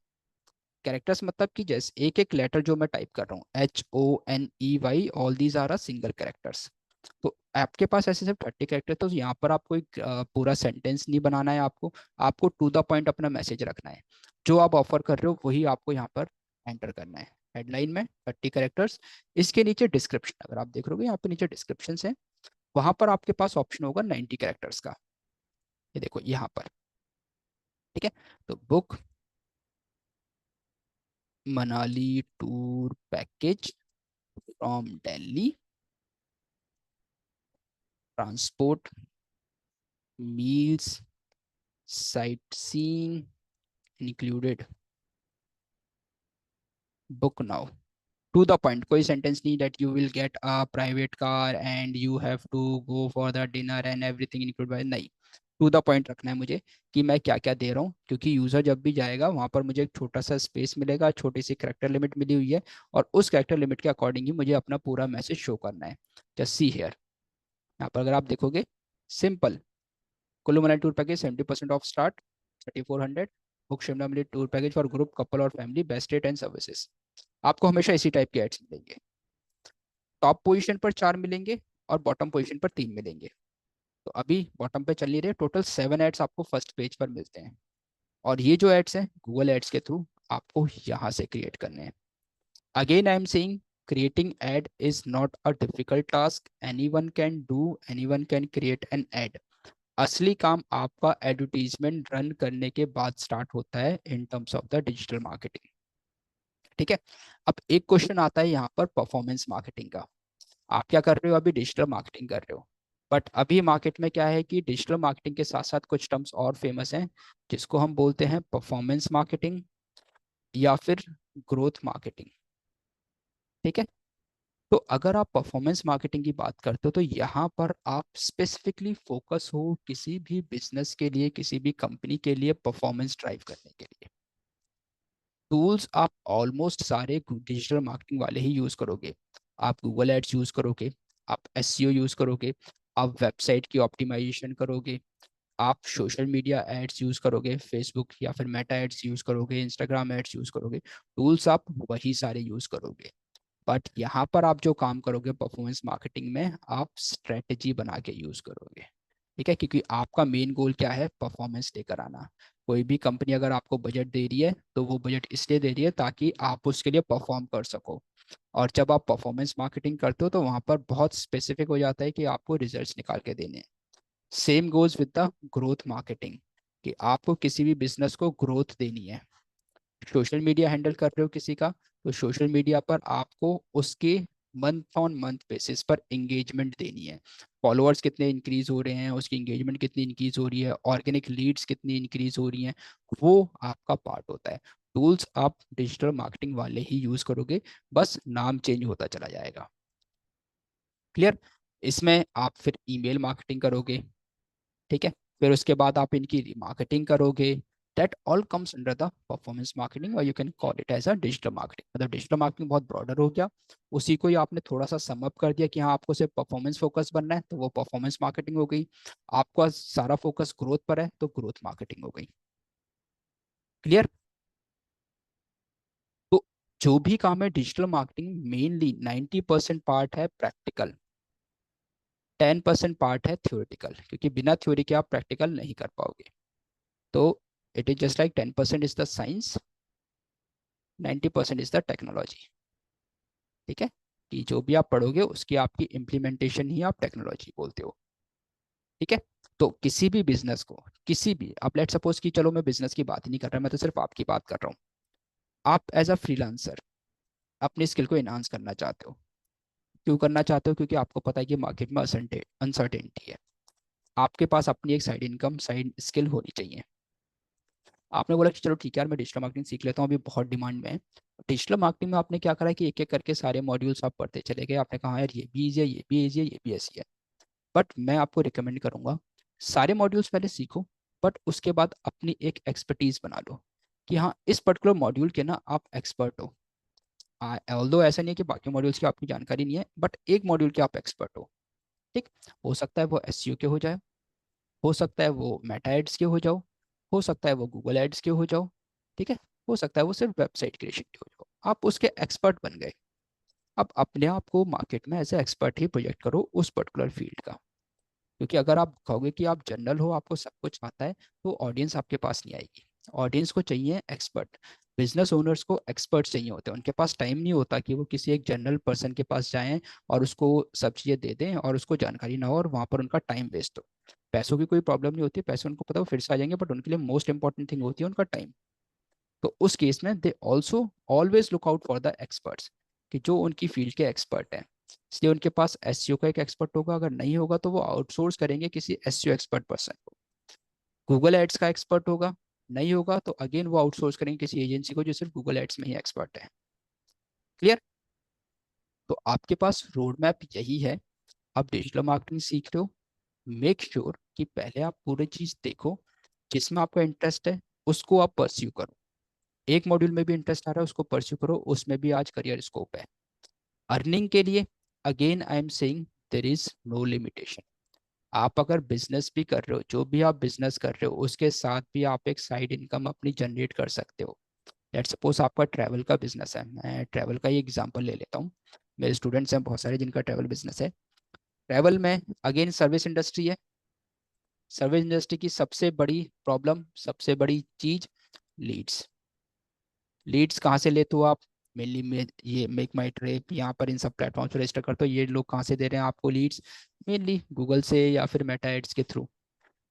कैरेक्टर्स मतलब कि जैसे एक एक लेटर जो मैं टाइप कर रहा हूँ HONEY, all these are single characters. तो आपके पास ऐसे सिर्फ 30 कैरेक्टर, तो यहाँ पर आपको एक पूरा सेंटेंस नहीं बनाना है, आपको आपको टू द पॉइंट अपना मैसेज रखना है। जो आप ऑफर कर रहे हो वही आपको यहाँ पर एंटर करना है। हेडलाइन में 30 कैरेक्टर्स, इसके नीचे डिस्क्रिप्शन, अगर आप देख रहे हो यहाँ पे नीचे डिस्क्रिप्शन है, वहां पर आपके पास ऑप्शन होगा 90 कैरेक्टर्स का। ये देखो यहाँ पर, ठीक है। तो book Manali tour package from Delhi, transport, meals, sightseeing included, book now. To the point, कोई सेंटेंस नहीं that you will get a private car and you have to go for the dinner and everything include by, नहीं। To the point रखना है मुझे कि मैं क्या क्या दे रहा हूँ, क्योंकि यूजर जब भी जाएगा वहां पर मुझे एक छोटा सा स्पेस मिलेगा, छोटी सी करेक्टर लिमिट मिली हुई है, और उस करेक्टर लिमिट के अकॉर्डिंग ही मुझे अपना पूरा मैसेज शो करना है। जस्ट सी हियर, यहाँ पर अगर आप देखोगे, simple, Kullu Manali tour package 70% off start 3400, book Shimla Manali tour package for group couple और family, best rate and services. आपको हमेशा इसी टाइप के एड्स मिलेंगे। टॉप पोजीशन पर 4 मिलेंगे और बॉटम पोजीशन पर 3 मिलेंगे। तो अभी बॉटम पे चल नहीं रहे, टोटल 7 एड्स आपको फर्स्ट पेज पर मिलते हैं। और ये जो एड्स हैं गूगल एड्स के थ्रू आपको यहाँ से क्रिएट करने हैं। Again I am saying, creating ad is not a difficult task, anyone can do, anyone can create an ad। असली काम आपका एडवर्टीजमेंट रन करने के बाद स्टार्ट होता है इन terms of the digital marketing. ठीक है, अब एक क्वेश्चन आता है यहाँ पर परफॉर्मेंस मार्केटिंग का। आप क्या कर रहे हो, अभी डिजिटल मार्केटिंग कर रहे हो, बट अभी मार्केट में क्या है कि डिजिटल मार्केटिंग के साथ साथ कुछ टर्म्स और फेमस हैं, जिसको हम बोलते हैं परफॉर्मेंस मार्केटिंग या फिर ग्रोथ मार्केटिंग। ठीक है, तो अगर आप परफॉर्मेंस मार्केटिंग की बात करते हो तो यहाँ पर आप स्पेसिफिकली फोकस हो किसी भी बिजनेस के लिए, किसी भी कंपनी के लिए परफॉर्मेंस ड्राइव करने के लिए। टूल्स आप ऑलमोस्ट सारे डिजिटल मार्केटिंग वाले ही यूज करोगे। आप गूगल एड्स यूज करोगे, आप एसईओ यूज करोगे, आप वेबसाइट की ऑप्टिमाइजेशन करोगे, आप सोशल मीडिया एड्स यूज करोगे, फेसबुक या फिर मेटा एड्स यूज करोगे, इंस्टाग्राम एड्स यूज करोगे। टूल्स आप वही सारे यूज करोगे, बट यहाँ पर आप जो काम करोगे परफॉर्मेंस मार्केटिंग में, आप स्ट्रेटेजी बना के यूज करोगे। ठीक है, क्योंकि आपका मेन गोल क्या है, परफॉर्मेंस लेकर आना। कोई भी कंपनी अगर आपको बजट दे रही है तो वो बजट इसलिए दे रही है ताकि आप उसके लिए परफॉर्म कर सको। और जब आप परफॉर्मेंस मार्केटिंग करते हो तो वहां पर बहुत स्पेसिफिक हो जाता है कि आपको रिजल्ट्स निकाल के देने हैं। Same goes with the growth marketing, कि आपको किसी भी बिजनेस को ग्रोथ देनी है। सोशल मीडिया हैंडल कर रहे हो किसी का, तो सोशल मीडिया पर आपको उसके मंथ ऑन मंथ बेसिस पर एंगेजमेंट देनी है। फॉलोअर्स कितने इंक्रीज हो रहे हैं, उसकी एंगेजमेंट कितनी इंक्रीज हो रही है, ऑर्गेनिक लीड्स कितनी इंक्रीज हो रही हैं, वो आपका पार्ट होता है। टूल्स आप डिजिटल मार्केटिंग वाले ही यूज करोगे, बस नाम चेंज होता चला जाएगा। क्लियर? इसमें आप फिर ईमेल मार्केटिंग करोगे, ठीक है, फिर उसके बाद आप इनकी रिमार्केटिंग करोगे। That all comes under the performance marketing, और you can call it as a digital marketing. मतलब डिजिटल मार्केटिंग बहुत ब्रॉडर हो गया, उसी को ही आपने थोड़ा सा सम अप कर दिया कि हाँ आपको सिर्फ परफॉर्मेंस फोकस बनना है तो वो परफॉर्मेंस मार्केटिंग हो गई, आपका सारा फोकस ग्रोथ पर है तो ग्रोथ मार्केटिंग हो गई। क्लियर? तो जो भी काम है डिजिटल मार्केटिंग, मेनली 90% पार्ट है प्रैक्टिकल, 10% पार्ट है थ्योरेटिकल, क्योंकि बिना थ्योरी के आप प्रैक्टिकल नहीं कर पाओगे। तो it is just like 10% is the science, 90% is the technology. ठीक है, कि जो भी आप पढ़ोगे उसकी आपकी इम्प्लीमेंटेशन ही आप टेक्नोलॉजी बोलते हो। ठीक है, तो किसी भी बिजनेस को, किसी भी, आप लेट सपोज कि चलो मैं बिजनेस की बात ही नहीं कर रहा, मैं तो सिर्फ आपकी बात कर रहा हूँ। आप एज अ फ्रीलांसर अपनी स्किल को इनहांस करना चाहते हो। क्यों करना चाहते हो? क्योंकि आपको पता है कि मार्केट में अनसर्टेनिटी है। आपके पास अपनी एक साइड इनकम, साइड स्किल होनी चाहिए। आपने बोला कि चलो ठीक है यार, मैं डिजिटल मार्केटिंग सीख लेता हूँ, अभी बहुत डिमांड में है। डिजिटल मार्केटिंग में आपने क्या करा कि एक एक करके सारे मॉड्यूल्स आप पढ़ते चले गए। आपने कहा यार ये भी ईजी है, ये भी ईजी है, ये भी ऐसी है। बट मैं आपको रिकमेंड करूंगा, सारे मॉड्यूल्स पहले सीखो, बट उसके बाद अपनी एक एक्सपर्टीज बना लो कि हाँ इस पर्टिकुलर मॉड्यूल के ना आप एक्सपर्ट हो। ऑल्दो ऐसा नहीं है कि बाकी मॉड्यूल्स की आपकी जानकारी नहीं है, बट एक मॉड्यूल के आप एक्सपर्ट हो। ठीक, हो सकता है वो एसईओ के हो जाए, हो सकता है वो मेटा एड्स के हो जाओ, हो सकता है वो गूगल एड्स के हो जाओ। ठीक है, हो सकता है वो सिर्फ वेबसाइट क्रिएशन के हो जाओ, आप उसके एक्सपर्ट बन गए। अब अपने आप को मार्केट में एज ए एक्सपर्ट ही प्रोजेक्ट करो उस पर्टिकुलर फील्ड का। क्योंकि अगर आप कहोगे कि आप जनरल हो, आपको सब कुछ आता है, तो ऑडियंस आपके पास नहीं आएगी। ऑडियंस को चाहिए एक्सपर्ट। बिजनेस ओनर्स को एक्सपर्ट चाहिए होते हैं। उनके पास टाइम नहीं होता कि वो किसी एक जनरल पर्सन के पास जाएं और उसको सब चीज़ें दे दें और उसको जानकारी ना हो और वहाँ पर उनका टाइम वेस्ट हो। पैसों की कोई प्रॉब्लम नहीं होती, पैसे उनको पता, वो फिर से आ जाएंगे, बट उनके लिए मोस्ट इंपॉर्टेंट थिंग होती है उनका टाइम। तो उस केस में they also always look out for the experts, कि जो उनकी फील्ड के एक्सपर्ट हैं। इसलिए उनके पास एसईओ का एक एक्सपर्ट होगा, अगर नहीं होगा तो वो आउटसोर्स करेंगे किसी एसईओ एक्सपर्ट पर्सन को। गूगल एड्स का एक्सपर्ट होगा, नहीं होगा तो अगेन वो आउटसोर्स करेंगे किसी एजेंसी को जो सिर्फ गूगल एड्स में ही एक्सपर्ट है। क्लियर? तो आपके पास रोड मैप यही है। आप डिजिटल मार्केटिंग सीख रहे हो, मेक श्योर कि पहले आप पूरी चीज देखो, जिसमें आपका इंटरेस्ट है उसको आप परस्यू करो। एक मॉड्यूल में भी इंटरेस्ट आ रहा है उसको परस्यू करो, उसमें भी आज करियर स्कोप है। अर्निंग के लिए again I am saying there is no limitation. आप अगर बिजनेस भी कर रहे हो, जो भी आप बिजनेस कर रहे हो उसके साथ भी आप एक साइड इनकम अपनी जनरेट कर सकते हो। लेट्स सपोज आपका ट्रैवल का बिजनेस है, मैं ट्रैवल का ही एग्जांपल ले लेता हूँ। मेरे स्टूडेंट्स हैं बहुत सारे जिनका ट्रैवल बिजनेस है। ट्रैवल में अगेन सर्विस इंडस्ट्री है। सर्विस इंडस्ट्री की सबसे बड़ी प्रॉब्लम, सबसे बड़ी चीज, लीड्स। लीड्स कहाँ से लेते हो आप? मेनली में ये मेक माई ट्रिप, यहाँ पर इन सब प्लेटफॉर्म पर रजिस्टर करते हो, ये लोग कहाँ से दे रहे हैं आपको लीड्स? मेनली गूगल से या फिर मेटा एड्स के थ्रू।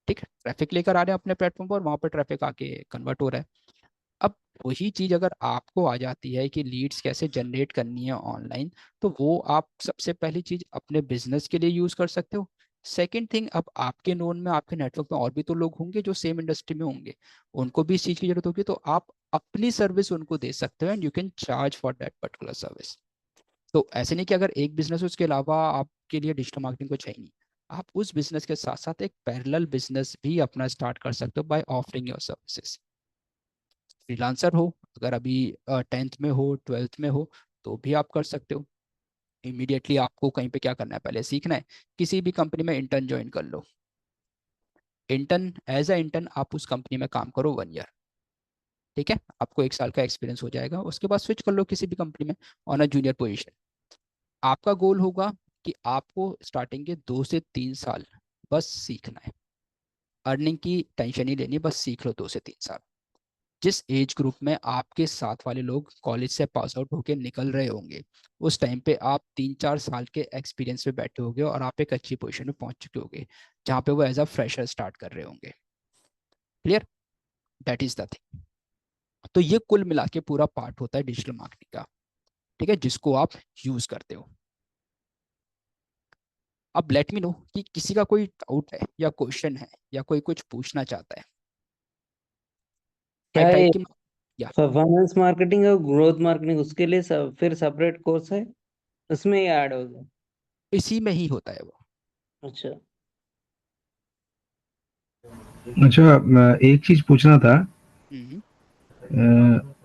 ठीक है, ट्रैफिक लेकर आ रहे हैं अपने प्लेटफॉर्म पर, वहाँ पर ट्रैफिक आके कन्वर्ट हो रहा है। अब वही चीज अगर आपको आ जाती है कि लीड्स कैसे जनरेट करनी है ऑनलाइन, तो वो आप सबसे पहली चीज अपने बिजनेस के लिए यूज कर सकते हो। सेकेंड थिंग, अब आपके नोन में, आपके नेटवर्क में और भी तो लोग होंगे जो सेम इंडस्ट्री में होंगे, उनको भी इस चीज की जरूरत होगी, तो आप अपनी सर्विस उनको दे सकते हो and you can charge for that particular service. तो ऐसे नहीं कि अगर एक बिजनेस उसके अलावा आपके लिए डिजिटल मार्केटिंग को चाहिए नहीं, आप उस बिजनेस के साथ साथ एक पैरेलल बिजनेस भी अपना स्टार्ट कर सकते हो by offering your services. Freelancer हो, अगर अभी 10th में हो, 12th में हो, तो भी आप कर सकते हो। इमीडिएटली आपको कहीं पे क्या करना है, पहले सीखना है, किसी भी कंपनी में इंटर्न ज्वाइन कर लो। इंटर्न, एज अ इंटर्न आप उस कंपनी में काम करो 1 ईयर। ठीक है, आपको 1 साल का एक्सपीरियंस हो जाएगा, उसके बाद स्विच कर लो किसी भी कंपनी में ऑन अ जूनियर पोजीशन। आपका गोल होगा कि आपको स्टार्टिंग के 2 से 3 साल बस सीखना है, अर्निंग की टेंशन ही लेनी, बस सीख लो 2 से 3 साल। जिस एज ग्रुप में आपके साथ वाले लोग कॉलेज से पास आउट होकर निकल रहे होंगे, उस टाइम पे आप 3-4 साल के एक्सपीरियंस पे बैठे होंगे और आप एक अच्छी पोजीशन में पहुंच चुके होंगे, जहाँ पे वो एज अ फ्रेशर स्टार्ट कर रहे होंगे। Clear? That is the thing. तो ये कुल मिला के पूरा पार्ट होता है डिजिटल मार्केटिंग का। ठीक है, जिसको आप यूज करते हो। अब लेट मी नो कि किसी का कोई डाउट है या क्वेश्चन है या कोई कुछ पूछना चाहता है। आई क्या ये ट्राइड कि या परफॉर्मेंस मार्केटिंग और ग्रोथ मार्केटिंग उसके लिए फिर सेपरेट कोर्स है, उसमें ही ऐड होगा? इसी में ही होता है वो। अच्छा। अच्छा, एक चीज पूछना था। हम्म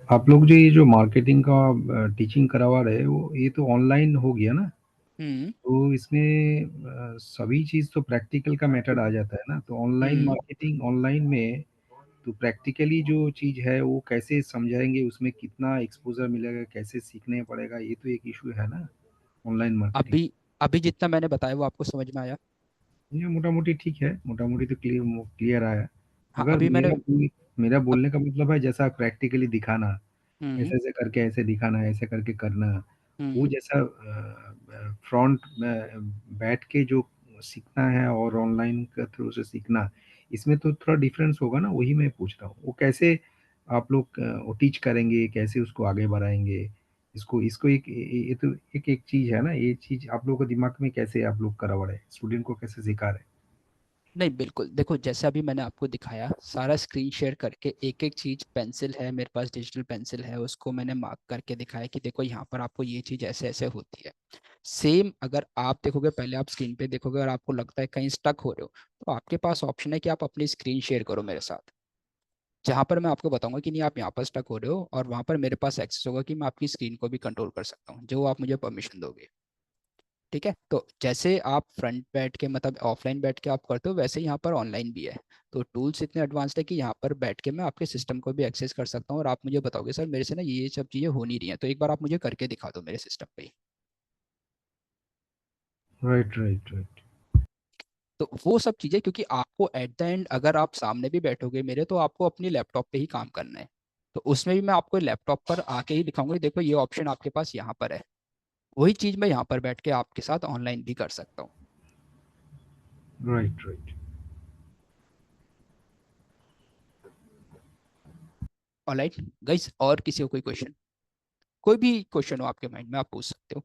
आप लोग जो ये जो मार्केटिंग का टीचिंग करवा रहे हो, ये तो ऑनलाइन हो गया ना? हम्म तो इसमें सभी चीज तो प्रैक्टिकल का मेथड आ जाता है ना, तो ऑनलाइन हम्म मार्केटिंग ऑनलाइन में तो प्रैक्टिकली जो चीज है वो कैसे समझाएंगे, उसमें कितना एक्सपोजर मिलेगा, कैसे सीखने पड़ेगा, ये तो एक इशू है ना ऑनलाइन मार्केटिंग। अभी अभी जितना मैंने बताया वो आपको समझ में आया? ये मोटा मोटी ठीक है, मोटा मोटी तो क्लियर क्लियर आया। हाँ मगर अभी मैंने, मेरा कोई मेरा बोलने का मतलब है जैसा प्रैक्टिकली दिखाना, हम्म ऐसे-ऐसे करके ऐसे दिखाना, ऐसे करके करना, वो हम्म जैसा फ्रंट में बैठ के जो सीखना है और ऑनलाइन के थ्रू से सीखना, इसमें तो थोड़ा डिफरेंस होगा ना, वही मैं पूछ रहा हूँ। वो कैसे आप लोग वो टीच करेंगे, कैसे उसको आगे बढ़ाएँगे? इसको इसको एक ये तो एक-एक चीज़ है ना, ये चीज़ आप लोगों के दिमाग में कैसे आप लोग करा रहे हैं? स्टूडेंट को कैसे सिखा रहे हैं? नहीं बिल्कुल, देखो जैसे अभी मैंने आपको दिखाया सारा स्क्रीन शेयर करके, एक एक चीज, पेंसिल है मेरे पास, डिजिटल पेंसिल है, उसको मैंने मार्क करके दिखाया कि देखो यहाँ पर आपको ये चीज ऐसे ऐसे होती है। सेम अगर आप देखोगे, पहले आप स्क्रीन पे देखोगे और आपको लगता है कहीं स्टक हो रहे हो, तो आपके पास ऑप्शन है कि आप अपनी स्क्रीन शेयर करो मेरे साथ, जहां पर मैं आपको बताऊंगा कि नहीं आप यहाँ पर स्टक हो रहे हो, और वहां पर मेरे पास एक्सेस होगा कि मैं आपकी स्क्रीन को भी कंट्रोल कर सकता हूँ, जो आप मुझे परमिशन दोगे। ठीक है, तो जैसे आप फ्रंट बैठ के मतलब ऑफलाइन बैठ के आप करते हो, वैसे ही यहाँ पर ऑनलाइन भी है। तो टूल्स इतने एडवांस्ड है कि यहाँ पर बैठ के मैं आपके सिस्टम को भी एक्सेस कर सकता हूँ, और आप मुझे बताओगे सर मेरे से ना ये सब चीज़ें हो नहीं रही हैं, तो एक बार आप मुझे करके दिखा दो मेरे सिस्टम पे ही। Right, right, right. तो वो सब चीज़ें, क्योंकि आपको एट द एंड अगर आप सामने भी बैठोगे मेरे, तो आपको अपनी लैपटॉप पे ही काम करना है। तो उसमें भी मैं आपको लैपटॉप पर आके ही दिखाऊंगा कि देखो ये ऑप्शन आपके पास यहाँ पर है। वही चीज़ मैं यहाँ पर बैठ के आपके साथ ऑनलाइन भी कर सकता हूँ। Right, right. ऑलराइट गाइस, और किसी को कोई क्वेश्चन, कोई भी क्वेश्चन हो आपके माइंड में आप पूछ सकते हो।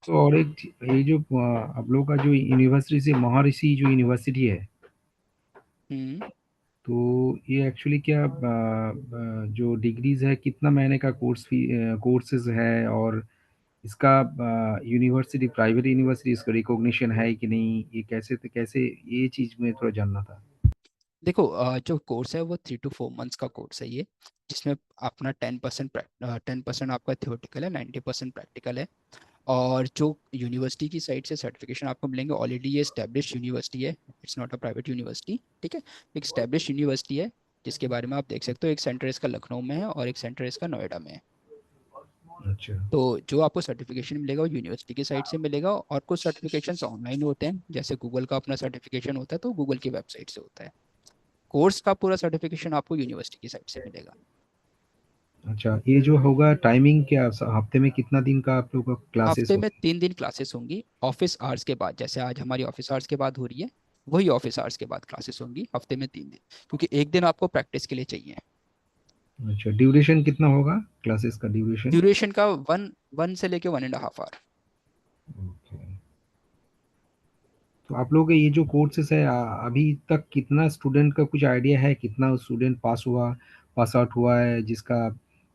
तो और एक ये जो आप लोगों का जो यूनिवर्सिटी से महर्षि जो यूनिवर्सिटी है, हम्म तो ये एक्चुअली क्या जो डिग्रीज है, कितना महीने का कोर्सेज है, और इसका यूनिवर्सिटी, प्राइवेट यूनिवर्सिटी, इसका रिकॉग्निशन है कि नहीं, ये कैसे ये चीज़ में थोड़ा जानना था। देखो जो कोर्स है वो 3 to 4 मंथ्स का कोर्स है ये, जिसमें अपना 10% 10% आपका थियोरटिकल है, 90% प्रैक्टिकल है। और जो यूनिवर्सिटी की साइड से सर्टिफिकेशन आपको मिलेंगे, ऑलरेडी ये स्टैब्लिश यूनिवर्सिटी है, it's not a private university. ठीक है, एक स्टैब्लिश यूनिवर्सिटी है, जिसके बारे में आप देख सकते हो, एक सेंटर इसका लखनऊ में है और एक सेंटर इसका नोएडा में है। अच्छा। तो जो आपको सर्टिफिकेशन मिलेगा वो यूनिवर्सिटी की साइड से मिलेगा, और कुछ सर्टिफिकेशंस ऑनलाइन होते हैं, जैसे गूगल का अपना सर्टिफिकेशन होता है तो गूगल की वेबसाइट से होता है। कोर्स का पूरा सर्टिफिकेशन आपको यूनिवर्सिटी की साइड से मिलेगा। अच्छा, ये जो होगा टाइमिंग क्या, हफ्ते में कितना दिन का आप लोग का क्लासेस हफ्ते में होते 3 दिन क्लासेस होंगी, ऑफिस आवर्स के बाद, जैसे आज हमारी ऑफिस आवर्स के बाद हो रही है, वही ऑफिस आवर्स के बाद क्लासेस होंगी हफ्ते में 3 दिन, क्योंकि एक दिन आपको प्रैक्टिस के लिए चाहिए। हैं? अच्छा, ड्यूरेशन कितना होगा, क्लासेस का ड्यूरेशन? ड्यूरेशन का वन वन से लेके 1.5 आवर। ओके। तो आप लोग के ये जो कोर्सेस है, अभी तक कितना स्टूडेंट का कुछ आइडिया है, कितना स्टूडेंट पास आउट हुआ है, जिसका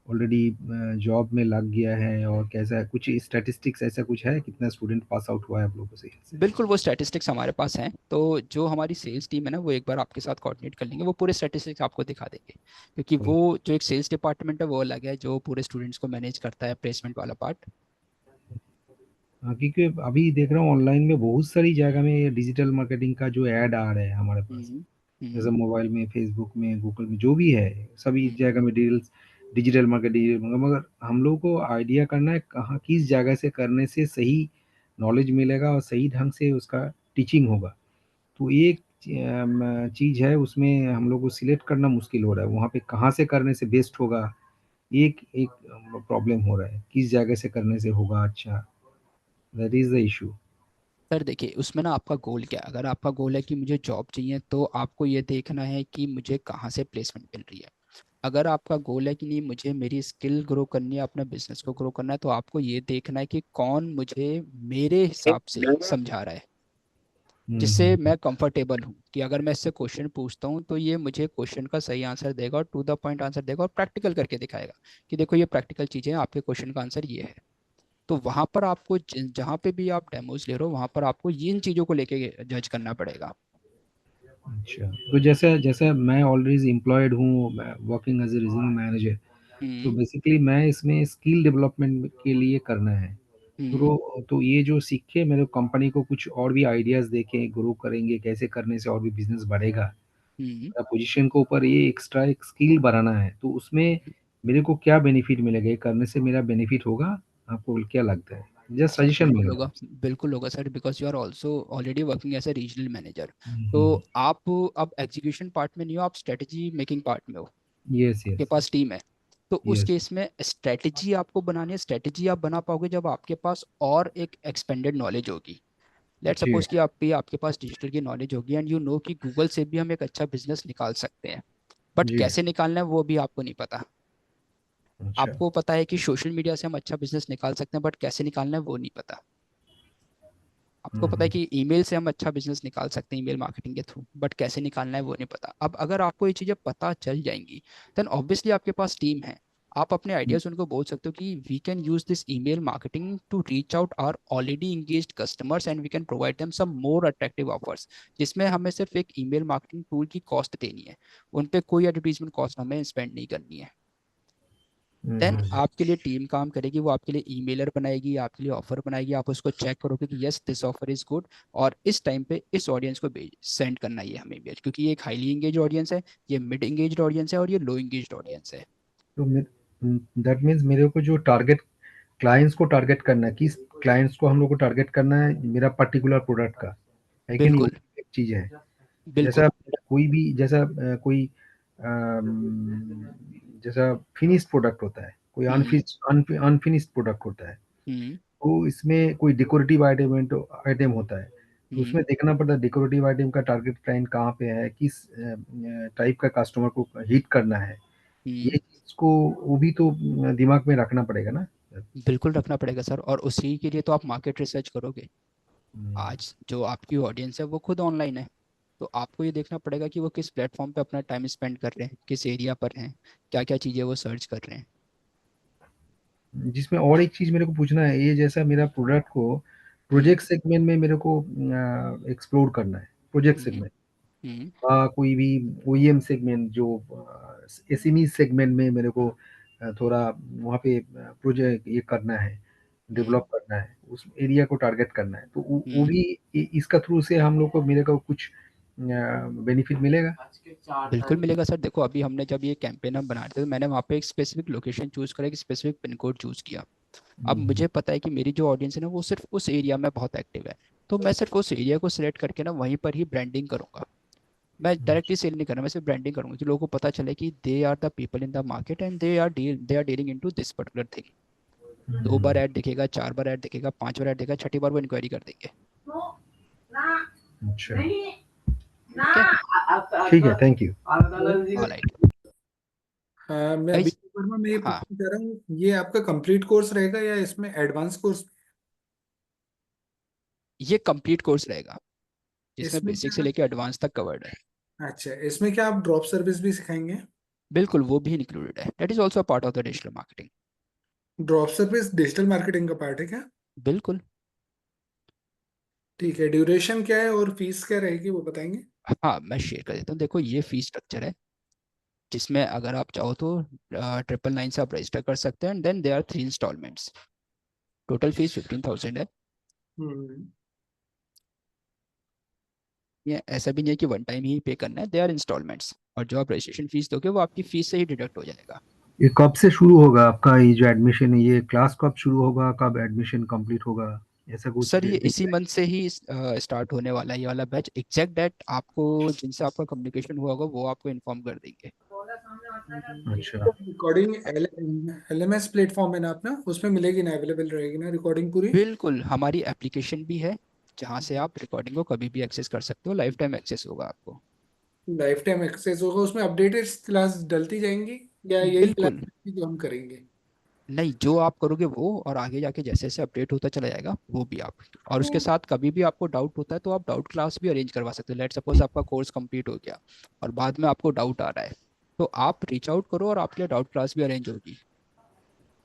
ऑलरेडी जॉब में लग गया है, और कैसा है, कुछ स्टैटिस्टिक्स ऐसा कुछ है, कितना स्टूडेंट पास आउट हुआ है आप लोगों से? बिल्कुल, वो स्टैटिस्टिक्स हमारे पास हैं, तो जो हमारी सेल्स टीम है ना, वो एक बार आपके साथ कोऑर्डिनेट कर लेंगे, वो पूरे स्टैटिस्टिक्स आपको दिखा देंगे, क्योंकि वो जो एक सेल्स डिपार्टमेंट है वो अलग है, जो पूरे स्टूडेंट्स को मैनेज करता है, प्लेसमेंट वाला पार्ट। हाँ, क्योंकि अभी देख रहा हूँ ऑनलाइन में बहुत सारी जगह में डिजिटल मार्केटिंग का जो ऐड आ रहा है हमारे पास, हम्म जैसे हम्म मोबाइल में, फेसबुक में, गूगल में, जो भी है, सभी हम्म जगह में डिजिटल मार्केटिंग, मगर मगर हम लोग को आइडिया करना है कहाँ किस जगह से करने से सही नॉलेज मिलेगा और सही ढंग से उसका टीचिंग होगा। तो एक चीज है, उसमें हम लोग को सिलेक्ट करना मुश्किल हो रहा है, वहाँ पे कहाँ से करने से बेस्ट होगा। एक एक प्रॉब्लम हो रहा है, किस जगह से करने से होगा अच्छा, that is the issue. Sir देखिए, उसमें ना आपका गोल क्या है, अगर आपका गोल है कि मुझे जॉब चाहिए, तो आपको ये देखना है कि मुझे कहाँ से प्लेसमेंट मिल रही है। अगर आपका गोल है कि नहीं मुझे मेरी स्किल ग्रो करनी है, अपना बिजनेस को ग्रो करना है, तो आपको ये देखना है कि कौन मुझे मेरे हिसाब से समझा रहा है, जिससे हम्म। मैं कंफर्टेबल हूँ, कि अगर मैं इससे क्वेश्चन पूछता हूँ तो ये मुझे क्वेश्चन का सही आंसर देगा और टू द पॉइंट आंसर देगा, और प्रैक्टिकल करके दिखाएगा कि देखो ये प्रैक्टिकल चीज़ें हैं, आपके क्वेश्चन का आंसर ये है। तो वहां पर आपको जहाँ पे भी आप डेमोज ले रहे हो, वहां पर आपको इन चीज़ों को लेके जज करना पड़ेगा। अच्छा, तो जैसे जैसे मैं ऑलरेडी एम्प्लॉयड हूँ, working as a resume manager, तो हम्म बेसिकली मैं इसमें स्किल डेवलपमेंट के लिए करना है। हम्म तो ये जो सीखे मेरे कंपनी को कुछ और भी आइडियाज देके ग्रो करेंगे, कैसे करने से और भी बिजनेस बढ़ेगा, हम्म पोजीशन के ऊपर ये एक्स्ट्रा एक स्किल बढ़ाना है, तो उसमें मेरे को क्या बेनिफिट मिलेगा, ये करने से मेरा बेनिफिट होगा, आपको क्या लगता है? जस्ट सजेशन बिल्कुल मिलेगा। होगा, बिल्कुल होगा sir, because you are also already working as a regional manager. तो हम्म। आप अब एग्जीक्यूशन पार्ट में नहीं हो, आप स्ट्रेटजी मेकिंग पार्ट में हो, यस आपके यस पास टीम है। तो उस यस। केस में स्ट्रेटजी आपको बनानी है। स्ट्रेटजी आप बना पाओगे जब आपके पास और एक एक्सपेंडेड नॉलेज होगी। लेट जी सपोज कि आपके पास डिजिटल की नॉलेज होगी एंड यू नो कि गूगल से भी हम एक अच्छा बिजनेस निकाल सकते हैं, बट जी। कैसे निकालना है वो भी आपको नहीं पता। अच्छा। आपको पता है कि सोशल मीडिया से हम अच्छा बिजनेस निकाल सकते हैं, बट कैसे निकालना है वो नहीं पता। आपको पता है हम्म। कि ईमेल से हम अच्छा बिजनेस निकाल सकते हैं, ईमेल मार्केटिंग के थ्रू, बट कैसे निकालना है वो नहीं पता। अब अगर आपको ये चीज़ें पता चल जाएंगी, देन ऑब्वियसली आपके पास टीम है। आप अपने आइडियाज उनको बोल सकते हो कि we can use this email marketing to reach out our already engaged customers and we can provide them some more attractive offers, जिसमें हमें सिर्फ एक ईमेल मार्केटिंग टूल की कॉस्ट देनी है, उन पे कोई एडवर्टीजमेंट कॉस्ट हमें स्पेंड नहीं करनी है। देन हम्म। आपके लिए टीम काम करेगी, वो आपके लिए ईमेलर बनाएगी, आपके लिए ऑफर बनाएगी, आप उसको चेक करोगे कि yes this offer is good, और इस टाइम पे इस ऑडियंस को भेज सेंड करना है हमें ईमेल, क्योंकि ये एक हाईली इंगेज ऑडियंस है, ये मिड इंगेज ऑडियंस है और ये लो इंगेज ऑडियंस है। तो दैट मीन्स मेरे को जो टारगेट क्लाइंट्स को टारगेट करना है, किस क्लाइंट्स को हम लोग को टारगेट करना है मेरा पर्टिकुलर प्रोडक्ट का, है कि नहीं, वो बिल्कुल एक चीज है। जैसा बिल्कुल। कोई भी जैसा कोई अम, जैसा फिनिश्ड प्रोडक्ट होता है, कोई हम्म अनफिनिश्ड प्रोडक्ट होता है, हम्म तो इसमें कोई डेकोरेटिव आइटम होता है, तो हम्म उसमें देखना पड़ता है डेकोरेटिव आइटम का टारगेट क्लाइंट कहाँ पे है, किस टाइप का कस्टमर को हिट करना है, हम्म। ये चीज को वो भी तो दिमाग में रखना पड़ेगा ना। बिल्कुल रखना पड़ेगा सर, और उसी के लिए तो आप मार्केट रिसर्च करोगे। हम्म। आज जो आपकी ऑडियंस है वो खुद ऑनलाइन है, तो आपको ये देखना पड़ेगा कि वो किस प्लेटफॉर्म पे अपना टाइम स्पेंड कर रहे हैं, किस एरिया पर हैं, क्या क्या चीज़ें वो सर्च कर रहे हैं। जिसमें और एक चीज मेरे को पूछना है, ये जैसा मेरा प्रोडक्ट को हम्म प्रोजेक्ट सेगमेंट में मेरे को एक्सप्लोर करना है, प्रोजेक्ट हम्म सेगमेंट हम्म कोई भी ओईएम सेगमेंट जो एसएमई सेगमेंट में मेरे को थोड़ा वहाँ पे प्रोजेक्ट ये करना है, हम्म डेवलप करना है, उस एरिया को टारगेट करना है, तो वो हम्म। भी इसका थ्रू से हम लोग को मेरे को कुछ बेनिफिट मिलेगा। बिल्कुल मिलेगा सर। देखो अभी हमने जब ये कैंपेन हम बना रहे थे, तो मैंने वहाँ पे एक स्पेसिफिक लोकेशन चूज करा, एक स्पेसिफिक पिन कोड चूज किया। अब हम्म। मुझे पता है कि मेरी जो ऑडियंस है ना वो सिर्फ उस एरिया में बहुत एक्टिव है, तो मैं सिर्फ उस एरिया को सिलेक्ट करके ना वहीं पर ही ब्रांडिंग करूंगा। मैं डायरेक्टली सेल नहीं करना, मैं सिर्फ ब्रांडिंग करूंगा कि लोगों को पता चले कि they are the people in the market and they are dealing into this particular thing. 2 बार ऐड दिखेगा, 4 बार ऐड दिखेगा, 5 बार ऐड दिखेगा, छठी बार वो इंक्वायरी कर देंगे। अच्छा। ठीक है। ठीक है, थैंक यू। ऑलराइट मैं गाइस। अभिषेक वर्मा, मैं ये हाँ, पूछना चाह रहा हूँ, ये आपका कंप्लीट कोर्स रहेगा या इसमें एडवांस कोर्स? ये कंप्लीट कोर्स रहेगा जिसमें इसमें बेसिक से क्या? लेके एडवांस तक कवर्ड है। अच्छा, इसमें क्या आप ड्रॉप सर्विस भी सिखाएंगे? बिल्कुल, वो भी इंक्लूडेड है, that is also part of the digital marketing. Drop service digital marketing का पार्ट है क्या? बिल्कुल। ठीक है, ड्यूरेशन क्या है और फीस क्या रहेगी वो बताएंगे? हाँ, मैं शेयर कर देता हूँ। देखो ये फीस स्ट्रक्चर है, जिसमें अगर आप चाहो तो 999 से आप रजिस्टर कर सकते हैं, and then they are 3 installments. Total fees 15,000 है। हम्म। ये ऐसा भी नहीं है कि वन टाइम ही पे करना है, दे आर इंस्टॉलमेंट्स, और जो आप रजिस्ट्रेशन फीस दोगे वो आपकी फीस से ही डिडक्ट हो जाएगा। ये कब से शुरू होगा आपका ये जो एडमिशन है, ये क्लास कब शुरू होगा, कब एडमिशन कंप्लीट होगा, ऐसा कुछ सर ये इसी मंथ से ही स्टार्ट होने वाला है ये वाला बैच। एग्जैक्ट डेट आपको जिनसे आपका कम्युनिकेशन हुआ होगा वो आपको इन्फॉर्म कर देंगे। अच्छा। रिकॉर्डिंग एलएमएस प्लेटफॉर्म है ना अपना, उसमें मिलेगी ना, अवेलेबल रहेगी ना रिकॉर्डिंग पूरी? बिल्कुल, हमारी एप्लीकेशन भी है जहाँ से आप रिकॉर्डिंग को कभी भी एक्सेस कर सकते हो, लाइफ टाइम एक्सेस होगा आपको। लाइफ टाइम एक्सेस होगा, उसमें अपडेटेड क्लास डलती जाएंगी या यही क्लास बिल्कुल। जो हम करेंगे? नहीं, जो आप करोगे वो, और आगे जाके जैसे जैसे अपडेट होता चला जाएगा वो भी आप। और उसके साथ कभी भी आपको डाउट होता है तो आप डाउट क्लास भी अरेंज करवा सकते हो। लेट सपोज आपका कोर्स कंप्लीट हो गया और बाद में आपको डाउट आ रहा है, तो आप रीच आउट करो और आपके लिए डाउट क्लास भी अरेंज होगी।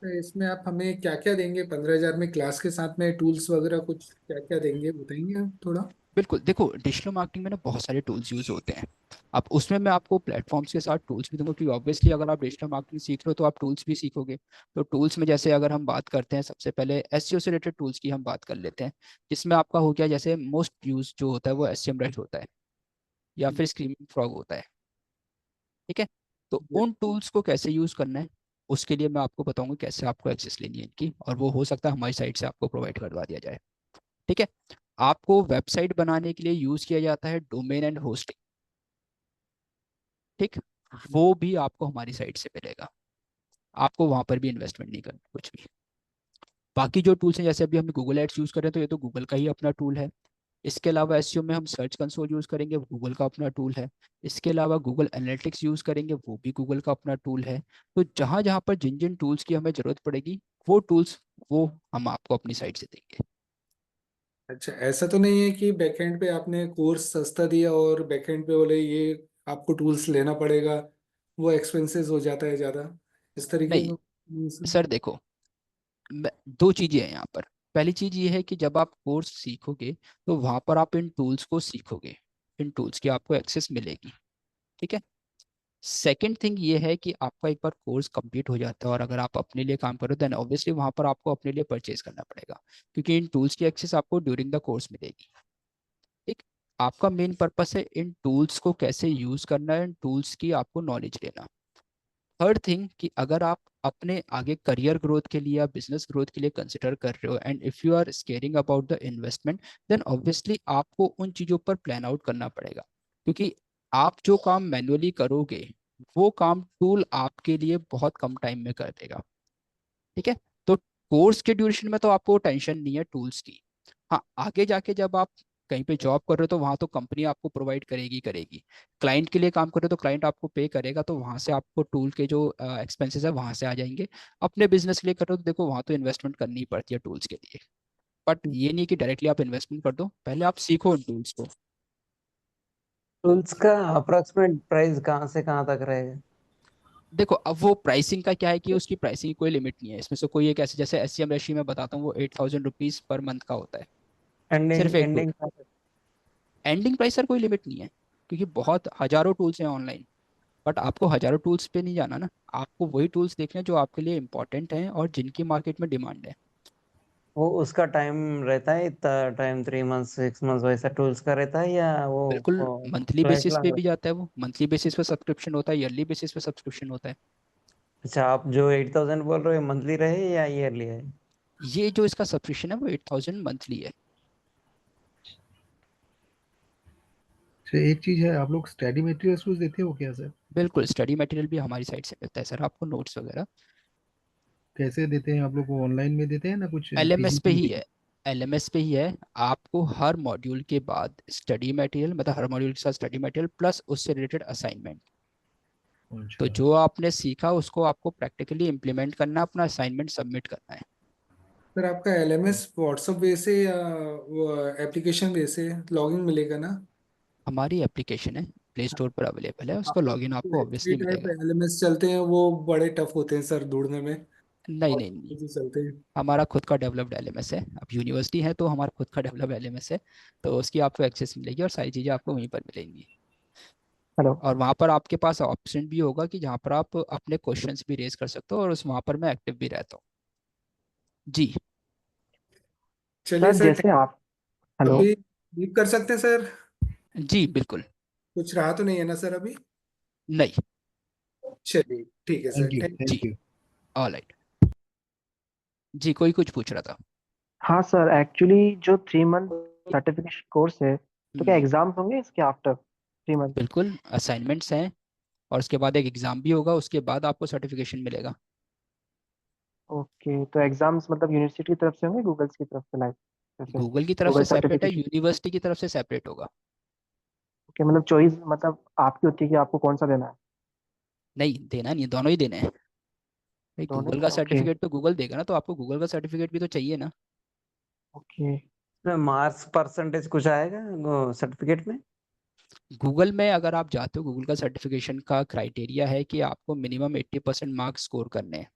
तो इसमें आप हमें क्या क्या देंगे 15,000 में, क्लास के साथ में टूल्स वगैरह कुछ क्या क्या देंगे बताएंगे आप थोड़ा? बिल्कुल। देखो डिजिटल मार्केटिंग में ना बहुत सारे टूल्स यूज होते हैं। अब उसमें मैं आपको प्लेटफॉर्म्स के साथ टूल्स भी दूंगा, क्योंकि ऑब्वियसली अगर आप डिजिटल मार्केटिंग सीख रहे हो तो आप टूल्स भी सीखोगे। तो टूल्स में जैसे अगर हम बात करते हैं, सबसे पहले एसईओ से रिलेटेड टूल्स की हम बात कर लेते हैं, जिसमें आपका हो गया जैसे मोस्ट यूज जो होता है वो एसईएमएस होता है, या फिर स्क्रीमिंग फ्रॉग होता है। ठीक है। तो उन टूल्स को कैसे यूज करना है, उसके लिए मैं आपको बताऊंगा कैसे आपको एक्सेस लेनी है इनकी, और वो हो सकता है हमारी साइट से आपको प्रोवाइड करवा दिया जाए। ठीक है। आपको वेबसाइट बनाने के लिए यूज किया जाता है डोमेन एंड होस्टिंग। ठीक। वो भी आपको हमारी साइट से मिलेगा, आपको वहां पर भी इन्वेस्टमेंट नहीं करना कुछ भी। बाकी जो टूल्स हैं, जैसे अभी हम गूगल एड्स यूज कर रहे हैं तो ये तो गूगल का ही अपना टूल है। इसके अलावा एसईओ में हम सर्च कंसोल यूज करेंगे, वो गूगल का अपना टूल है। इसके अलावा गूगल एनालिटिक्स यूज करेंगे, वो भी गूगल का अपना टूल है। तो जहां जहां पर जिन जिन टूल्स की हमें जरूरत पड़ेगी, वो टूल्स वो हम आपको अपनी साइट से देंगे। अच्छा, ऐसा तो नहीं है कि बैकएंड पे आपने कोर्स सस्ता दिया और बैकएंड पे बोले ये आपको टूल्स लेना पड़ेगा, वो एक्सपेंसेस हो जाता है ज़्यादा, इस तरीके नहीं का? सर देखो, दो चीजें हैं यहाँ पर। पहली चीज ये है कि जब आप कोर्स सीखोगे तो वहां पर आप इन टूल्स को सीखोगे, इन टूल्स की आपको एक्सेस मिलेगी। ठीक है। सेकेंड थिंग ये है कि आपका एक बार कोर्स कंप्लीट हो जाता है और अगर आप अपने लिए काम करो, देन ऑब्वियसली वहां पर आपको अपने लिए परचेज करना पड़ेगा, क्योंकि इन टूल्स की एक्सेस आपको ड्यूरिंग द कोर्स मिलेगी। ठीक। आपका मेन पर्पस है इन टूल्स को कैसे यूज करना है, इन टूल्स की आपको नॉलेज लेना। थर्ड थिंग कि अगर आप अपने आगे करियर ग्रोथ के लिए या बिजनेस ग्रोथ के लिए कंसिडर कर रहे हो, and if you are scaring about the investment, then obviously आपको उन चीज़ों पर प्लान आउट करना पड़ेगा, क्योंकि आप जो काम मैनुअली करोगे वो काम टूल आपके लिए बहुत कम टाइम में कर देगा। ठीक है। तो कोर्स के ड्यूरेशन में तो आपको टेंशन नहीं है टूल्स की। हाँ, आगे जाके जब आप कहीं पे जॉब कर रहे हो तो वहाँ तो कंपनी आपको प्रोवाइड करेगी करेगी। क्लाइंट के लिए काम कर रहे हो तो क्लाइंट आपको पे करेगा, तो वहाँ से आपको टूल के जो एक्सपेंसेस है वहाँ से आ जाएंगे। अपने बिजनेस के लिए कर रहे हो तो देखो वहाँ तो इन्वेस्टमेंट करनी ही पड़ती है टूल्स के लिए। बट ये नहीं कि डायरेक्टली आप इन्वेस्टमेंट कर दो, पहले आप सीखो उन टूल्स को। टूल्स का अप्रोक्सीमेट प्राइस कहाँ से कहाँ तक रहेगा? देखो अब वो प्राइसिंग का क्या है कि उसकी प्राइसिंग की कोई लिमिट नहीं है, इसमें से कोई एक ऐसे, जैसे एस सी एम रशी में बताता हूँ, वो 8,000 रुपीज़ पर मंथ का होता है, सिर्फ एंडिंग एक tool. Ending ending price sir कोई लिमिट नहीं है, क्योंकि बहुत हजारों टूल्स हैं ऑनलाइन। बट आपको हजारों टूल्स पे नहीं जाना ना, आपको वही टूल्स देखने हैं जो आपके लिए इंपॉर्टेंट हैं और जिनकी मार्केट में डिमांड है। वो उसका टाइम रहता है इतना टाइम, 3 मंथ्स 6 मंथ्स वैसा टूल्स का रहता है या बिल्कुल, वो मंथली लाइफ बेसिस पे लॉन्ग? भी जाता है, वो मंथली बेसिस पे सब्सक्रिप्शन होता है, ईयरली बेसिस पे सब्सक्रिप्शन होता है। अच्छा, आप जो 8,000 बोल रहे हो मंथली रहे या ईयरली है? ये जो इसका सब्सक्रिप्शन है वो 8,000 मंथली है। तो एक चीज है, आप लोग स्टडी मटेरियल्स कुछ देते हो क्या सर? बिल्कुल, स्टडी मटेरियल भी हमारी साइड से मिलता है सर, आपको नोट्स वगैरह। कैसे देते हैं आप लोग को? ऑनलाइन में देते हैं ना कुछ एलएमएस पे फिजिकल? ही है, एलएमएस पे ही है। आपको हर मॉड्यूल के बाद स्टडी मटेरियल, मतलब हर मॉड्यूल के साथ स्टडी मटेरियल प्लस उससे रिलेटेड असाइनमेंट। तो अच्छा। जो आपने सीखा उसको आपको प्रैक्टिकली इम्प्लीमेंट करना, अपना असाइनमेंट सबमिट करना है। सर आपका एलएमएस व्हाट्सएप बेस है या वो एप्लीकेशन बेस है? लॉगिन मिलेगा ना? हमारी एप्लीकेशन है, प्ले स्टोर पर अवेलेबल है, उसका लॉगिन आपको एचपी ऑब्वियसली टाइप मिलेगा। एलएमएस चलते हैं वो बड़े टफ होते हैं सर ढूंढने में, नहीं और नहीं नहीं, जो चलते हैं। हमारा खुद का डेवलप्ड एलएमएस है, अब यूनिवर्सिटी है तो हमारा खुद का डेवलप्ड एलएमएस है, तो उसकी आपको एक्सेस मिलेगी और सारी चीज़ें आपको वहीं पर मिलेंगी। हेलो। और वहाँ पर आपके पास ऑप्शन भी होगा कि जहाँ पर आप अपने क्वेश्चंस भी रेज कर सकते हो, और उस वहाँ पर मैं एक्टिव भी रहता हूँ। जी। चलिए सर सर, जैसे आप, हेलो। अभी लीव कर सकते हैं सर? जी बिल्कुल। कुछ रहा तो नहीं है ना सर अभी? नहीं। चलिए ठीक है सर, थैंक यू, थैंक जी। Thank you. All right. जी, कोई कुछ पूछ रहा था। हाँ सर, एक्चुअली जो 3 मंथ सर्टिफिकेशन कोर्स है, तो क्या हम्म, एग्जाम्स होंगे इसके आफ्टर 3 मंथ? बिल्कुल असाइनमेंट्स हैं, और उसके बाद एक एग्ज़ाम भी होगा, उसके बाद आपको सर्टिफिकेशन मिलेगा। ओके, तो एग्जाम्स मतलब यूनिवर्सिटी की तरफ से होंगे, गूगल्स की तरफ से, लाइक जैसे गूगल की तरफ गूगल से सेपरेट है, सर्टिफिकेशन? यूनिवर्सिटी की तरफ से सेपरेट होगा। ओके, मतलब चॉइस मतलब आपकी होती है कि आपको कौन सा देना है? नहीं, देना नहीं है, दोनों ही देने हैं भाई। दोनों गूगल ही? का ओके। सर्टिफिकेट तो गूगल देगा ना, तो आपको गूगल का सर्टिफिकेट भी तो चाहिए ना। ओके। मार्क्स परसेंटेज कुछ आएगा सर्टिफिकेट में? गूगल में अगर आप जाते हो, गूगल का सर्टिफिकेशन का क्राइटेरिया है कि आपको मिनिमम 80% मार्क्स स्कोर करने हैं।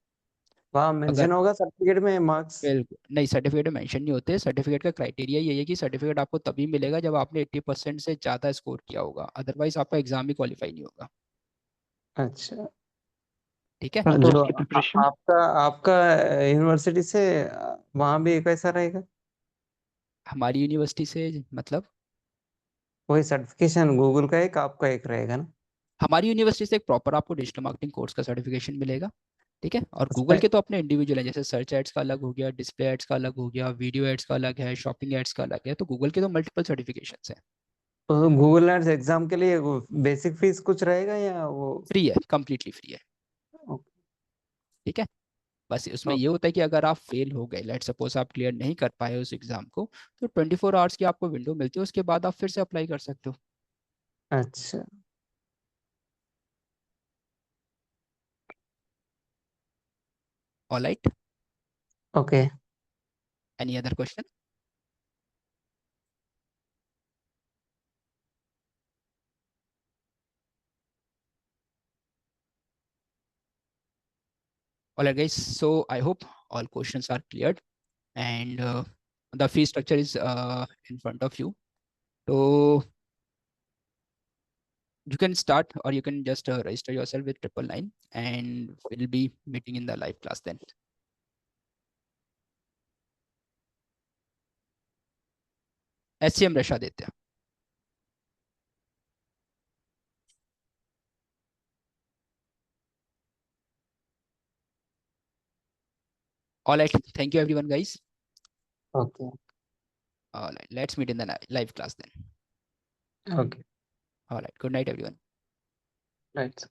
वहाँ अगर मेंशन होगा सर्टिफिकेट में मार्क्स? बिल्कुल नहीं, सर्टिफिकेट में मेंशन नहीं होते। सर्टिफिकेट का क्राइटेरिया ये है कि सर्टिफिकेट आपको तभी मिलेगा जब आपने 80% से ज़्यादा स्कोर किया होगा, अदरवाइज आपका एग्जाम भी क्वालिफाई नहीं होगा। अच्छा। ठीक है। सर तो जो उसकी प्रिपरेशन? आपका आपका यूनिवर्सिटी से वहाँ भी कैसा रहेगा? हमारी यूनिवर्सिटी से मतलब, वही सर्टिफिकेशन गूगल का एक आपका एक रहेगा ना? हमारी यूनिवर्सिटी से एक प्रॉपर आपको डिजिटल मार्केटिंग कोर्स का सर्टिफिकेशन मिलेगा। ठीक है। और गूगल के तो अपने इंडिविजुअल है, जैसे सर्च एड्स का अलग हो गया, डिस्प्ले एड्स का अलग हो गया, वीडियो एड्स का अलग है, शॉपिंग एड्स का अलग है। तो गूगल के तो मल्टीपल सर्टिफिकेशंस हैं। तो गूगल एड्स एग्जाम के लिए वो बेसिक फीस कुछ रहेगा या वो? फ्री है, कंप्लीटली फ्री है। ठीक है। बस उसमें ये होता है कि अगर आप फेल हो गए, लेट सपोज आप क्लियर नहीं कर पाए उस एग्जाम को, तो 24 आवर्स की आपको विंडो मिलती है, उसके बाद आप फिर से अप्लाई कर सकते हो। अच्छा, alright, okay. Any other question? Alright guys, so I hope all questions are cleared, and the fee structure is in front of you. So you can start, or you can just register yourself with 999, and we'll be meeting in the live class then. SCM Rashaditya. All right, thank you everyone guys. Okay. All right, let's meet in the live class then. Okay. All right, good night everyone. Right.